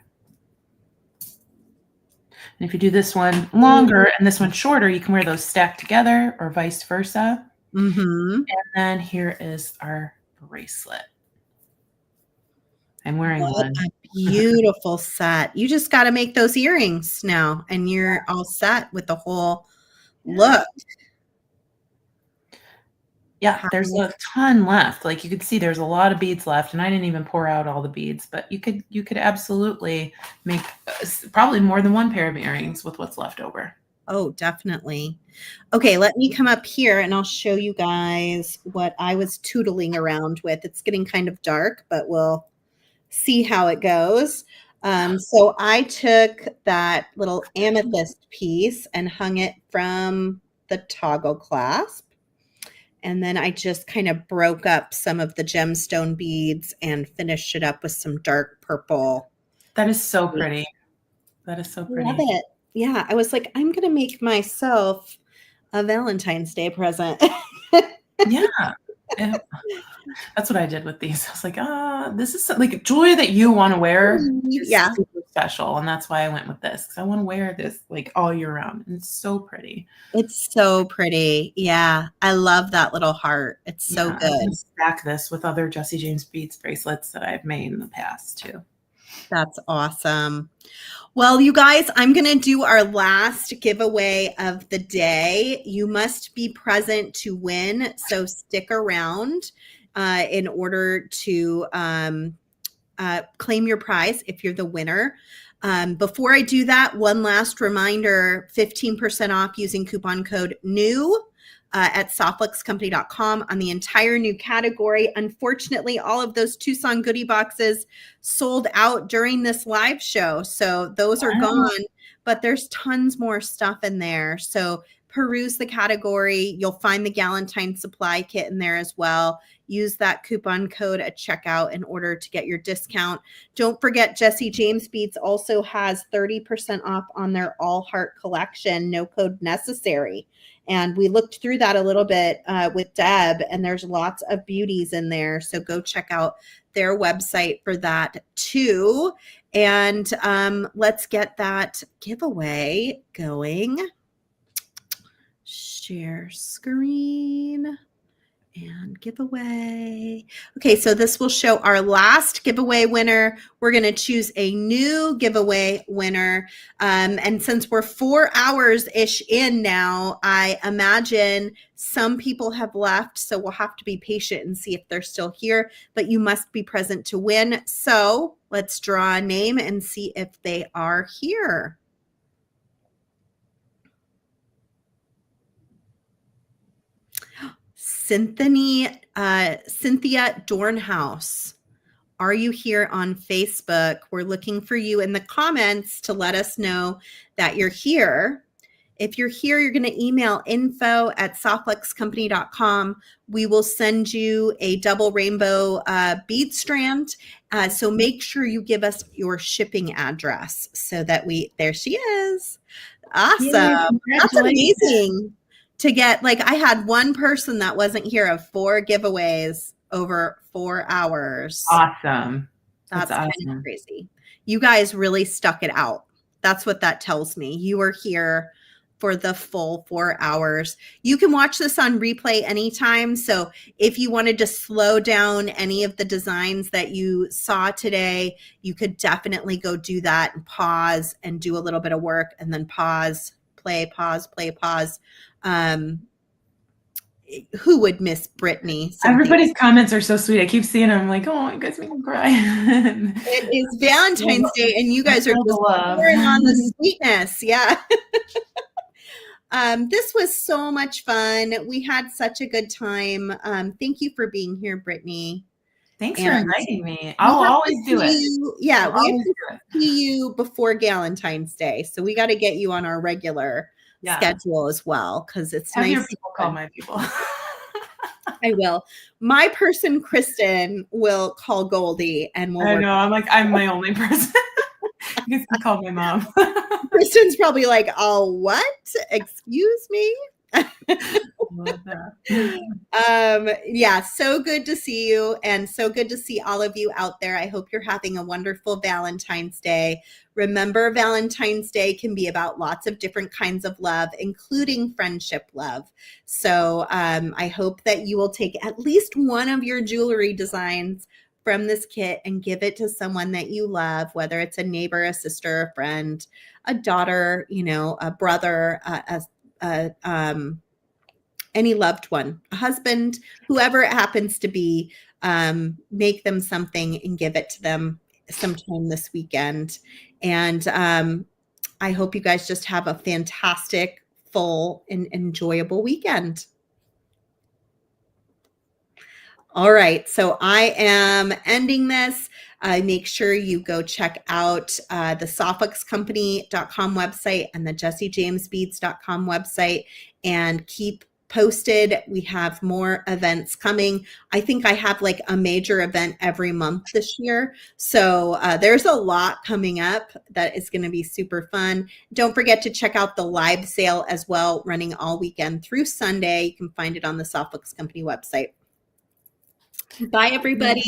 And if you do this one longer and this one shorter, you can wear those stacked together or vice versa. And then here is our bracelet. I'm wearing one. A beautiful set. You just got to make those earrings now and you're all set with the whole look. Yeah, there's a ton left. Like you could see there's a lot of beads left and I didn't even pour out all the beads, but you could absolutely make probably more than 1 pair of earrings with what's left over. Oh, definitely. Okay, let me come up here and I'll show you guys what I was tootling around with. It's getting kind of dark, but we'll see how it goes. So I took that little amethyst piece and hung it from the toggle clasp. And then I just kind of broke up some of the gemstone beads and finished it up with some dark purple. That is so pretty. That is so pretty. Love it. Yeah, I was like, I'm going to make myself a Valentine's Day present. Yeah. That's what I did with these. I was like, this is like jewelry that you want to wear. Yeah. Super special. And that's why I went with this because I want to wear this like all year round. And it's so pretty. It's so pretty. Yeah. I love that little heart. It's so good. I'm gonna stack this with other Jesse James beads bracelets that I've made in the past too. That's awesome. Well, you guys, I'm going to do our last giveaway of the day. You must be present to win. So stick around in order to claim your prize if you're the winner. Before I do that, one last reminder, 15% off using coupon code NEW at softflexcompany.com on the entire new category. Unfortunately, all of those Tucson goodie boxes sold out during this live show. So those are gone, but there's tons more stuff in there. So peruse the category. You'll find the Galentine supply kit in there as well. Use that coupon code at checkout in order to get your discount. Don't forget, Jesse James Beads also has 30% off on their All Heart collection. No code necessary. And we looked through that a little bit with Deb, and there's lots of beauties in there. So go check out their website for that too. And let's get that giveaway going. Share screen and giveaway. Okay, so this will show our last giveaway winner. We're going to choose a new giveaway winner. And since we're 4 hours-ish in now, I imagine some people have left, so we'll have to be patient and see if they're still here, but you must be present to win. So let's draw a name and see if they are here. Cynthia Dornhouse. Are you here on Facebook? We're looking for you in the comments to let us know that you're here. If you're here, you're going to email info@softflexcompany.com. We will send you a double rainbow bead strand. So make sure you give us your shipping address so that there she is. Awesome. Yay, that's amazing to get. Like, I had one person that wasn't here of 4 giveaways over 4 hours. Awesome. That's awesome. Kind of crazy. You guys really stuck it out. That's what that tells me. You were here for the full 4 hours. You can watch this on replay anytime. So if you wanted to slow down any of the designs that you saw today, you could definitely go do that and pause and do a little bit of work and then pause, play, pause, play, pause. Who would miss Brittany? Everybody's comments are so sweet. I keep seeing them. I'm like, oh, you guys make me cry. It is Valentine's Day, and you guys are just pouring on the sweetness. Yeah. This was so much fun. We had such a good time. Thank you for being here, Brittany. Thanks for inviting me. I'll always do it. We have to see you before Galentine's Day. So we got to get you on our regular schedule as well, because it's Have nice. your people call my people. I will. My person, Kristen, will call Goldie and we'll I know. I'm my only person. You guys can call my mom. Kristen's probably like, oh, what? Excuse me? Yeah, so good to see you and so good to see all of you out there. I hope you're having a wonderful Valentine's Day. Remember, Valentine's Day can be about lots of different kinds of love, including friendship love. So I hope that you will take at least one of your jewelry designs from this kit and give it to someone that you love, whether it's a neighbor, a sister, a friend, a daughter, a brother, any loved one, a husband, whoever it happens to be. Make them something and give it to them sometime this weekend. And I hope you guys just have a fantastic, full, and enjoyable weekend. All right, so I am ending this. Make sure you go check out the softflexcompany.com website and the jessijamesbeads.com website and keep posted. We have more events coming. I think I have like a major event every month this year. So there's a lot coming up that is going to be super fun. Don't forget to check out the live sale as well, running all weekend through Sunday. You can find it on the Soft Flex Company website. Bye, everybody.